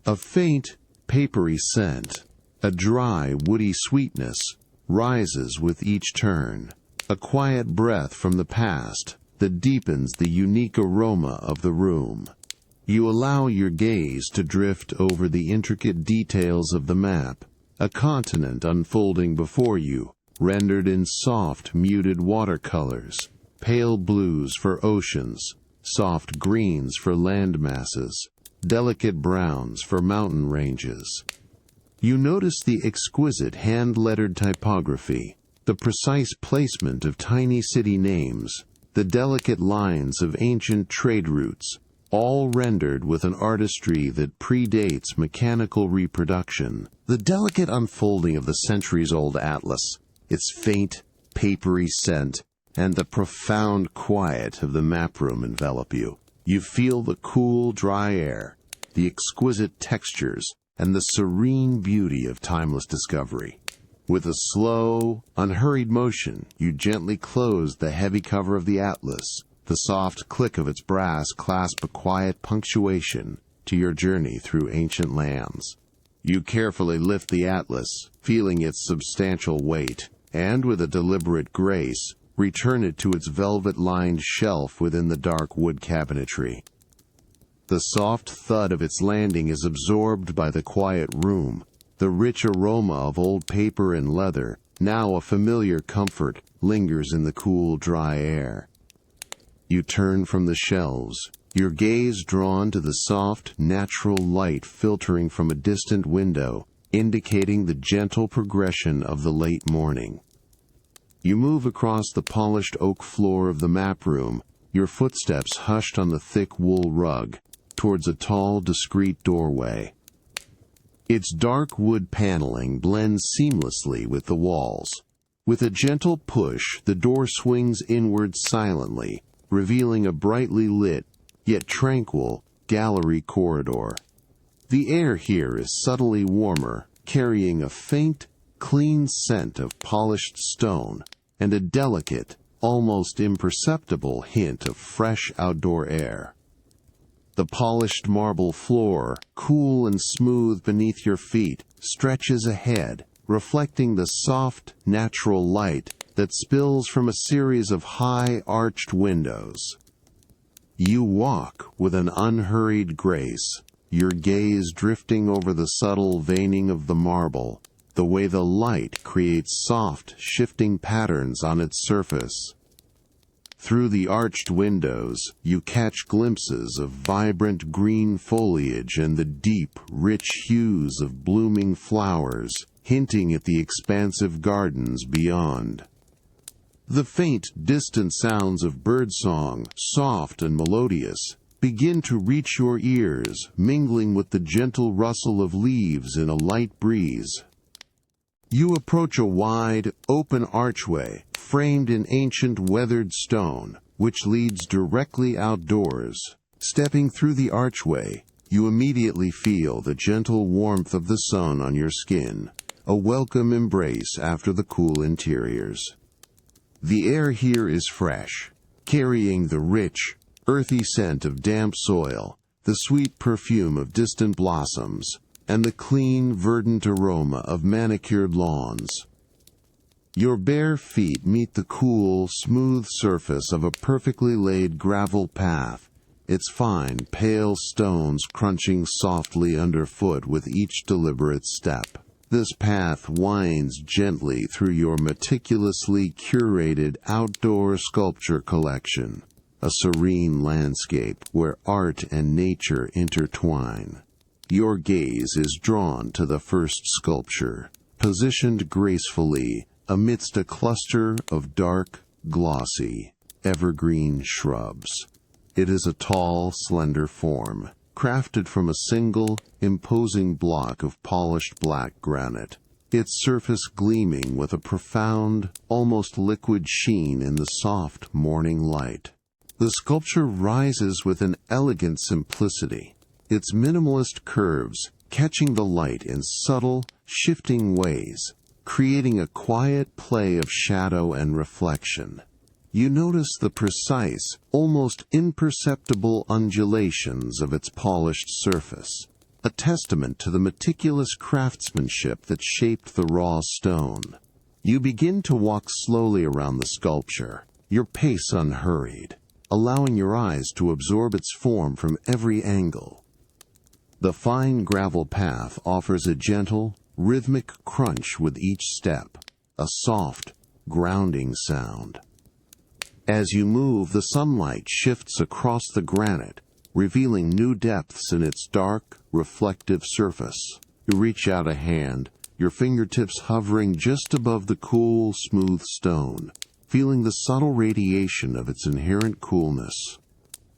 S1: A faint, papery scent, a dry, woody sweetness, rises with each turn, a quiet breath from the past that deepens the unique aroma of the room. You allow your gaze to drift over the intricate details of the map, a continent unfolding before you, rendered in soft, muted watercolors, pale blues for oceans, soft greens for land masses, delicate browns for mountain ranges. You notice the exquisite hand-lettered typography, the precise placement of tiny city names, the delicate lines of ancient trade routes, all rendered with an artistry that predates mechanical reproduction. The delicate unfolding of the centuries-old atlas, its faint, papery scent, and the profound quiet of the map room envelop you. You feel the cool, dry air, the exquisite textures, and the serene beauty of timeless discovery. With a slow, unhurried motion, you gently close the heavy cover of the atlas. The soft click of its brass clasps a quiet punctuation to your journey through ancient lands. You carefully lift the atlas, feeling its substantial weight, and with a deliberate grace, return it to its velvet-lined shelf within the dark wood cabinetry. The soft thud of its landing is absorbed by the quiet room. The rich aroma of old paper and leather, now a familiar comfort, lingers in the cool, dry air. You turn from the shelves, your gaze drawn to the soft, natural light filtering from a distant window, indicating the gentle progression of the late morning. You move across the polished oak floor of the map room, your footsteps hushed on the thick wool rug, towards a tall, discreet doorway. Its dark wood paneling blends seamlessly with the walls. With a gentle push, the door swings inward silently, revealing a brightly lit, yet tranquil, gallery corridor. The air here is subtly warmer, carrying a faint, clean scent of polished stone and a delicate, almost imperceptible hint of fresh outdoor air. The polished marble floor, cool and smooth beneath your feet, stretches ahead, reflecting the soft, natural light that spills from a series of high, arched windows. You walk with an unhurried grace, your gaze drifting over the subtle veining of the marble, the way the light creates soft, shifting patterns on its surface. Through the arched windows, you catch glimpses of vibrant green foliage and the deep, rich hues of blooming flowers, hinting at the expansive gardens beyond. The faint, distant sounds of birdsong, soft and melodious, begin to reach your ears, mingling with the gentle rustle of leaves in a light breeze. You approach a wide, open archway, framed in ancient weathered stone, which leads directly outdoors. Stepping through the archway, you immediately feel the gentle warmth of the sun on your skin, a welcome embrace after the cool interiors. The air here is fresh, carrying the rich, earthy scent of damp soil, the sweet perfume of distant blossoms, and the clean, verdant aroma of manicured lawns. Your bare feet meet the cool, smooth surface of a perfectly laid gravel path, its fine, pale stones crunching softly underfoot with each deliberate step. This path winds gently through your meticulously curated outdoor sculpture collection, a serene landscape where art and nature intertwine. Your gaze is drawn to the first sculpture, positioned gracefully amidst a cluster of dark, glossy, evergreen shrubs. It is a tall, slender form, crafted from a single, imposing block of polished black granite, its surface gleaming with a profound, almost liquid sheen in the soft morning light. The sculpture rises with an elegant simplicity, its minimalist curves catching the light in subtle, shifting ways, creating a quiet play of shadow and reflection. You notice the precise, almost imperceptible undulations of its polished surface, a testament to the meticulous craftsmanship that shaped the raw stone. You begin to walk slowly around the sculpture, your pace unhurried, allowing your eyes to absorb its form from every angle. The fine gravel path offers a gentle, rhythmic crunch with each step, a soft, grounding sound. As you move, the sunlight shifts across the granite, revealing new depths in its dark, reflective surface. You reach out a hand, your fingertips hovering just above the cool, smooth stone, feeling the subtle radiation of its inherent coolness,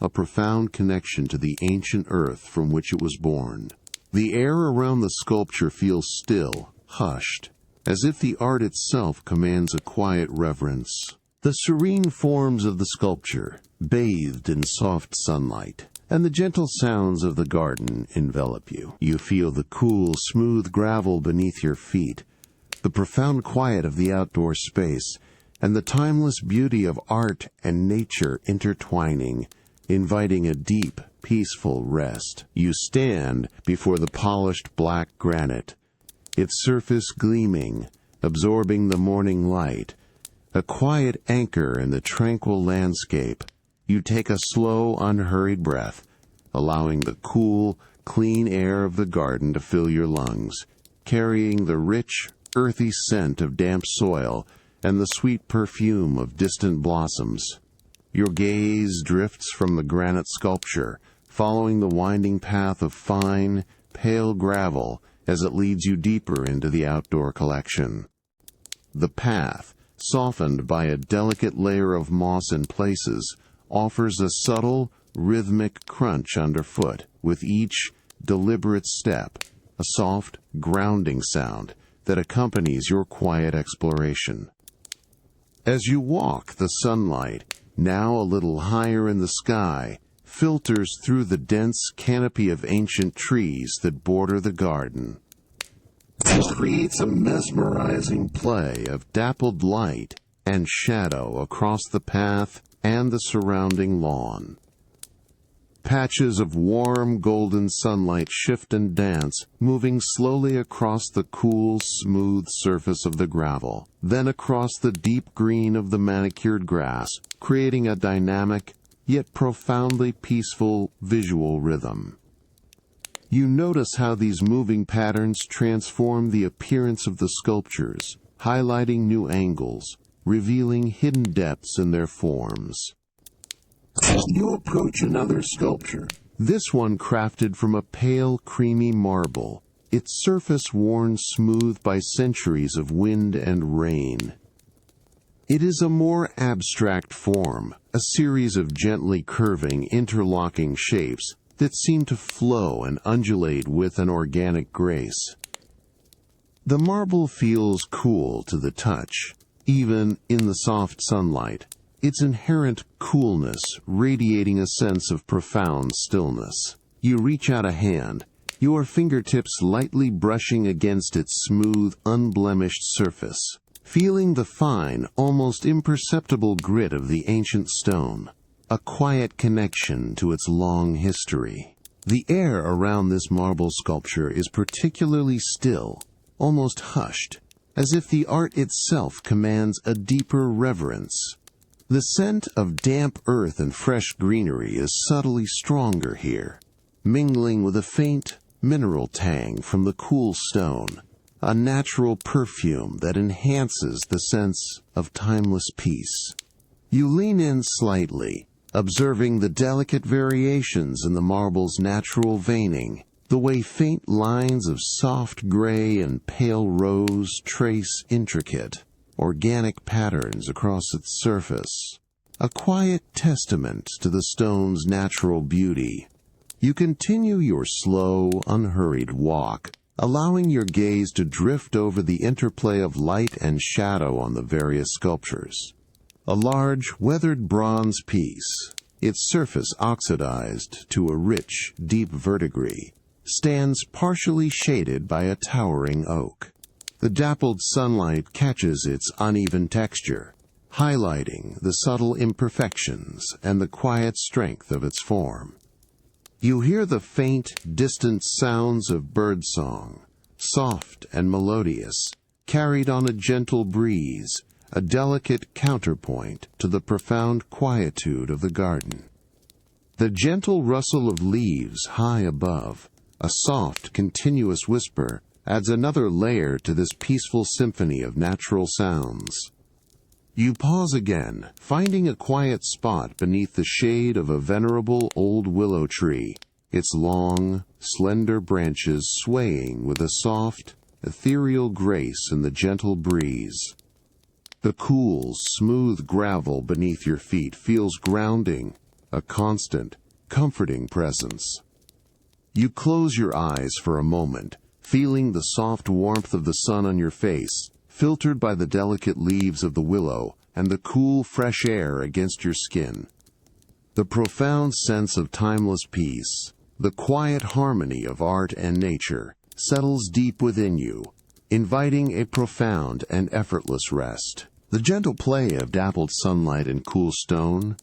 S1: a profound connection to the ancient earth from which it was born. The air around the sculpture feels still, hushed, as if the art itself commands a quiet reverence. The serene forms of the sculpture, bathed in soft sunlight, and the gentle sounds of the garden envelop you. You feel the cool, smooth gravel beneath your feet, the profound quiet of the outdoor space, and the timeless beauty of art and nature intertwining, inviting a deep, peaceful rest. You stand before the polished black granite, its surface gleaming, absorbing the morning light, a quiet anchor in the tranquil landscape. You take a slow, unhurried breath, allowing the cool, clean air of the garden to fill your lungs, carrying the rich, earthy scent of damp soil and the sweet perfume of distant blossoms. Your gaze drifts from the granite sculpture, following the winding path of fine, pale gravel as it leads you deeper into the outdoor collection. The path, softened by a delicate layer of moss in places, offers a subtle, rhythmic crunch underfoot with each deliberate step, a soft, grounding sound that accompanies your quiet exploration. As you walk, the sunlight, now a little higher in the sky, filters through the dense canopy of ancient trees that border the garden. It creates a mesmerizing play of dappled light and shadow across the path and the surrounding lawn. Patches of warm golden sunlight shift and dance, moving slowly across the cool, smooth surface of the gravel, then across the deep green of the manicured grass, creating a dynamic, yet profoundly peaceful visual rhythm. You notice how these moving patterns transform the appearance of the sculptures, highlighting new angles, revealing hidden depths in their forms. As you approach another sculpture, this one crafted from a pale, creamy marble, its surface worn smooth by centuries of wind and rain. It is a more abstract form, a series of gently curving, interlocking shapes that seem to flow and undulate with an organic grace. The marble feels cool to the touch, even in the soft sunlight, its inherent coolness radiating a sense of profound stillness. You reach out a hand, your fingertips lightly brushing against its smooth, unblemished surface, feeling the fine, almost imperceptible grit of the ancient stone, a quiet connection to its long history. The air around this marble sculpture is particularly still, almost hushed, as if the art itself commands a deeper reverence. The scent of damp earth and fresh greenery is subtly stronger here, mingling with a faint mineral tang from the cool stone, a natural perfume that enhances the sense of timeless peace. You lean in slightly, observing the delicate variations in the marble's natural veining, the way faint lines of soft gray and pale rose trace intricate, organic patterns across its surface, a quiet testament to the stone's natural beauty. You continue your slow, unhurried walk, allowing your gaze to drift over the interplay of light and shadow on the various sculptures. A large, weathered bronze piece, its surface oxidized to a rich, deep verdigris, stands partially shaded by a towering oak. The dappled sunlight catches its uneven texture, highlighting the subtle imperfections and the quiet strength of its form. You hear the faint, distant sounds of birdsong, soft and melodious, carried on a gentle breeze, a delicate counterpoint to the profound quietude of the garden. The gentle rustle of leaves high above, a soft, continuous whisper, adds another layer to this peaceful symphony of natural sounds. You pause again, finding a quiet spot beneath the shade of a venerable old willow tree, its long, slender branches swaying with a soft, ethereal grace in the gentle breeze. The cool, smooth gravel beneath your feet feels grounding, a constant, comforting presence. You close your eyes for a moment, feeling the soft warmth of the sun on your face, filtered by the delicate leaves of the willow and the cool, fresh air against your skin. The profound sense of timeless peace, the quiet harmony of art and nature, settles deep within you, inviting a profound and effortless rest. The gentle play of dappled sunlight and cool stone,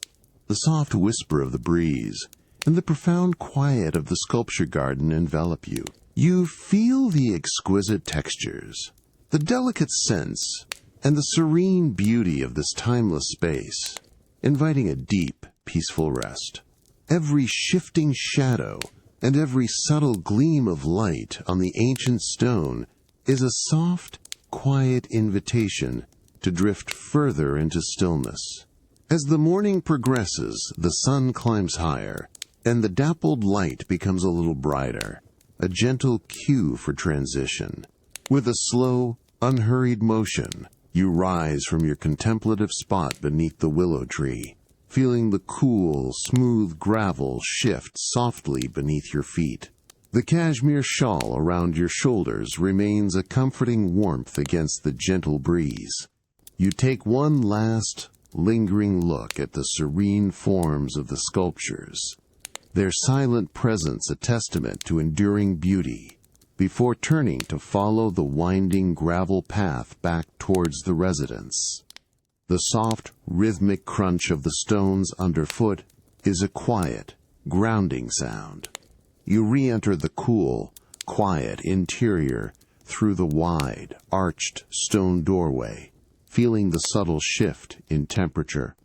S1: the soft whisper of the breeze, and the profound quiet of the sculpture garden envelop you. You feel the exquisite textures, the delicate scents, and the serene beauty of this timeless space, inviting a deep, peaceful rest. Every shifting shadow and every subtle gleam of light on the ancient stone is a soft, quiet invitation to drift further into stillness. As the morning progresses, the sun climbs higher, and the dappled light becomes a little brighter, a gentle cue for transition. With a slow, unhurried motion, you rise from your contemplative spot beneath the willow tree, feeling the cool, smooth gravel shift softly beneath your feet. The cashmere shawl around your shoulders remains a comforting warmth against the gentle breeze. You take one last, lingering look at the serene forms of the sculptures, their silent presence a testament to enduring beauty, before turning to follow the winding gravel path back towards the residence. The soft, rhythmic crunch of the stones underfoot is a quiet, grounding sound. You re-enter the cool, quiet interior through the wide, arched stone doorway, feeling the subtle shift in temperature.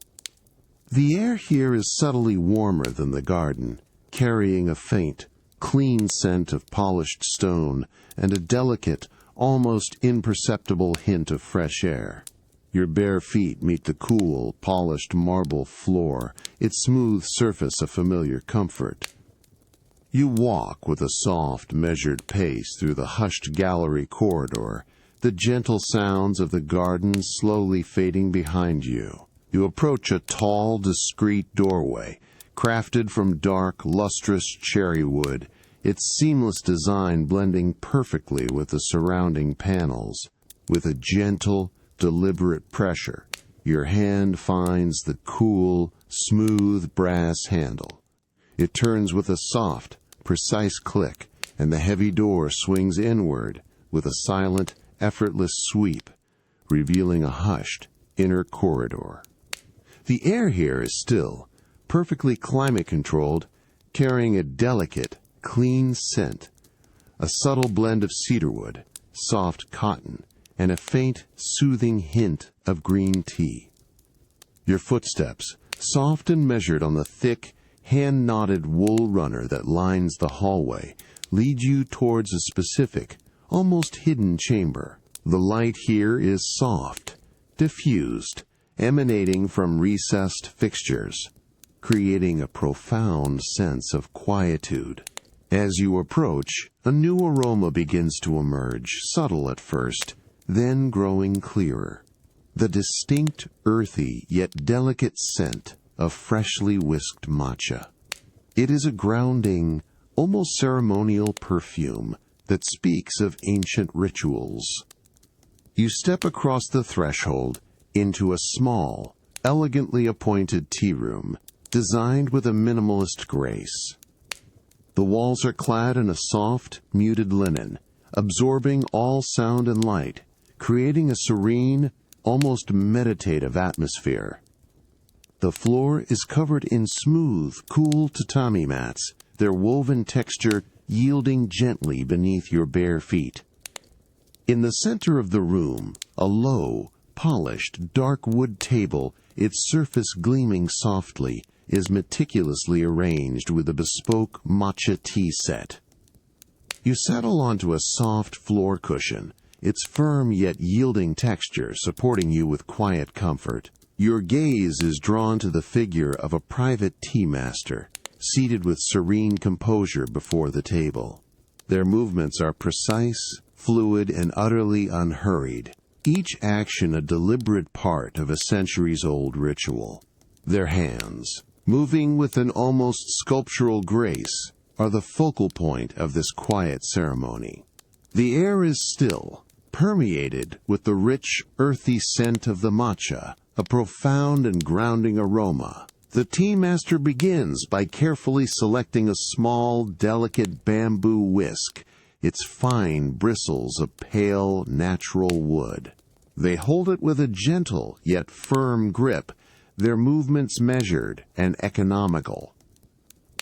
S1: The air here is subtly warmer than the garden, carrying a faint, clean scent of polished stone and a delicate, almost imperceptible hint of fresh air. Your bare feet meet the cool, polished marble floor, its smooth surface a familiar comfort. You walk with a soft, measured pace through the hushed gallery corridor, the gentle sounds of the garden slowly fading behind you. You approach a tall, discreet doorway, crafted from dark, lustrous cherry wood, its seamless design blending perfectly with the surrounding panels. With a gentle, deliberate pressure, your hand finds the cool, smooth brass handle. It turns with a soft, precise click, and the heavy door swings inward with a silent, effortless sweep, revealing a hushed, inner corridor. The air here is still, perfectly climate-controlled, carrying a delicate, clean scent, a subtle blend of cedarwood, soft cotton, and a faint, soothing hint of green tea. Your footsteps, soft and measured on the thick, hand-knotted wool runner that lines the hallway, lead you towards a specific, almost hidden chamber. The light here is soft, diffused, emanating from recessed fixtures, creating a profound sense of quietude. As you approach, a new aroma begins to emerge, subtle at first, then growing clearer. The distinct, earthy, yet delicate scent of freshly whisked matcha. It is a grounding, almost ceremonial perfume that speaks of ancient rituals. You step across the threshold into a small, elegantly appointed tea room, designed with a minimalist grace. The walls are clad in a soft, muted linen, absorbing all sound and light, creating a serene, almost meditative atmosphere. The floor is covered in smooth, cool tatami mats, their woven texture yielding gently beneath your bare feet. In the center of the room, a low, polished, dark wood table, its surface gleaming softly, is meticulously arranged with a bespoke matcha tea set. You settle onto a soft floor cushion, its firm yet yielding texture supporting you with quiet comfort. Your gaze is drawn to the figure of a private tea master, seated with serene composure before the table. Their movements are precise, fluid, and utterly unhurried, each action a deliberate part of a centuries-old ritual. Their hands, moving with an almost sculptural grace, are the focal point of this quiet ceremony. The air is still, permeated with the rich, earthy scent of the matcha, a profound and grounding aroma. The tea master begins by carefully selecting a small, delicate bamboo whisk, its fine bristles of pale, natural wood. They hold it with a gentle yet firm grip, their movements measured and economical.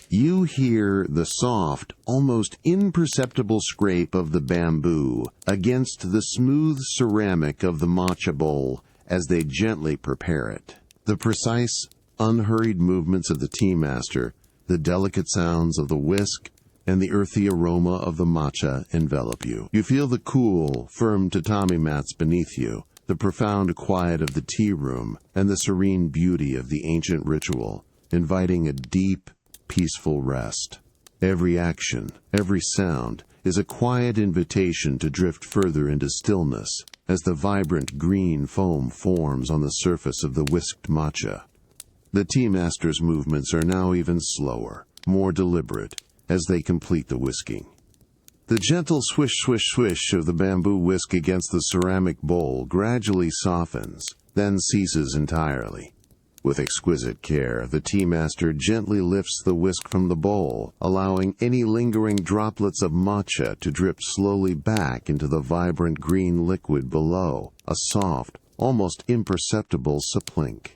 S1: You hear the soft, almost imperceptible scrape of the bamboo against the smooth ceramic of the matcha bowl as they gently prepare it. The precise, unhurried movements of the tea master, the delicate sounds of the whisk, and the earthy aroma of the matcha envelop you. You feel the cool, firm tatami mats beneath you, the profound quiet of the tea room, and the serene beauty of the ancient ritual, inviting a deep, peaceful rest. Every action, every sound, is a quiet invitation to drift further into stillness as the vibrant green foam forms on the surface of the whisked matcha. The tea master's movements are now even slower, more deliberate, as they complete the whisking. The gentle swish, swish, swish of the bamboo whisk against the ceramic bowl gradually softens, then ceases entirely. With exquisite care, the tea master gently lifts the whisk from the bowl, allowing any lingering droplets of matcha to drip slowly back into the vibrant green liquid below, a soft, almost imperceptible suplink.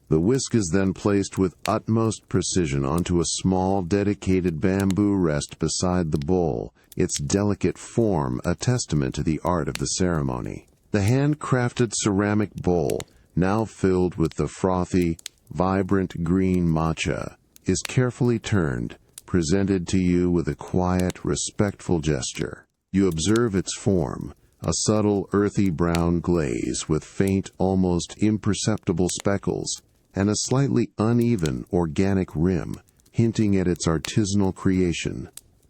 S1: The whisk is then placed with utmost precision onto a small, dedicated bamboo rest beside the bowl, its delicate form a testament to the art of the ceremony. The handcrafted ceramic bowl, now filled with the frothy, vibrant green matcha, is carefully turned, presented to you with a quiet, respectful gesture. You observe its form, a subtle, earthy brown glaze with faint, almost imperceptible speckles, and a slightly uneven, organic rim, hinting at its artisanal creation.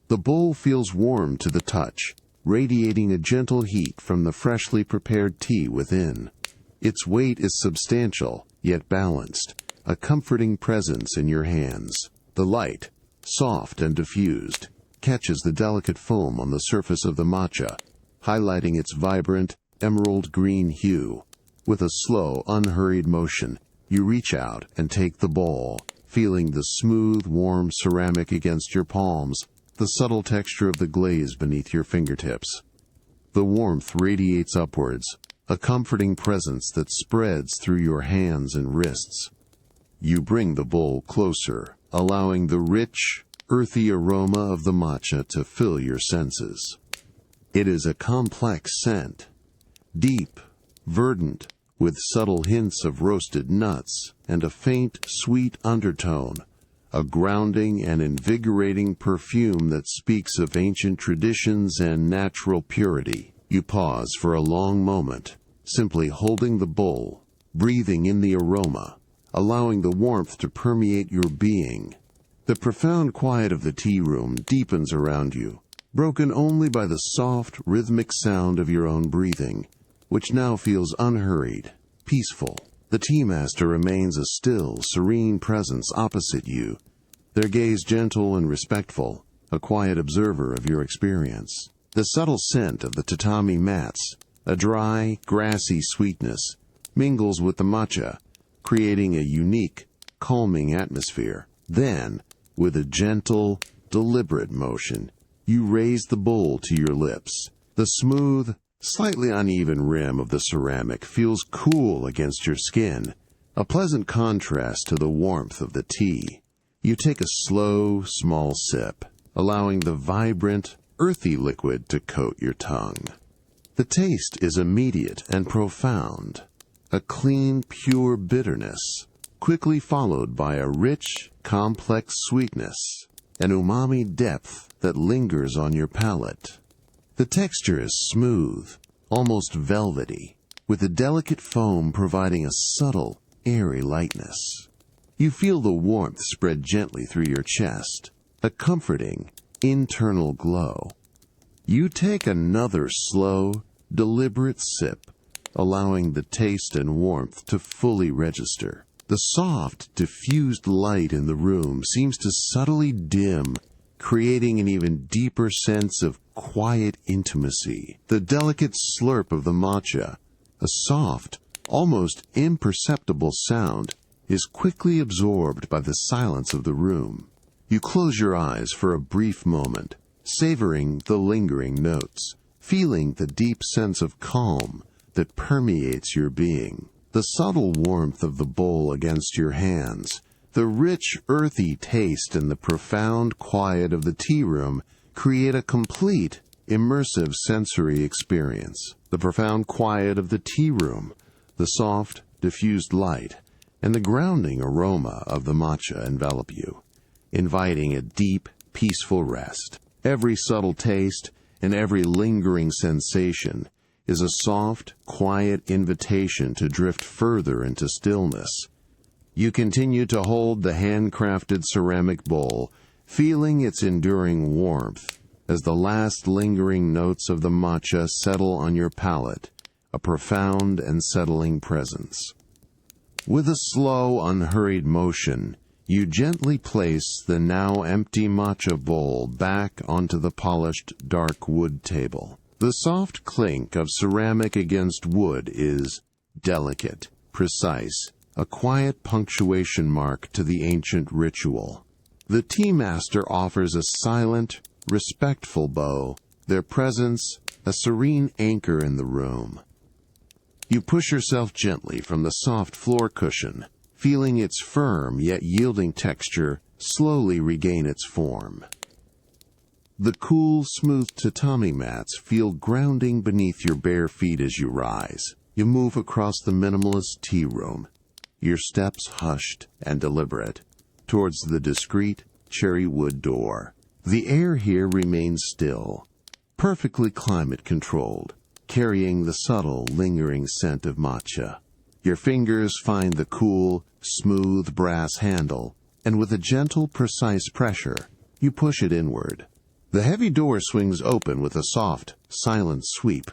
S1: The bowl feels warm to the touch, radiating a gentle heat from the freshly prepared tea within. Its weight is substantial, yet balanced, a comforting presence in your hands. The light, soft and diffused, catches the delicate foam on the surface of the matcha, highlighting its vibrant, emerald green hue. With a slow, unhurried motion, you reach out and take the bowl, feeling the smooth, warm ceramic against your palms, the subtle texture of the glaze beneath your fingertips. The warmth radiates upwards, a comforting presence that spreads through your hands and wrists. You bring the bowl closer, allowing the rich, earthy aroma of the matcha to fill your senses. It is a complex scent, deep, verdant, with subtle hints of roasted nuts and a faint, sweet undertone, a grounding and invigorating perfume that speaks of ancient traditions and natural purity. You pause for a long moment, simply holding the bowl, breathing in the aroma, allowing the warmth to permeate your being. The profound quiet of the tea room deepens around you, broken only by the soft, rhythmic sound of your own breathing, which now feels unhurried, peaceful. The tea master remains a still, serene presence opposite you, their gaze gentle and respectful, a quiet observer of your experience. The subtle scent of the tatami mats, a dry, grassy sweetness, mingles with the matcha, creating a unique, calming atmosphere. Then, with a gentle, deliberate motion, you raise the bowl to your lips. The smooth, slightly uneven rim of the ceramic feels cool against your skin, a pleasant contrast to the warmth of the tea. You take a slow, small sip, allowing the vibrant, earthy liquid to coat your tongue. The taste is immediate and profound, a clean, pure bitterness, quickly followed by a rich, complex sweetness, an umami depth that lingers on your palate. The texture is smooth, almost velvety, with the delicate foam providing a subtle, airy lightness. You feel the warmth spread gently through your chest, a comforting, internal glow. You take another slow, deliberate sip, allowing the taste and warmth to fully register. The soft, diffused light in the room seems to subtly dim, creating an even deeper sense of quiet intimacy. The delicate slurp of the matcha, a soft, almost imperceptible sound, is quickly absorbed by the silence of the room. You close your eyes for a brief moment, savoring the lingering notes, feeling the deep sense of calm that permeates your being. The subtle warmth of the bowl against your hands, the rich, earthy taste and the profound quiet of the tea room create a complete, immersive sensory experience. The profound quiet of the tea room, the soft, diffused light, and the grounding aroma of the matcha envelop you, inviting a deep, peaceful rest. Every subtle taste and every lingering sensation is a soft, quiet invitation to drift further into stillness. You continue to hold the handcrafted ceramic bowl, feeling its enduring warmth as the last lingering notes of the matcha settle on your palate, a profound and settling presence. With a slow, unhurried motion, you gently place the now empty matcha bowl back onto the polished, dark wood table. The soft clink of ceramic against wood is delicate, precise, a quiet punctuation mark to the ancient ritual. The tea master offers a silent, respectful bow, their presence a serene anchor in the room. You push yourself gently from the soft floor cushion, feeling its firm yet yielding texture slowly regain its form. The cool, smooth tatami mats feel grounding beneath your bare feet as you rise. You move across the minimalist tea room, your steps hushed and deliberate, towards the discreet cherry wood door. The air here remains still, perfectly climate-controlled, carrying the subtle, lingering scent of matcha. Your fingers find the cool, smooth brass handle, and with a gentle, precise pressure, you push it inward. The heavy door swings open with a soft, silent sweep,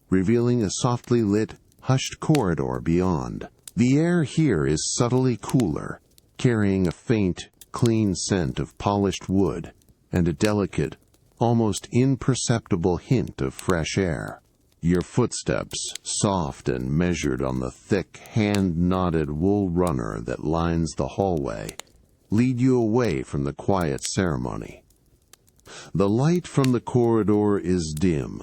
S1: revealing a softly lit, hushed corridor beyond. The air here is subtly cooler, carrying a faint, clean scent of polished wood and a delicate, almost imperceptible hint of fresh air. Your footsteps, soft and measured on the thick, hand-knotted wool runner that lines the hallway, lead you away from the quiet ceremony. The light from the corridor is dim,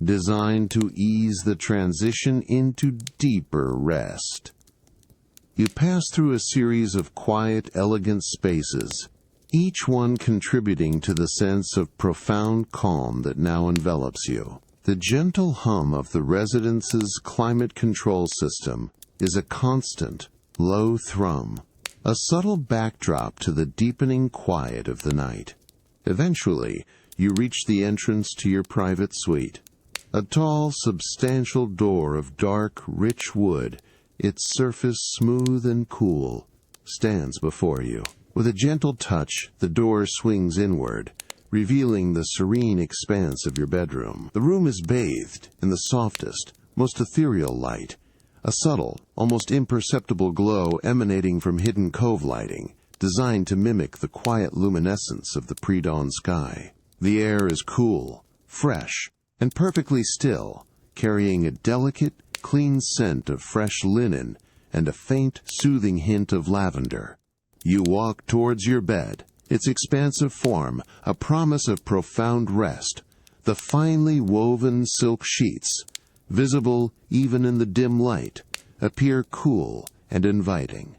S1: designed to ease the transition into deeper rest. You pass through a series of quiet, elegant spaces, each one contributing to the sense of profound calm that now envelops you. The gentle hum of the residence's climate control system is a constant, low thrum, a subtle backdrop to the deepening quiet of the night. Eventually, you reach the entrance to your private suite. A tall, substantial door of dark, rich wood, its surface smooth and cool, stands before you. With a gentle touch, the door swings inward, revealing the serene expanse of your bedroom. The room is bathed in the softest, most ethereal light, a subtle, almost imperceptible glow emanating from hidden cove lighting, designed to mimic the quiet luminescence of the pre-dawn sky. The air is cool, fresh, and perfectly still, carrying a delicate, clean scent of fresh linen and a faint, soothing hint of lavender. You walk towards your bed, its expansive form a promise of profound rest, the finely woven silk sheets, visible even in the dim light, appear cool and inviting.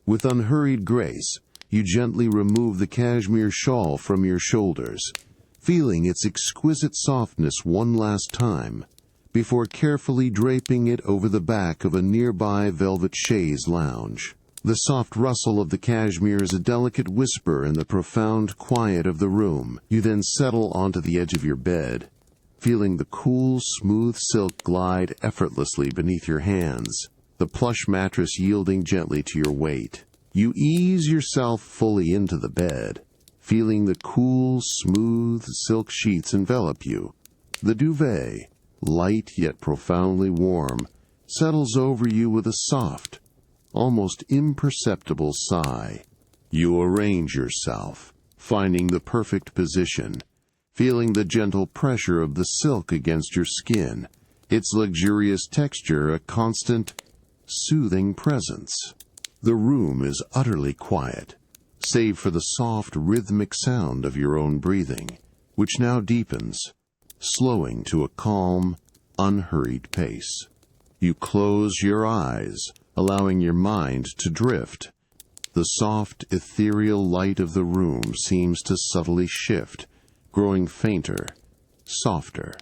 S1: With unhurried grace, you gently remove the cashmere shawl from your shoulders, feeling its exquisite softness one last time, before carefully draping it over the back of a nearby velvet chaise lounge. The soft rustle of the cashmere is a delicate whisper in the profound quiet of the room. You then settle onto the edge of your bed, feeling the cool, smooth silk glide effortlessly beneath your hands, the plush mattress yielding gently to your weight. You ease yourself fully into the bed, feeling the cool, smooth silk sheets envelop you. The duvet, light yet profoundly warm, settles over you with a soft, almost imperceptible sigh. You arrange yourself, finding the perfect position, feeling the gentle pressure of the silk against your skin, its luxurious texture a constant, soothing presence. The room is utterly quiet, save for the soft, rhythmic sound of your own breathing, which now deepens, slowing to a calm, unhurried pace. You close your eyes, allowing your mind to drift. The soft, ethereal light of the room seems to subtly shift, growing fainter, softer.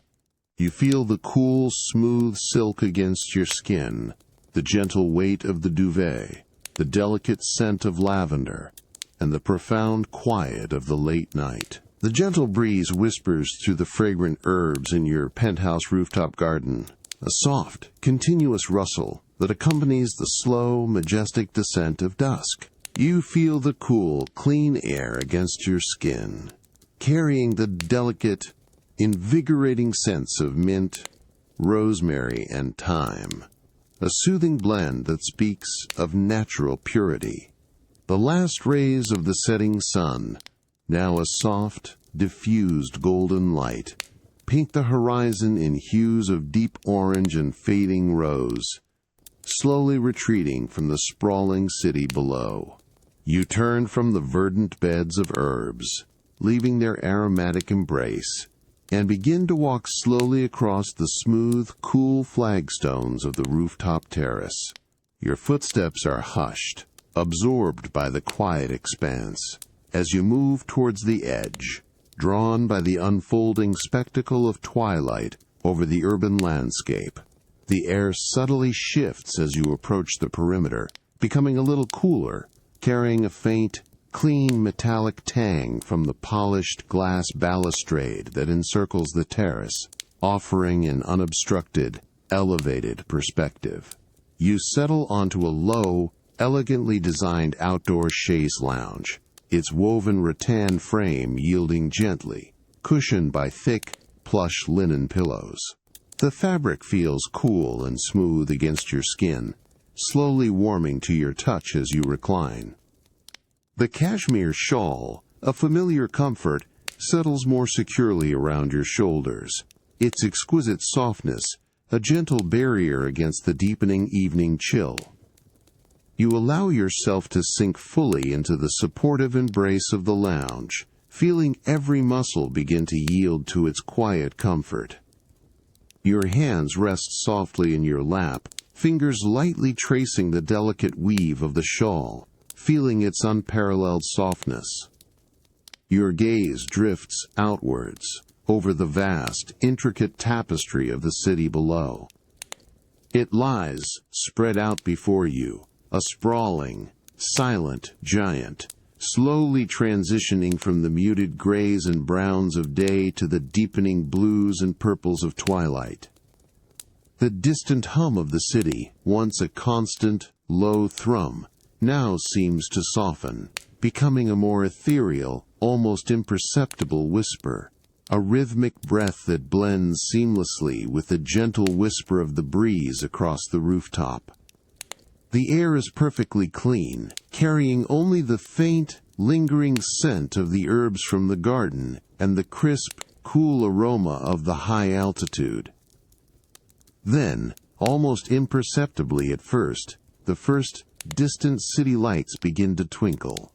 S1: You feel the cool, smooth silk against your skin, the gentle weight of the duvet, the delicate scent of lavender, and the profound quiet of the late night. The gentle breeze whispers through the fragrant herbs in your penthouse rooftop garden, a soft, continuous rustle that accompanies the slow, majestic descent of dusk. You feel the cool, clean air against your skin, carrying the delicate, invigorating scents of mint, rosemary, and thyme, a soothing blend that speaks of natural purity. The last rays of the setting sun, now a soft, diffused golden light, paint the horizon in hues of deep orange and fading rose, slowly retreating from the sprawling city below. You turn from the verdant beds of herbs, leaving their aromatic embrace, and begin to walk slowly across the smooth, cool flagstones of the rooftop terrace. Your footsteps are hushed, absorbed by the quiet expanse. As you move towards the edge, drawn by the unfolding spectacle of twilight over the urban landscape, the air subtly shifts as you approach the perimeter, becoming a little cooler, carrying a faint, clean metallic tang from the polished glass balustrade that encircles the terrace, offering an unobstructed, elevated perspective. You settle onto a low, elegantly designed outdoor chaise lounge, its woven rattan frame yielding gently, cushioned by thick, plush linen pillows. The fabric feels cool and smooth against your skin, slowly warming to your touch as you recline. The cashmere shawl, a familiar comfort, settles more securely around your shoulders, its exquisite softness a gentle barrier against the deepening evening chill. You allow yourself to sink fully into the supportive embrace of the lounge, feeling every muscle begin to yield to its quiet comfort. Your hands rest softly in your lap, fingers lightly tracing the delicate weave of the shawl, feeling its unparalleled softness. Your gaze drifts outwards, over the vast, intricate tapestry of the city below. It lies, spread out before you, a sprawling, silent giant, slowly transitioning from the muted grays and browns of day to the deepening blues and purples of twilight. The distant hum of the city, once a constant, low thrum, now seems to soften, becoming a more ethereal, almost imperceptible whisper, a rhythmic breath that blends seamlessly with the gentle whisper of the breeze across the rooftop. The air is perfectly clean, carrying only the faint, lingering scent of the herbs from the garden and the crisp, cool aroma of the high altitude. Then, almost imperceptibly at first, the first distant city lights begin to twinkle.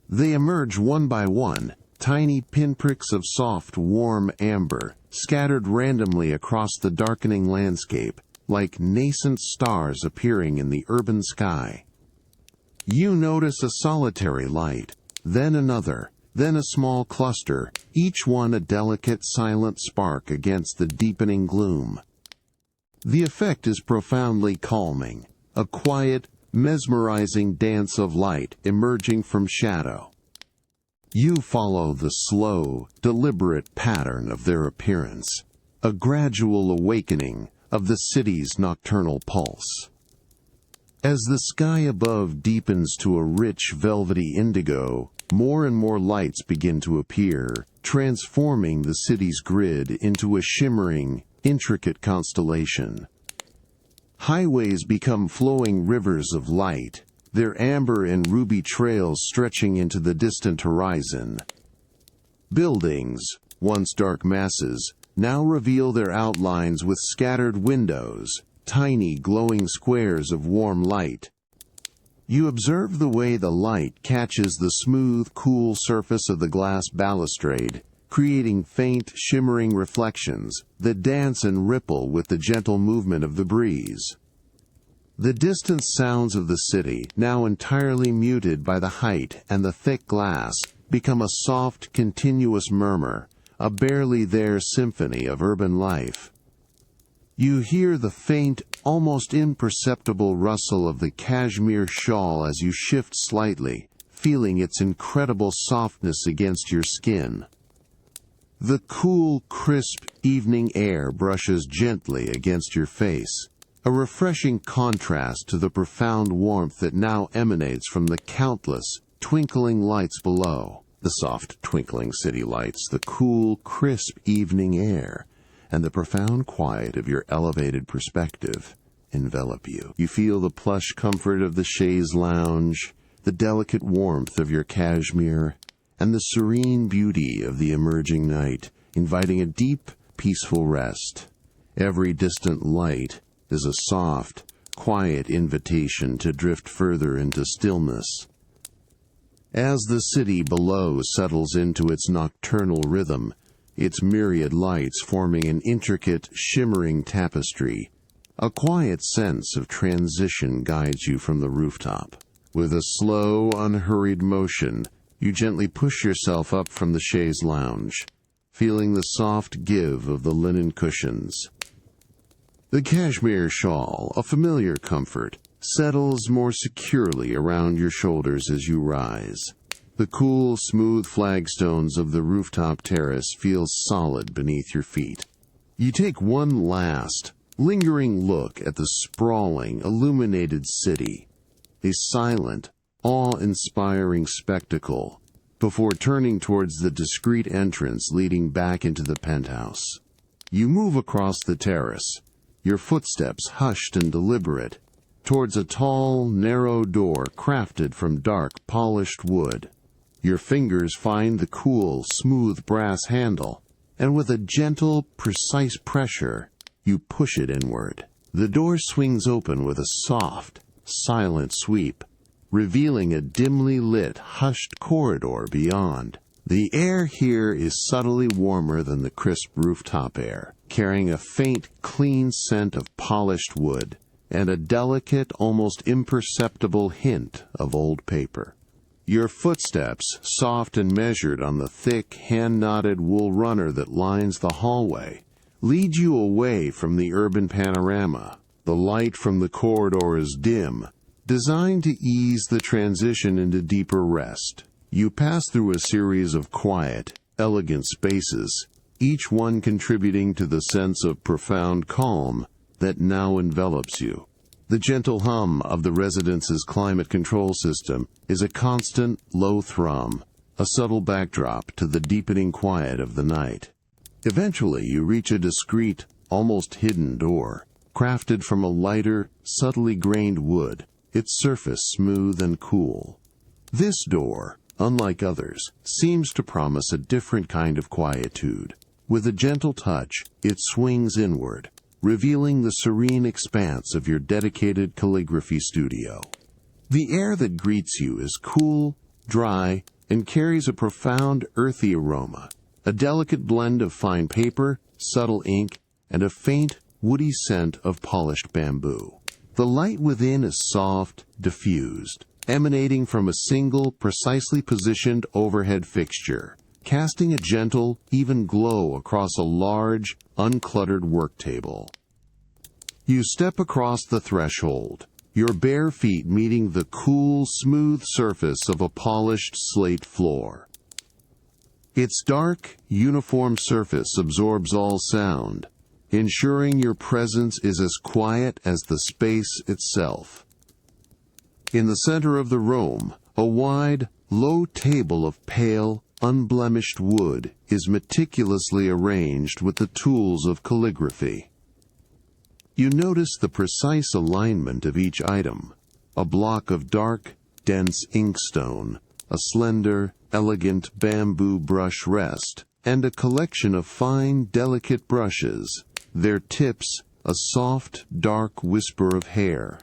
S1: They emerge one by one, tiny pinpricks of soft, warm amber, scattered randomly across the darkening landscape, like nascent stars appearing in the urban sky. You notice a solitary light, then another, then a small cluster, each one a delicate, silent spark against the deepening gloom. The effect is profoundly calming, a quiet, mesmerizing dance of light emerging from shadow. You follow the slow, deliberate pattern of their appearance, a gradual awakening of the city's nocturnal pulse. As the sky above deepens to a rich velvety indigo, more and more lights begin to appear, transforming the city's grid into a shimmering, intricate constellation. Highways become flowing rivers of light, their amber and ruby trails stretching into the distant horizon. Buildings, once dark masses, now reveal their outlines with scattered windows, tiny glowing squares of warm light. You observe the way the light catches the smooth, cool surface of the glass balustrade, creating faint, shimmering reflections that dance and ripple with the gentle movement of the breeze. The distant sounds of the city, now entirely muted by the height and the thick glass, become a soft, continuous murmur, a barely there symphony of urban life. You hear the faint, almost imperceptible rustle of the cashmere shawl as you shift slightly, feeling its incredible softness against your skin. The cool, crisp evening air brushes gently against your face, a refreshing contrast to the profound warmth that now emanates from the countless, twinkling lights below. The soft, twinkling city lights, the cool, crisp evening air, and the profound quiet of your elevated perspective envelop you. You feel the plush comfort of the chaise lounge, the delicate warmth of your cashmere, and the serene beauty of the emerging night, inviting a deep, peaceful rest. Every distant light is a soft, quiet invitation to drift further into stillness. As the city below settles into its nocturnal rhythm, its myriad lights forming an intricate, shimmering tapestry, a quiet sense of transition guides you from the rooftop. With a slow, unhurried motion, you gently push yourself up from the chaise lounge, feeling the soft give of the linen cushions. The cashmere shawl, a familiar comfort, settles more securely around your shoulders as you rise. The cool, smooth flagstones of the rooftop terrace feel solid beneath your feet. You take one last, lingering look at the sprawling, illuminated city, a silent, awe-inspiring spectacle, before turning towards the discreet entrance leading back into the penthouse. You move across the terrace, your footsteps hushed and deliberate, towards a tall, narrow door crafted from dark, polished wood. Your fingers find the cool, smooth brass handle, and with a gentle, precise pressure, you push it inward. The door swings open with a soft, silent sweep, revealing a dimly lit, hushed corridor beyond. The air here is subtly warmer than the crisp rooftop air, carrying a faint, clean scent of polished wood and a delicate, almost imperceptible hint of old paper. Your footsteps, soft and measured on the thick, hand-knotted wool runner that lines the hallway, lead you away from the urban panorama. The light from the corridor is dim, designed to ease the transition into deeper rest. You pass through a series of quiet, elegant spaces, each one contributing to the sense of profound calm that now envelops you. The gentle hum of the residence's climate control system is a constant, low thrum, a subtle backdrop to the deepening quiet of the night. Eventually, you reach a discreet, almost hidden door, crafted from a lighter, subtly grained wood, its surface smooth and cool. This door, unlike others, seems to promise a different kind of quietude. With a gentle touch, it swings inward, revealing the serene expanse of your dedicated calligraphy studio. The air that greets you is cool, dry, and carries a profound, earthy aroma, a delicate blend of fine paper, subtle ink, and a faint, woody scent of polished bamboo. The light within is soft, diffused, emanating from a single, precisely positioned overhead fixture, casting a gentle, even glow across a large, uncluttered work table. You step across the threshold, your bare feet meeting the cool, smooth surface of a polished slate floor. Its dark, uniform surface absorbs all sound, ensuring your presence is as quiet as the space itself. In the center of the room, a wide, low table of pale, unblemished wood is meticulously arranged with the tools of calligraphy. You notice the precise alignment of each item: a block of dark, dense inkstone, a slender, elegant bamboo brush rest, and a collection of fine, delicate brushes, their tips a soft, dark whisper of hair.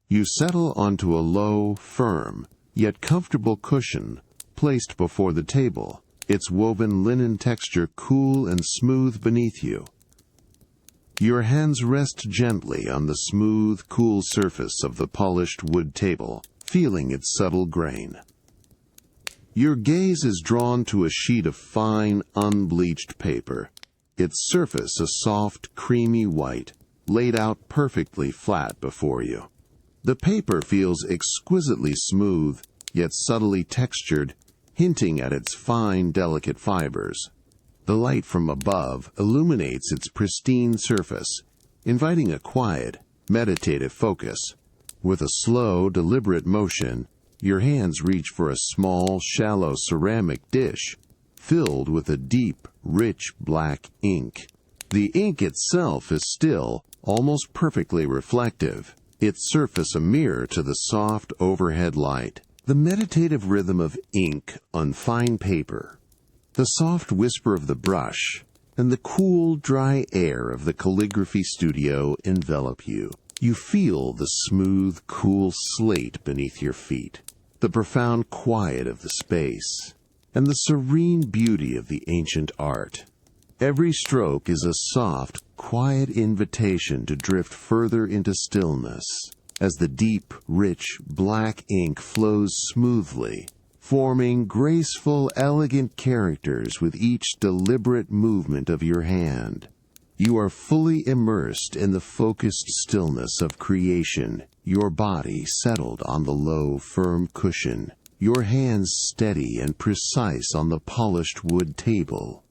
S1: You settle onto a low, firm, yet comfortable cushion placed before the table, its woven linen texture cool and smooth beneath you. Your hands rest gently on the smooth, cool surface of the polished wood table, feeling its subtle grain. Your gaze is drawn to a sheet of fine, unbleached paper, its surface a soft, creamy white, laid out perfectly flat before you. The paper feels exquisitely smooth, yet subtly textured, hinting at its fine, delicate fibers. The light from above illuminates its pristine surface, inviting a quiet, meditative focus. With a slow, deliberate motion, your hands reach for a small, shallow ceramic dish filled with a deep, rich black ink. The ink itself is still, almost perfectly reflective, its surface a mirror to the soft overhead light. The meditative rhythm of ink on fine paper, the soft whisper of the brush, and the cool, dry air of the calligraphy studio envelop you. You feel the smooth, cool slate beneath your feet, the profound quiet of the space, and the serene beauty of the ancient art. Every stroke is a soft, quiet invitation to drift further into stillness, as the deep, rich, black ink flows smoothly, forming graceful, elegant characters with each deliberate movement of your hand. You are fully immersed in the focused stillness of creation, your body settled on the low, firm cushion, your hands steady and precise on the polished wood table.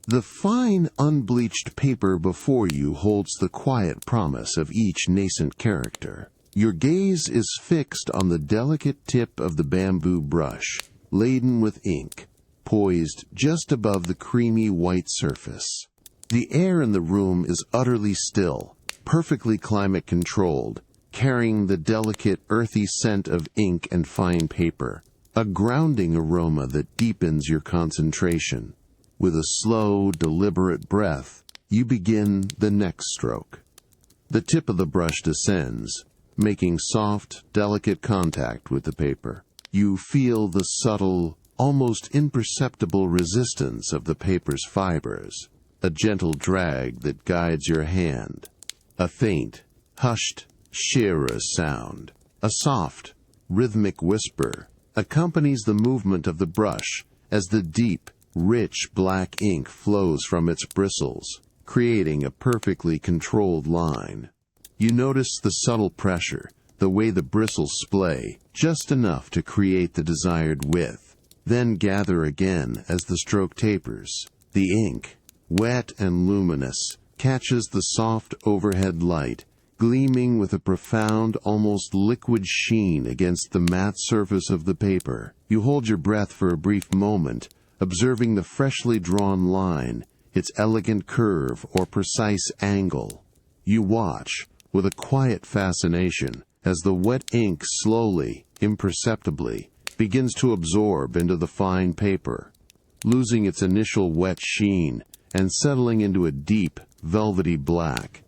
S1: The fine, unbleached paper before you holds the quiet promise of each nascent character. Your gaze is fixed on the delicate tip of the bamboo brush, laden with ink, poised just above the creamy white surface. The air in the room is utterly still, perfectly climate-controlled, carrying the delicate, earthy scent of ink and fine paper, a grounding aroma that deepens your concentration. With a slow, deliberate breath, you begin the next stroke. The tip of the brush descends, making soft, delicate contact with the paper. You feel the subtle, almost imperceptible resistance of the paper's fibers, a gentle drag that guides your hand. A faint, hushed, shira sound, a soft, rhythmic whisper, accompanies the movement of the brush as the deep, rich black ink flows from its bristles, creating a perfectly controlled line. You notice the subtle pressure, the way the bristles splay, just enough to create the desired width, then gather again as the stroke tapers. The ink, wet and luminous, catches the soft overhead light, gleaming with a profound, almost liquid sheen against the matte surface of the paper. You hold your breath for a brief moment, observing the freshly drawn line, its elegant curve or precise angle. You watch, with a quiet fascination, as the wet ink slowly, imperceptibly, begins to absorb into the fine paper, losing its initial wet sheen and settling into a deep, velvety black.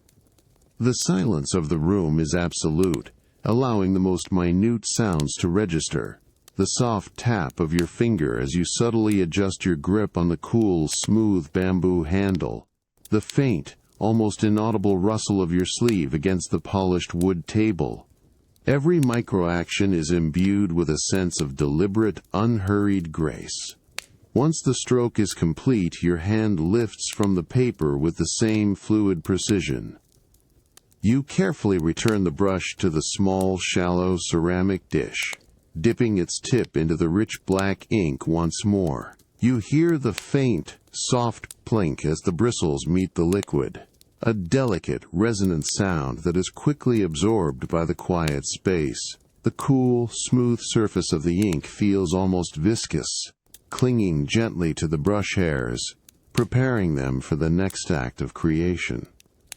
S1: The silence of the room is absolute, allowing the most minute sounds to register. The soft tap of your finger as you subtly adjust your grip on the cool, smooth bamboo handle. The faint, almost inaudible rustle of your sleeve against the polished wood table. Every microaction is imbued with a sense of deliberate, unhurried grace. Once the stroke is complete, your hand lifts from the paper with the same fluid precision. You carefully return the brush to the small, shallow ceramic dish, dipping its tip into the rich black ink once more. You hear the faint, soft plink as the bristles meet the liquid, a delicate, resonant sound that is quickly absorbed by the quiet space. The cool, smooth surface of the ink feels almost viscous, clinging gently to the brush hairs, preparing them for the next act of creation.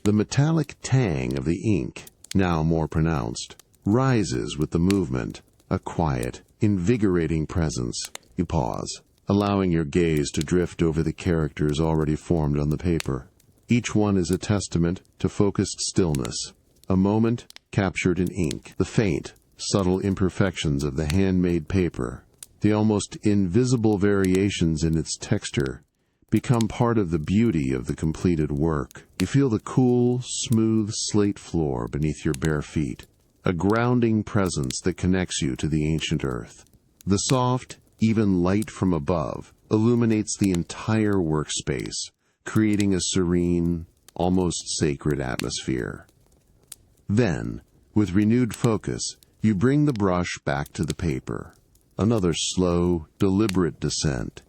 S1: The metallic tang of the ink, now more pronounced, rises with the movement, a quiet, invigorating presence. You pause, allowing your gaze to drift over the characters already formed on the paper. Each one is a testament to focused stillness, a moment captured in ink. The faint, subtle imperfections of the handmade paper, the almost invisible variations in its texture, become part of the beauty of the completed work. You feel the cool, smooth slate floor beneath your bare feet, a grounding presence that connects you to the ancient earth. The soft, even light from above illuminates the entire workspace, creating a serene, almost sacred atmosphere. Then, with renewed focus, you bring the brush back to the paper. Another slow, deliberate descent.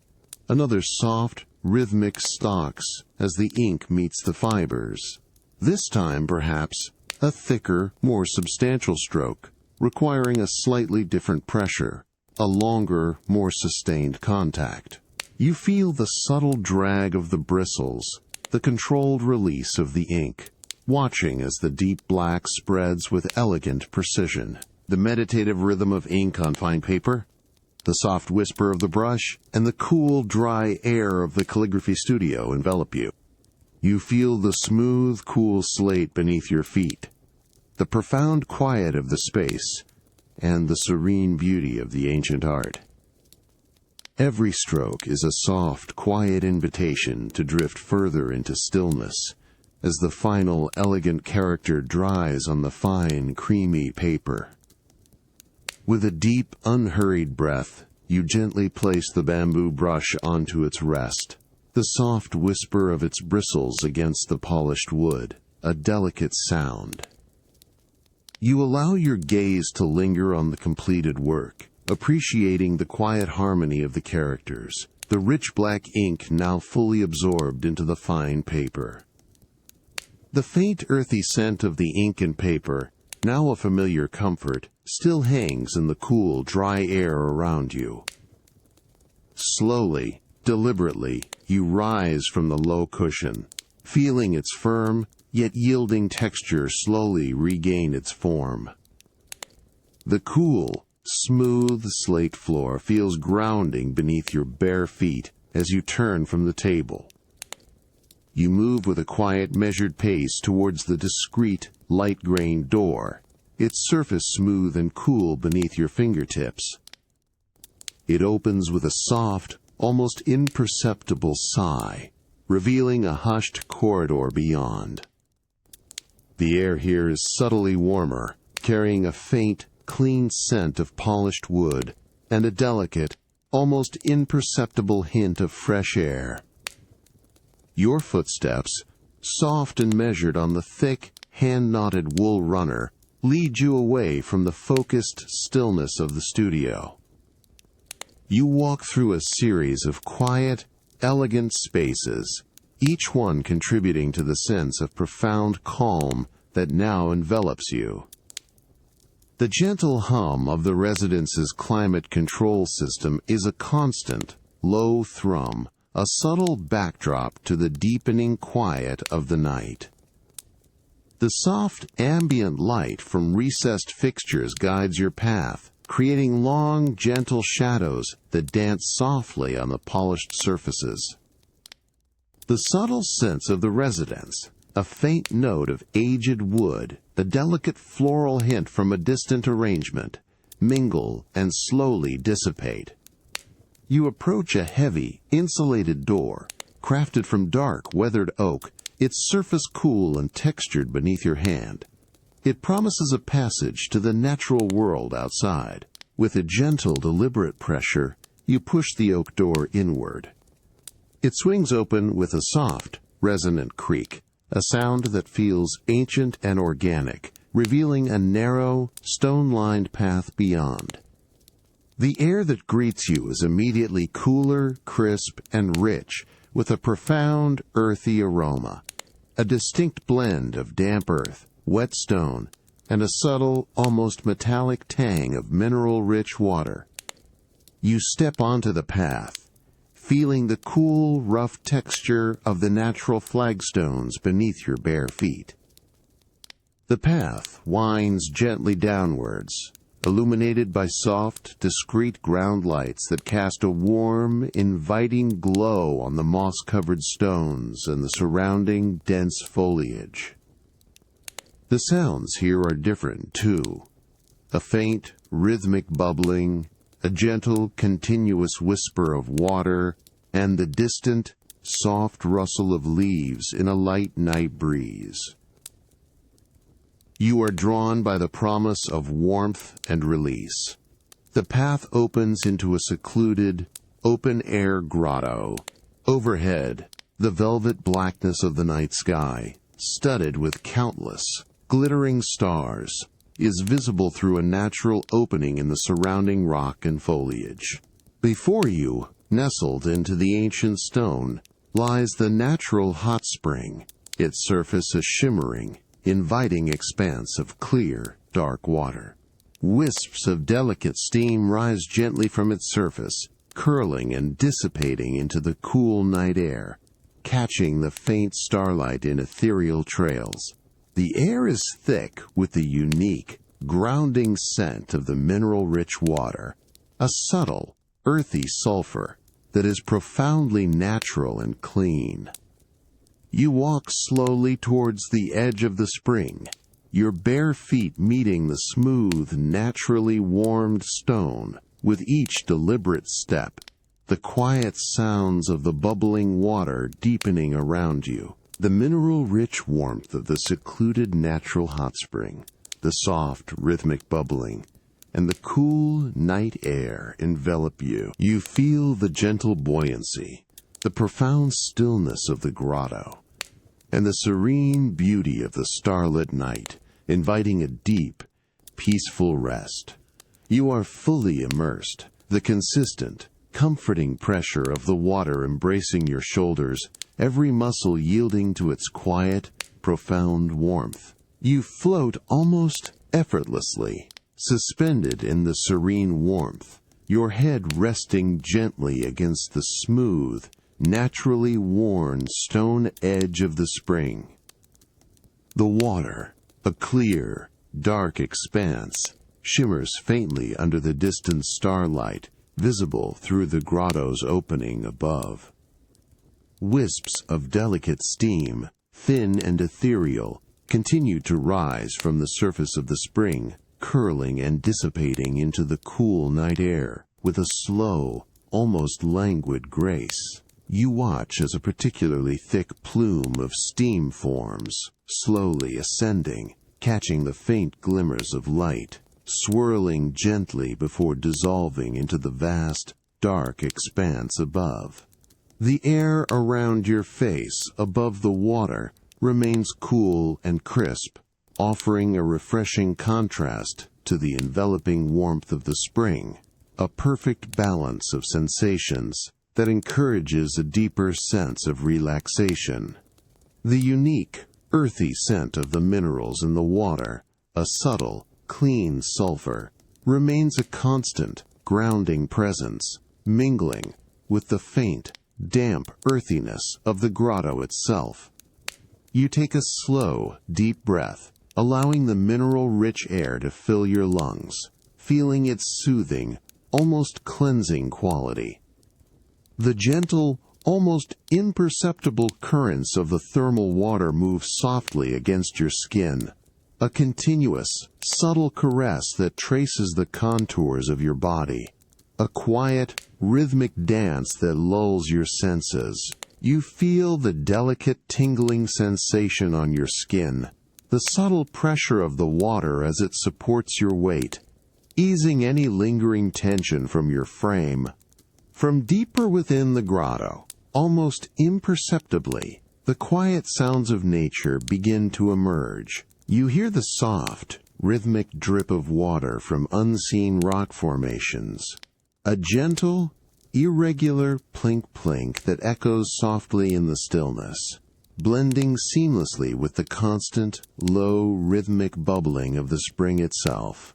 S1: Another soft, rhythmic stalks as the ink meets the fibers. This time, perhaps, a thicker, more substantial stroke, requiring a slightly different pressure, a longer, more sustained contact. You feel the subtle drag of the bristles, the controlled release of the ink, watching as the deep black spreads with elegant precision. The meditative rhythm of ink on fine paper, the soft whisper of the brush, and the cool, dry air of the calligraphy studio envelop you. You feel the smooth, cool slate beneath your feet, the profound quiet of the space, and the serene beauty of the ancient art. Every stroke is a soft, quiet invitation to drift further into stillness, as the final elegant character dries on the fine, creamy paper. With a deep, unhurried breath, you gently place the bamboo brush onto its rest, the soft whisper of its bristles against the polished wood, a delicate sound. You allow your gaze to linger on the completed work, appreciating the quiet harmony of the characters, the rich black ink now fully absorbed into the fine paper. The faint earthy scent of the ink and paper, now a familiar comfort, still hangs in the cool, dry air around you. Slowly, deliberately, you rise from the low cushion, feeling its firm, yet yielding texture slowly regain its form. The cool, smooth slate floor feels grounding beneath your bare feet as you turn from the table. You move with a quiet, measured pace towards the discreet, light-grained door, its surface smooth and cool beneath your fingertips. It opens with a soft, almost imperceptible sigh, revealing a hushed corridor beyond. The air here is subtly warmer, carrying a faint, clean scent of polished wood and a delicate, almost imperceptible hint of fresh air. Your footsteps, soft and measured on the thick, hand-knotted wool runner, lead you away from the focused stillness of the studio. You walk through a series of quiet, elegant spaces, each one contributing to the sense of profound calm that now envelops you. The gentle hum of the residence's climate control system is a constant, low thrum, a subtle backdrop to the deepening quiet of the night. The soft, ambient light from recessed fixtures guides your path, creating long, gentle shadows that dance softly on the polished surfaces. The subtle sense of the residence, a faint note of aged wood, a delicate floral hint from a distant arrangement, mingle and slowly dissipate. You approach a heavy, insulated door, crafted from dark, weathered oak, its surface cool and textured beneath your hand. It promises a passage to the natural world outside. With a gentle, deliberate pressure, you push the oak door inward. It swings open with a soft, resonant creak, a sound that feels ancient and organic, revealing a narrow, stone-lined path beyond. The air that greets you is immediately cooler, crisp, and rich, with a profound, earthy aroma, a distinct blend of damp earth, wet stone, and a subtle, almost metallic tang of mineral-rich water. You step onto the path, feeling the cool, rough texture of the natural flagstones beneath your bare feet. The path winds gently downwards, illuminated by soft, discreet ground lights that cast a warm, inviting glow on the moss-covered stones and the surrounding dense foliage. The sounds here are different, too. A faint, rhythmic bubbling, a gentle, continuous whisper of water, and the distant, soft rustle of leaves in a light night breeze. You are drawn by the promise of warmth and release. The path opens into a secluded, open-air grotto. Overhead, the velvet blackness of the night sky, studded with countless, glittering stars, is visible through a natural opening in the surrounding rock and foliage. Before you, nestled into the ancient stone, lies the natural hot spring, its surface a shimmering, inviting expanse of clear, dark water. Wisps of delicate steam rise gently from its surface, curling and dissipating into the cool night air, catching the faint starlight in ethereal trails. The air is thick with the unique, grounding scent of the mineral-rich water, a subtle, earthy sulfur that is profoundly natural and clean. You walk slowly towards the edge of the spring, your bare feet meeting the smooth, naturally warmed stone with each deliberate step, the quiet sounds of the bubbling water deepening around you, The mineral-rich warmth of the secluded natural hot spring, the soft, rhythmic bubbling, and the cool night air envelop you. You feel the gentle buoyancy, the profound stillness of the grotto, and the serene beauty of the starlit night, inviting a deep, peaceful rest. You are fully immersed, the consistent, comforting pressure of the water embracing your shoulders, every muscle yielding to its quiet, profound warmth. You float almost effortlessly, suspended in the serene warmth, your head resting gently against the smooth, naturally worn stone edge of the spring. The water, a clear, dark expanse, shimmers faintly under the distant starlight, visible through the grotto's opening above. Wisps of delicate steam, thin and ethereal, continue to rise from the surface of the spring, curling and dissipating into the cool night air with a slow, almost languid grace. You watch as a particularly thick plume of steam forms, slowly ascending, catching the faint glimmers of light, swirling gently before dissolving into the vast, dark expanse above. The air around your face, above the water, remains cool and crisp, offering a refreshing contrast to the enveloping warmth of the spring, a perfect balance of sensations that encourages a deeper sense of relaxation. The unique, earthy scent of the minerals in the water, a subtle, clean sulfur, remains a constant, grounding presence, mingling with the faint, damp earthiness of the grotto itself. You take a slow, deep breath, allowing the mineral-rich air to fill your lungs, feeling its soothing, almost cleansing quality. The gentle, almost imperceptible currents of the thermal water move softly against your skin, a continuous, subtle caress that traces the contours of your body, a quiet, rhythmic dance that lulls your senses. You feel the delicate tingling sensation on your skin, the subtle pressure of the water as it supports your weight, easing any lingering tension from your frame. From deeper within the grotto, almost imperceptibly, the quiet sounds of nature begin to emerge. You hear the soft, rhythmic drip of water from unseen rock formations, a gentle, irregular plink-plink that echoes softly in the stillness, blending seamlessly with the constant, low, rhythmic bubbling of the spring itself.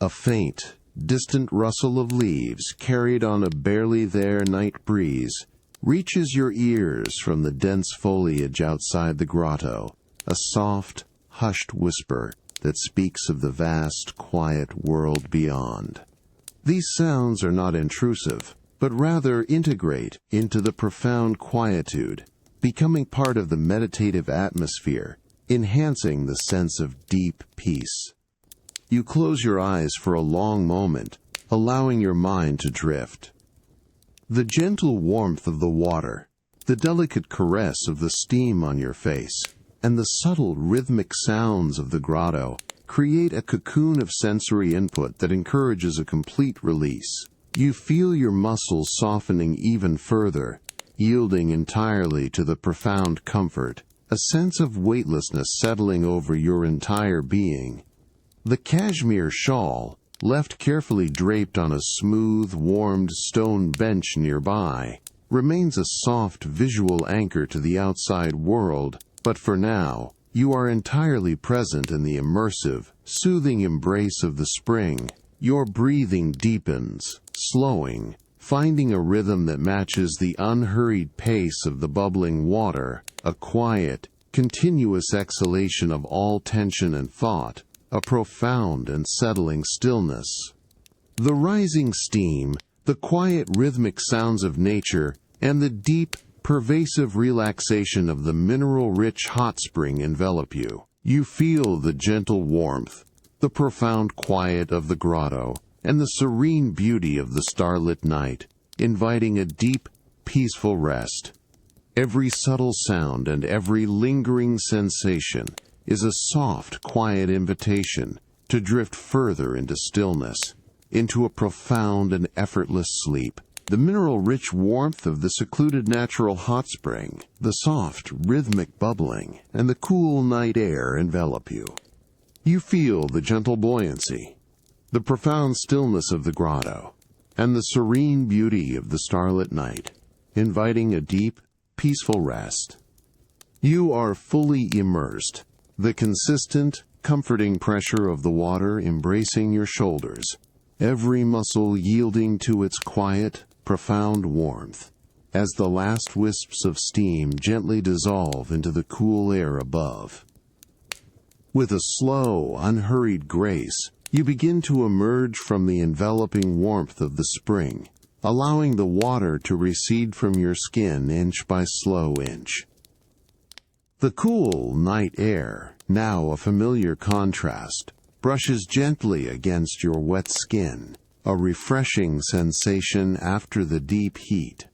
S1: A faint, distant rustle of leaves carried on a barely there night breeze reaches your ears from the dense foliage outside the grotto, a soft, hushed whisper that speaks of the vast, quiet world beyond. These sounds are not intrusive, but rather integrate into the profound quietude, becoming part of the meditative atmosphere, enhancing the sense of deep peace. You close your eyes for a long moment, allowing your mind to drift. The gentle warmth of the water, the delicate caress of the steam on your face, and the subtle rhythmic sounds of the grotto create a cocoon of sensory input that encourages a complete release. You feel your muscles softening even further, yielding entirely to the profound comfort, a sense of weightlessness settling over your entire being. The cashmere shawl, left carefully draped on a smooth, warmed stone bench nearby, remains a soft visual anchor to the outside world, but for now, you are entirely present in the immersive, soothing embrace of the spring. Your breathing deepens, slowing, finding a rhythm that matches the unhurried pace of the bubbling water, a quiet, continuous exhalation of all tension and thought, a profound and settling stillness. The rising steam, the quiet rhythmic sounds of nature, and the deep, pervasive relaxation of the mineral-rich hot spring envelop you. You feel the gentle warmth, the profound quiet of the grotto, and the serene beauty of the starlit night, inviting a deep, peaceful rest. Every subtle sound and every lingering sensation is a soft, quiet invitation to drift further into stillness, into a profound and effortless sleep. The mineral-rich warmth of the secluded natural hot spring, the soft, rhythmic bubbling, and the cool night air envelop you. You feel the gentle buoyancy, the profound stillness of the grotto, and the serene beauty of the starlit night, inviting a deep, peaceful rest. You are fully immersed, the consistent, comforting pressure of the water embracing your shoulders, every muscle yielding to its quiet, profound warmth, as the last wisps of steam gently dissolve into the cool air above. With a slow, unhurried grace, you begin to emerge from the enveloping warmth of the spring, allowing the water to recede from your skin inch by slow inch. The cool night air, now a familiar contrast, brushes gently against your wet skin, a refreshing sensation after the deep heat.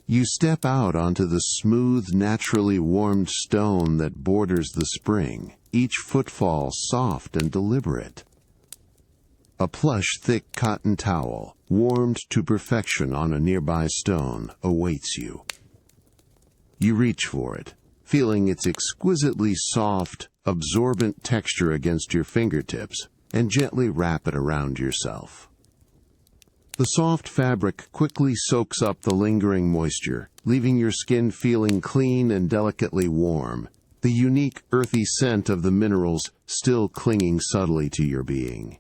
S1: You step out onto the smooth, naturally warmed stone that borders the spring, each footfall soft and deliberate. A plush, thick cotton towel, warmed to perfection on a nearby stone, awaits you. You reach for it, feeling its exquisitely soft, absorbent texture against your fingertips, and gently wrap it around yourself. The soft fabric quickly soaks up the lingering moisture, leaving your skin feeling clean and delicately warm, the unique earthy scent of the minerals still clinging subtly to your being.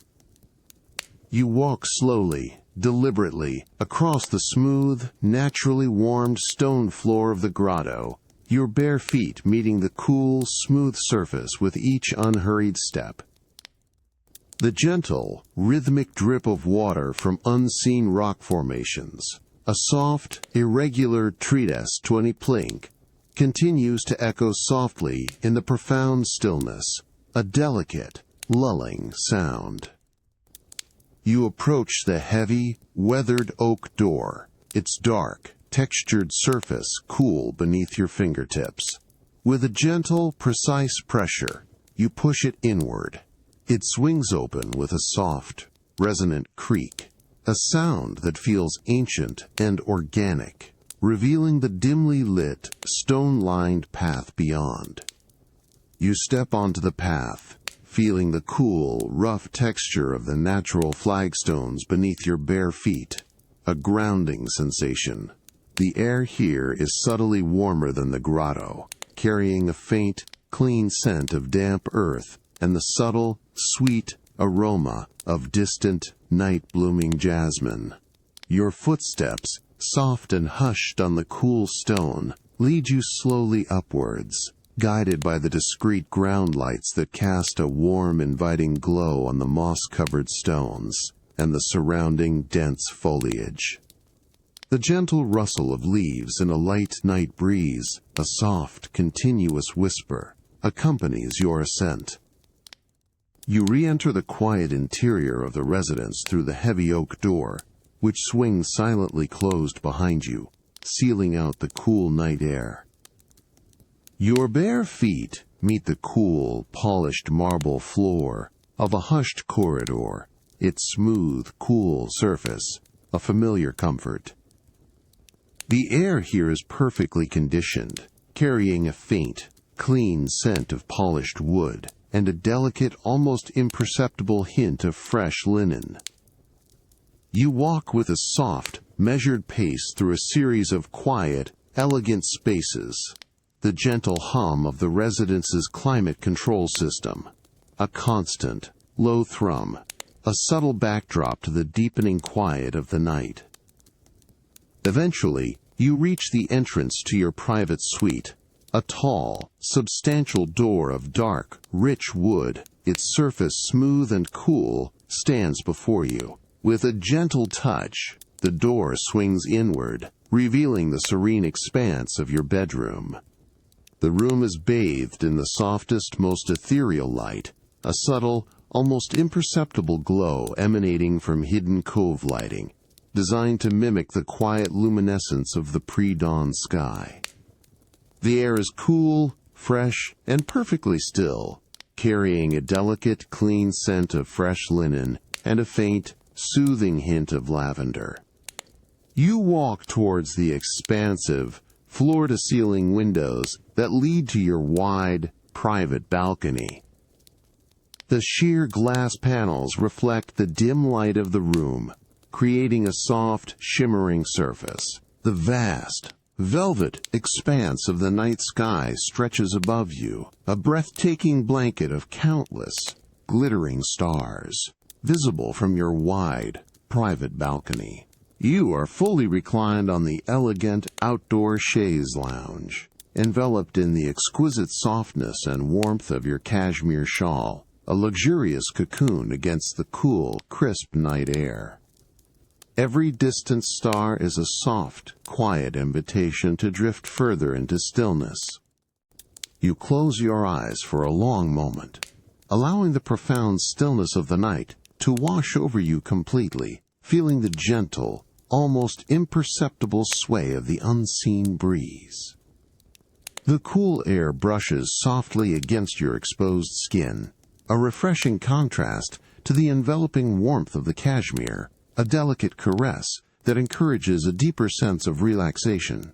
S1: You walk slowly, deliberately, across the smooth, naturally warmed stone floor of the grotto, your bare feet meeting the cool, smooth surface with each unhurried step. The gentle, rhythmic drip of water from unseen rock formations, a soft, irregular treatise 20 plink, continues to echo softly in the profound stillness, a delicate, lulling sound. You approach the heavy, weathered oak door, its dark, textured surface cool beneath your fingertips. With a gentle, precise pressure, you push it inward. It swings open with a soft, resonant creak, a sound that feels ancient and organic, revealing the dimly lit, stone-lined path beyond. You step onto the path, feeling the cool, rough texture of the natural flagstones beneath your bare feet, a grounding sensation. The air here is subtly warmer than the grotto, carrying a faint, clean scent of damp earth and the subtle, sweet aroma of distant, night-blooming jasmine. Your footsteps, soft and hushed on the cool stone, lead you slowly upwards, guided by the discreet ground lights that cast a warm, inviting glow on the moss-covered stones and the surrounding dense foliage. The gentle rustle of leaves in a light night breeze, a soft, continuous whisper, accompanies your ascent. You re-enter the quiet interior of the residence through the heavy oak door, which swings silently closed behind you, sealing out the cool night air. Your bare feet meet the cool, polished marble floor of a hushed corridor, its smooth, cool surface, a familiar comfort. The air here is perfectly conditioned, carrying a faint, clean scent of polished wood and a delicate, almost imperceptible hint of fresh linen. You walk with a soft, measured pace through a series of quiet, elegant spaces, the gentle hum of the residence's climate control system, a constant, low thrum, a subtle backdrop to the deepening quiet of the night. Eventually, you reach the entrance to your private suite, a tall, substantial door of dark, rich wood, its surface smooth and cool, stands before you. With a gentle touch, the door swings inward, revealing the serene expanse of your bedroom. The room is bathed in the softest, most ethereal light, a subtle, almost imperceptible glow emanating from hidden cove lighting, designed to mimic the quiet luminescence of the pre-dawn sky. The air is cool, fresh, and perfectly still, carrying a delicate, clean scent of fresh linen and a faint, soothing hint of lavender. You walk towards the expansive, floor-to-ceiling windows that lead to your wide, private balcony. The sheer glass panels reflect the dim light of the room, creating a soft, shimmering surface. The vast, velvet expanse of the night sky stretches above you, a breathtaking blanket of countless, glittering stars, visible from your wide, private balcony. You are fully reclined on the elegant outdoor chaise lounge, enveloped in the exquisite softness and warmth of your cashmere shawl, a luxurious cocoon against the cool, crisp night air. Every distant star is a soft, quiet invitation to drift further into stillness. You close your eyes for a long moment, allowing the profound stillness of the night to wash over you completely, feeling the gentle, almost imperceptible sway of the unseen breeze. The cool air brushes softly against your exposed skin, a refreshing contrast to the enveloping warmth of the cashmere, a delicate caress that encourages a deeper sense of relaxation.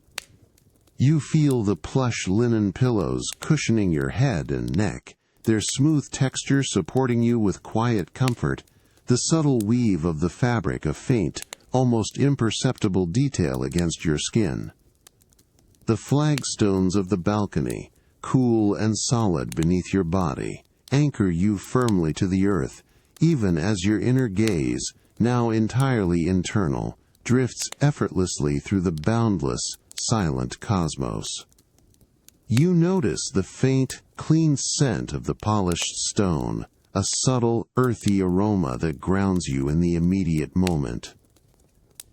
S1: You feel the plush linen pillows cushioning your head and neck, their smooth texture supporting you with quiet comfort, the subtle weave of the fabric a faint, almost imperceptible detail against your skin. The flagstones of the balcony, cool and solid beneath your body, anchor you firmly to the earth, even as your inner gaze, now entirely internal, drifts effortlessly through the boundless, silent cosmos. You notice the faint, clean scent of the polished stone, a subtle, earthy aroma that grounds you in the immediate moment.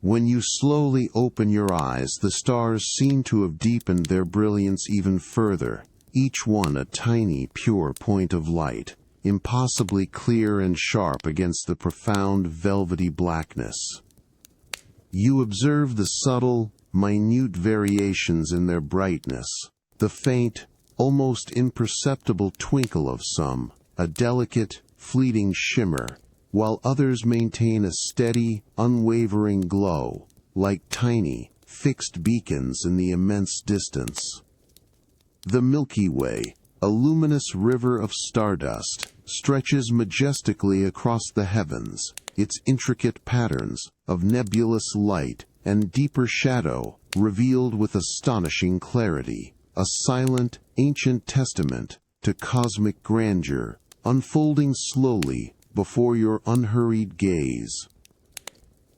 S1: When you slowly open your eyes, the stars seem to have deepened their brilliance even further, each one a tiny, pure point of light, impossibly clear and sharp against the profound, velvety blackness. You observe the subtle, minute variations in their brightness, the faint, almost imperceptible twinkle of some, a delicate, fleeting shimmer, while others maintain a steady, unwavering glow, like tiny, fixed beacons in the immense distance. The Milky Way, a luminous river of stardust, stretches majestically across the heavens, its intricate patterns of nebulous light and deeper shadow revealed with astonishing clarity, a silent, ancient testament to cosmic grandeur, unfolding slowly before your unhurried gaze.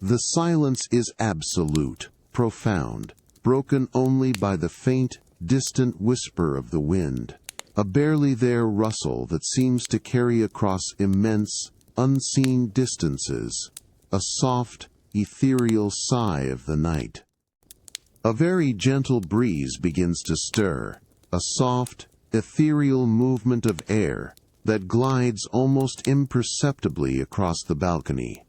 S1: The silence is absolute, profound, broken only by the faint, distant whisper of the wind, a barely there rustle that seems to carry across immense, unseen distances, a soft, ethereal sigh of the night. A very gentle breeze begins to stir, a soft, ethereal movement of air that glides almost imperceptibly across the balcony.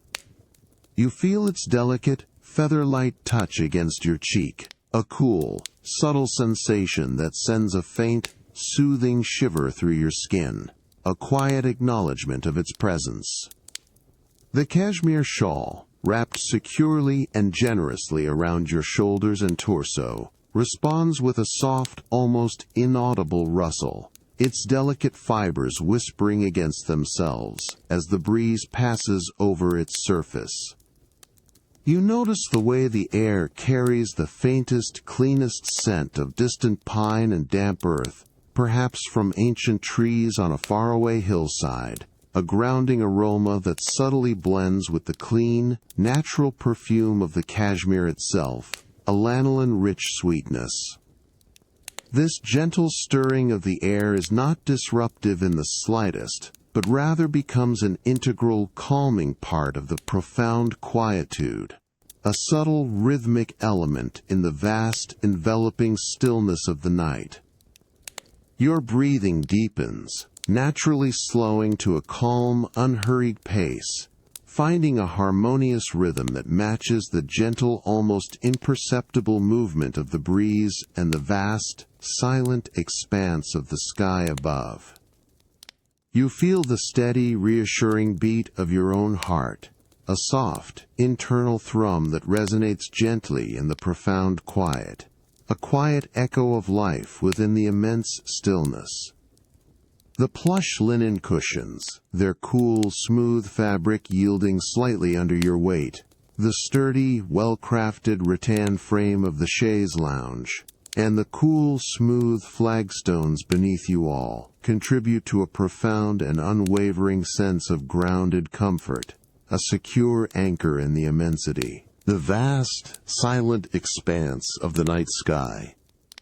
S1: You feel its delicate, feather-light touch against your cheek, a cool, subtle sensation that sends a faint, soothing shiver through your skin, a quiet acknowledgement of its presence. The cashmere shawl, wrapped securely and generously around your shoulders and torso, responds with a soft, almost inaudible rustle, its delicate fibers whispering against themselves as the breeze passes over its surface. You notice the way the air carries the faintest, cleanest scent of distant pine and damp earth, perhaps from ancient trees on a faraway hillside, a grounding aroma that subtly blends with the clean, natural perfume of the cashmere itself, a lanolin-rich sweetness. This gentle stirring of the air is not disruptive in the slightest, but rather becomes an integral, calming part of the profound quietude, a subtle rhythmic element in the vast, enveloping stillness of the night. Your breathing deepens, naturally slowing to a calm, unhurried pace, finding a harmonious rhythm that matches the gentle, almost imperceptible movement of the breeze and the vast, silent expanse of the sky above. You feel the steady, reassuring beat of your own heart, a soft, internal thrum that resonates gently in the profound quiet, a quiet echo of life within the immense stillness. The plush linen cushions, their cool, smooth fabric yielding slightly under your weight, the sturdy, well-crafted rattan frame of the chaise lounge, and the cool, smooth flagstones beneath you all contribute to a profound and unwavering sense of grounded comfort, a secure anchor in the immensity. The vast, silent expanse of the night sky,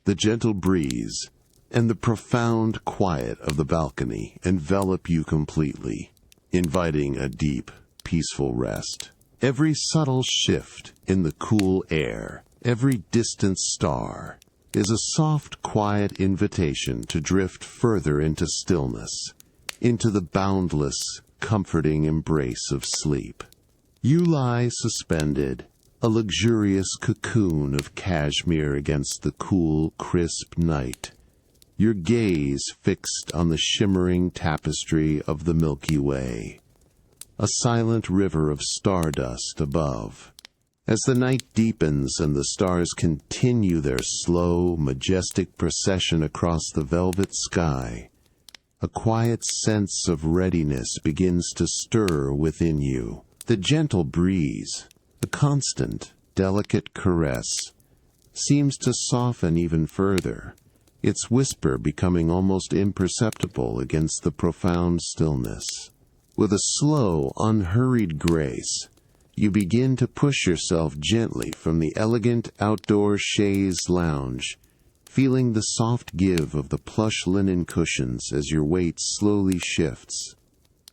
S1: the gentle breeze, and the profound quiet of the balcony envelop you completely, inviting a deep, peaceful rest. Every subtle shift in the cool air, every distant star, is a soft, quiet invitation to drift further into stillness, into the boundless, comforting embrace of sleep. You lie suspended, a luxurious cocoon of cashmere against the cool, crisp night, your gaze fixed on the shimmering tapestry of the Milky Way, a silent river of stardust above. As the night deepens and the stars continue their slow, majestic procession across the velvet sky, a quiet sense of readiness begins to stir within you. The gentle breeze, a constant, delicate caress, seems to soften even further, its whisper becoming almost imperceptible against the profound stillness. With a slow, unhurried grace, you begin to push yourself gently from the elegant outdoor chaise lounge, feeling the soft give of the plush linen cushions as your weight slowly shifts.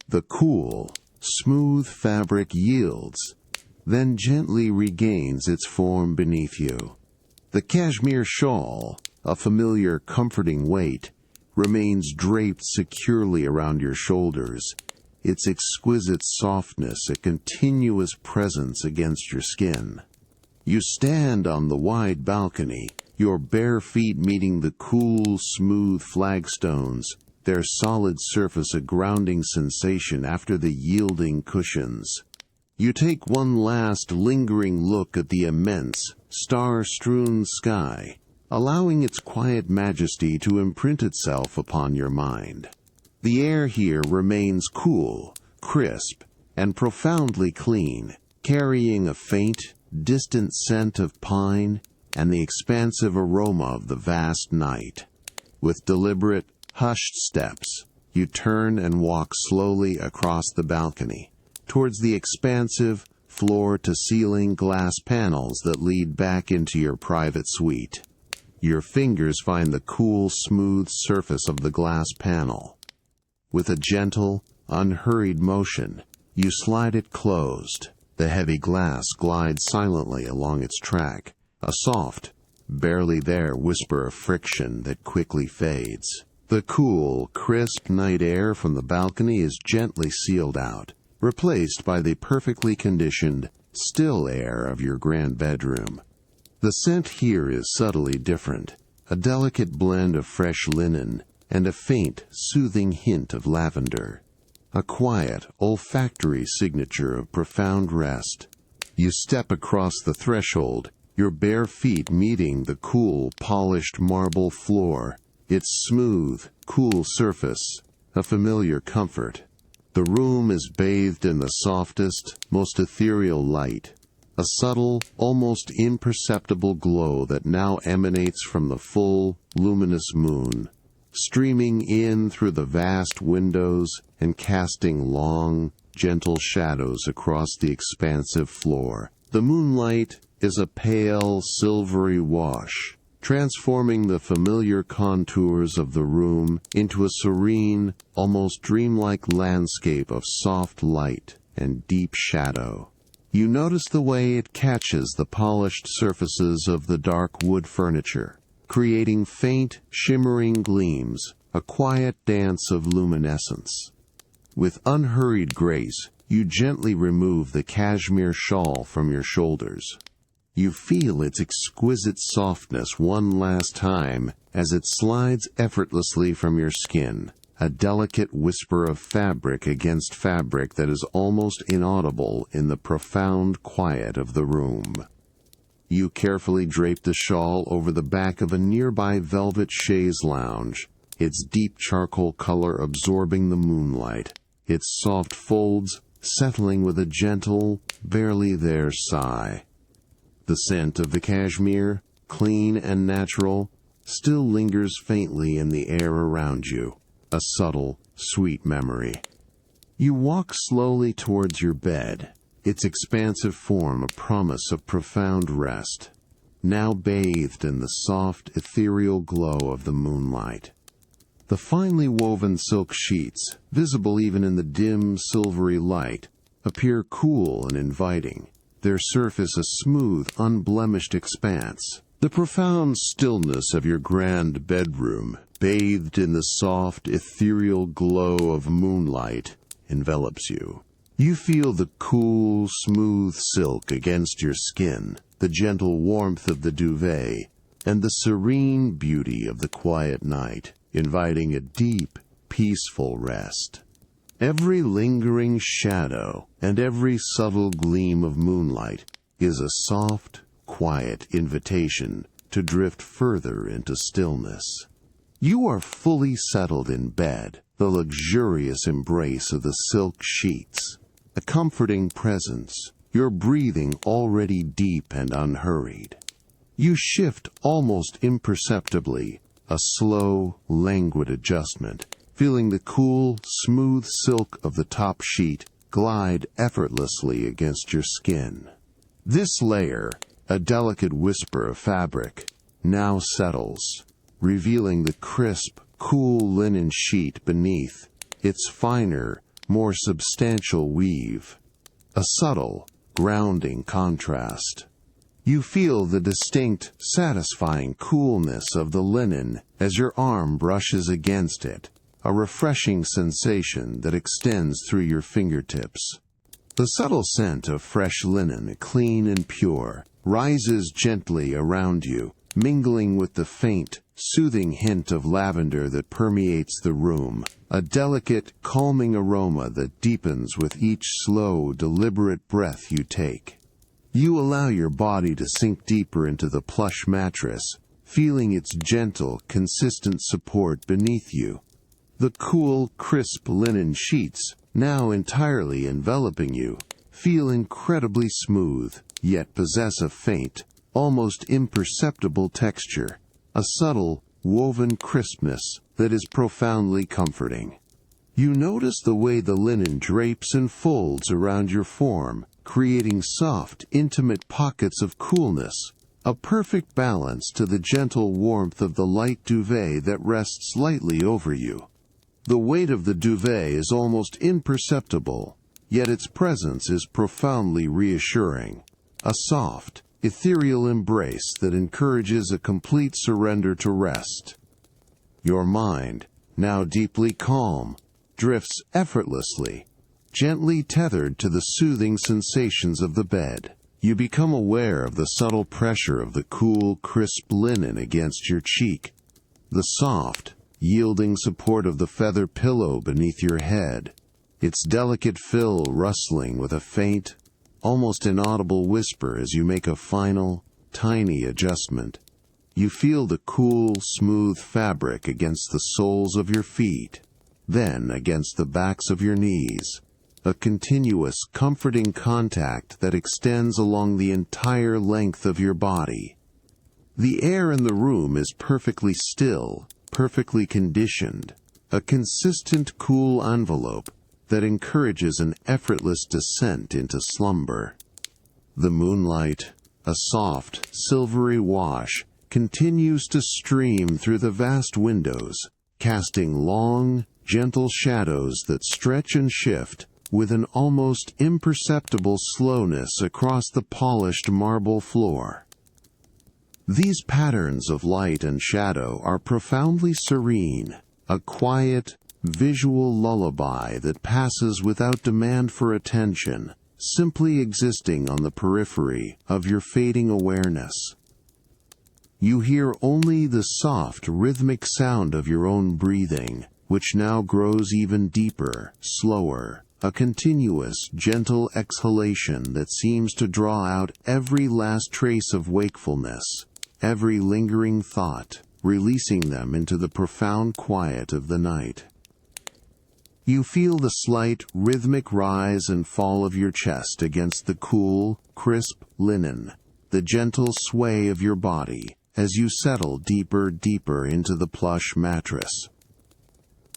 S1: The cool, smooth fabric yields, then gently regains its form beneath you. The cashmere shawl, a familiar comforting weight, remains draped securely around your shoulders, its exquisite softness a continuous presence against your skin. You stand on the wide balcony, your bare feet meeting the cool, smooth flagstones, their solid surface a grounding sensation after the yielding cushions. You take one last lingering look at the immense, star-strewn sky, allowing its quiet majesty to imprint itself upon your mind. The air here remains cool, crisp, and profoundly clean, carrying a faint, distant scent of pine and the expansive aroma of the vast night. With deliberate, hushed steps, you turn and walk slowly across the balcony, towards the expansive, floor-to-ceiling glass panels that lead back into your private suite. Your fingers find the cool, smooth surface of the glass panel. With a gentle, unhurried motion, you slide it closed. The heavy glass glides silently along its track, a soft, barely there whisper of friction that quickly fades. The cool, crisp night air from the balcony is gently sealed out, replaced by the perfectly conditioned, still air of your grand bedroom. The scent here is subtly different, a delicate blend of fresh linen and a faint, soothing hint of lavender, a quiet, olfactory signature of profound rest. You step across the threshold, your bare feet meeting the cool, polished marble floor, its smooth, cool surface, a familiar comfort. The room is bathed in the softest, most ethereal light, a subtle, almost imperceptible glow that now emanates from the full, luminous moon, streaming in through the vast windows and casting long, gentle shadows across the expansive floor. The moonlight is a pale, silvery wash, transforming the familiar contours of the room into a serene, almost dreamlike landscape of soft light and deep shadow. You notice the way it catches the polished surfaces of the dark wood furniture, creating faint, shimmering gleams, a quiet dance of luminescence. With unhurried grace, You gently remove the cashmere shawl from your shoulders. You feel its exquisite softness one last time as it slides effortlessly from your skin, a delicate whisper of fabric against fabric that is almost inaudible in the profound quiet of the room. You carefully drape the shawl over the back of a nearby velvet chaise lounge, its deep charcoal color absorbing the moonlight, its soft folds settling with a gentle, barely there sigh. The scent of the cashmere, clean and natural, still lingers faintly in the air around you, a subtle, sweet memory. You walk slowly towards your bed, its expansive form a promise of profound rest, now bathed in the soft, ethereal glow of the moonlight. The finely woven silk sheets, visible even in the dim, silvery light, appear cool and inviting, their surface a smooth, unblemished expanse. The profound stillness of your grand bedroom, bathed in the soft, ethereal glow of moonlight, envelops you. You feel the cool, smooth silk against your skin, the gentle warmth of the duvet, and the serene beauty of the quiet night, inviting a deep, peaceful rest. Every lingering shadow and every subtle gleam of moonlight is a soft, quiet invitation to drift further into stillness. You are fully settled in bed, the luxurious embrace of the silk sheets, a comforting presence, your breathing already deep and unhurried. You shift almost imperceptibly, a slow, languid adjustment, feeling the cool, smooth silk of the top sheet glide effortlessly against your skin. This layer, a delicate whisper of fabric, now settles, revealing the crisp, cool linen sheet beneath, its finer, more substantial weave. A subtle, grounding contrast. You feel the distinct, satisfying coolness of the linen as your arm brushes against it, a refreshing sensation that extends through your fingertips. The subtle scent of fresh linen, clean and pure, rises gently around you, mingling with the faint, soothing hint of lavender that permeates the room, a delicate, calming aroma that deepens with each slow, deliberate breath you take. You allow your body to sink deeper into the plush mattress, feeling its gentle, consistent support beneath you. The cool, crisp linen sheets, now entirely enveloping you, feel incredibly smooth, yet possess a faint, almost imperceptible texture, a subtle, woven crispness that is profoundly comforting. You notice the way the linen drapes and folds around your form, creating soft, intimate pockets of coolness, a perfect balance to the gentle warmth of the light duvet that rests lightly over you. The weight of the duvet is almost imperceptible, yet its presence is profoundly reassuring, a soft, ethereal embrace that encourages a complete surrender to rest. Your mind, now deeply calm, drifts effortlessly, gently tethered to the soothing sensations of the bed. You become aware of the subtle pressure of the cool, crisp linen against your cheek, the soft, yielding support of the feather pillow beneath your head, its delicate fill rustling with a faint, almost inaudible whisper as you make a final, tiny adjustment. You feel the cool, smooth fabric against the soles of your feet, then against the backs of your knees, a continuous, comforting contact that extends along the entire length of your body. The air in the room is perfectly still, perfectly conditioned, a consistent, cool envelope that encourages an effortless descent into slumber. The moonlight, a soft, silvery wash, continues to stream through the vast windows, casting long, gentle shadows that stretch and shift with an almost imperceptible slowness across the polished marble floor. These patterns of light and shadow are profoundly serene, a quiet, visual lullaby that passes without demand for attention, simply existing on the periphery of your fading awareness. You hear only the soft, rhythmic sound of your own breathing, which now grows even deeper, slower, a continuous, gentle exhalation that seems to draw out every last trace of wakefulness, every lingering thought, releasing them into the profound quiet of the night. You feel the slight, rhythmic rise and fall of your chest against the cool, crisp linen, the gentle sway of your body, as you settle deeper into the plush mattress.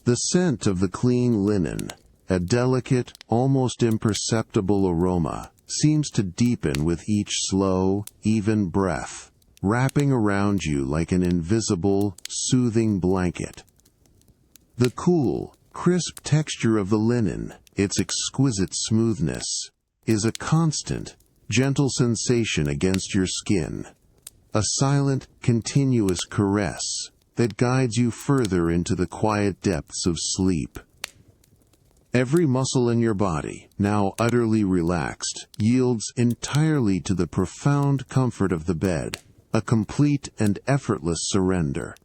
S1: The scent of the clean linen, a delicate, almost imperceptible aroma, seems to deepen with each slow, even breath, wrapping around you like an invisible, soothing blanket. The cool, crisp texture of the linen, its exquisite smoothness, is a constant, gentle sensation against your skin, a silent, continuous caress that guides you further into the quiet depths of sleep. Every muscle in your body, now utterly relaxed, yields entirely to the profound comfort of the bed, a complete and effortless surrender.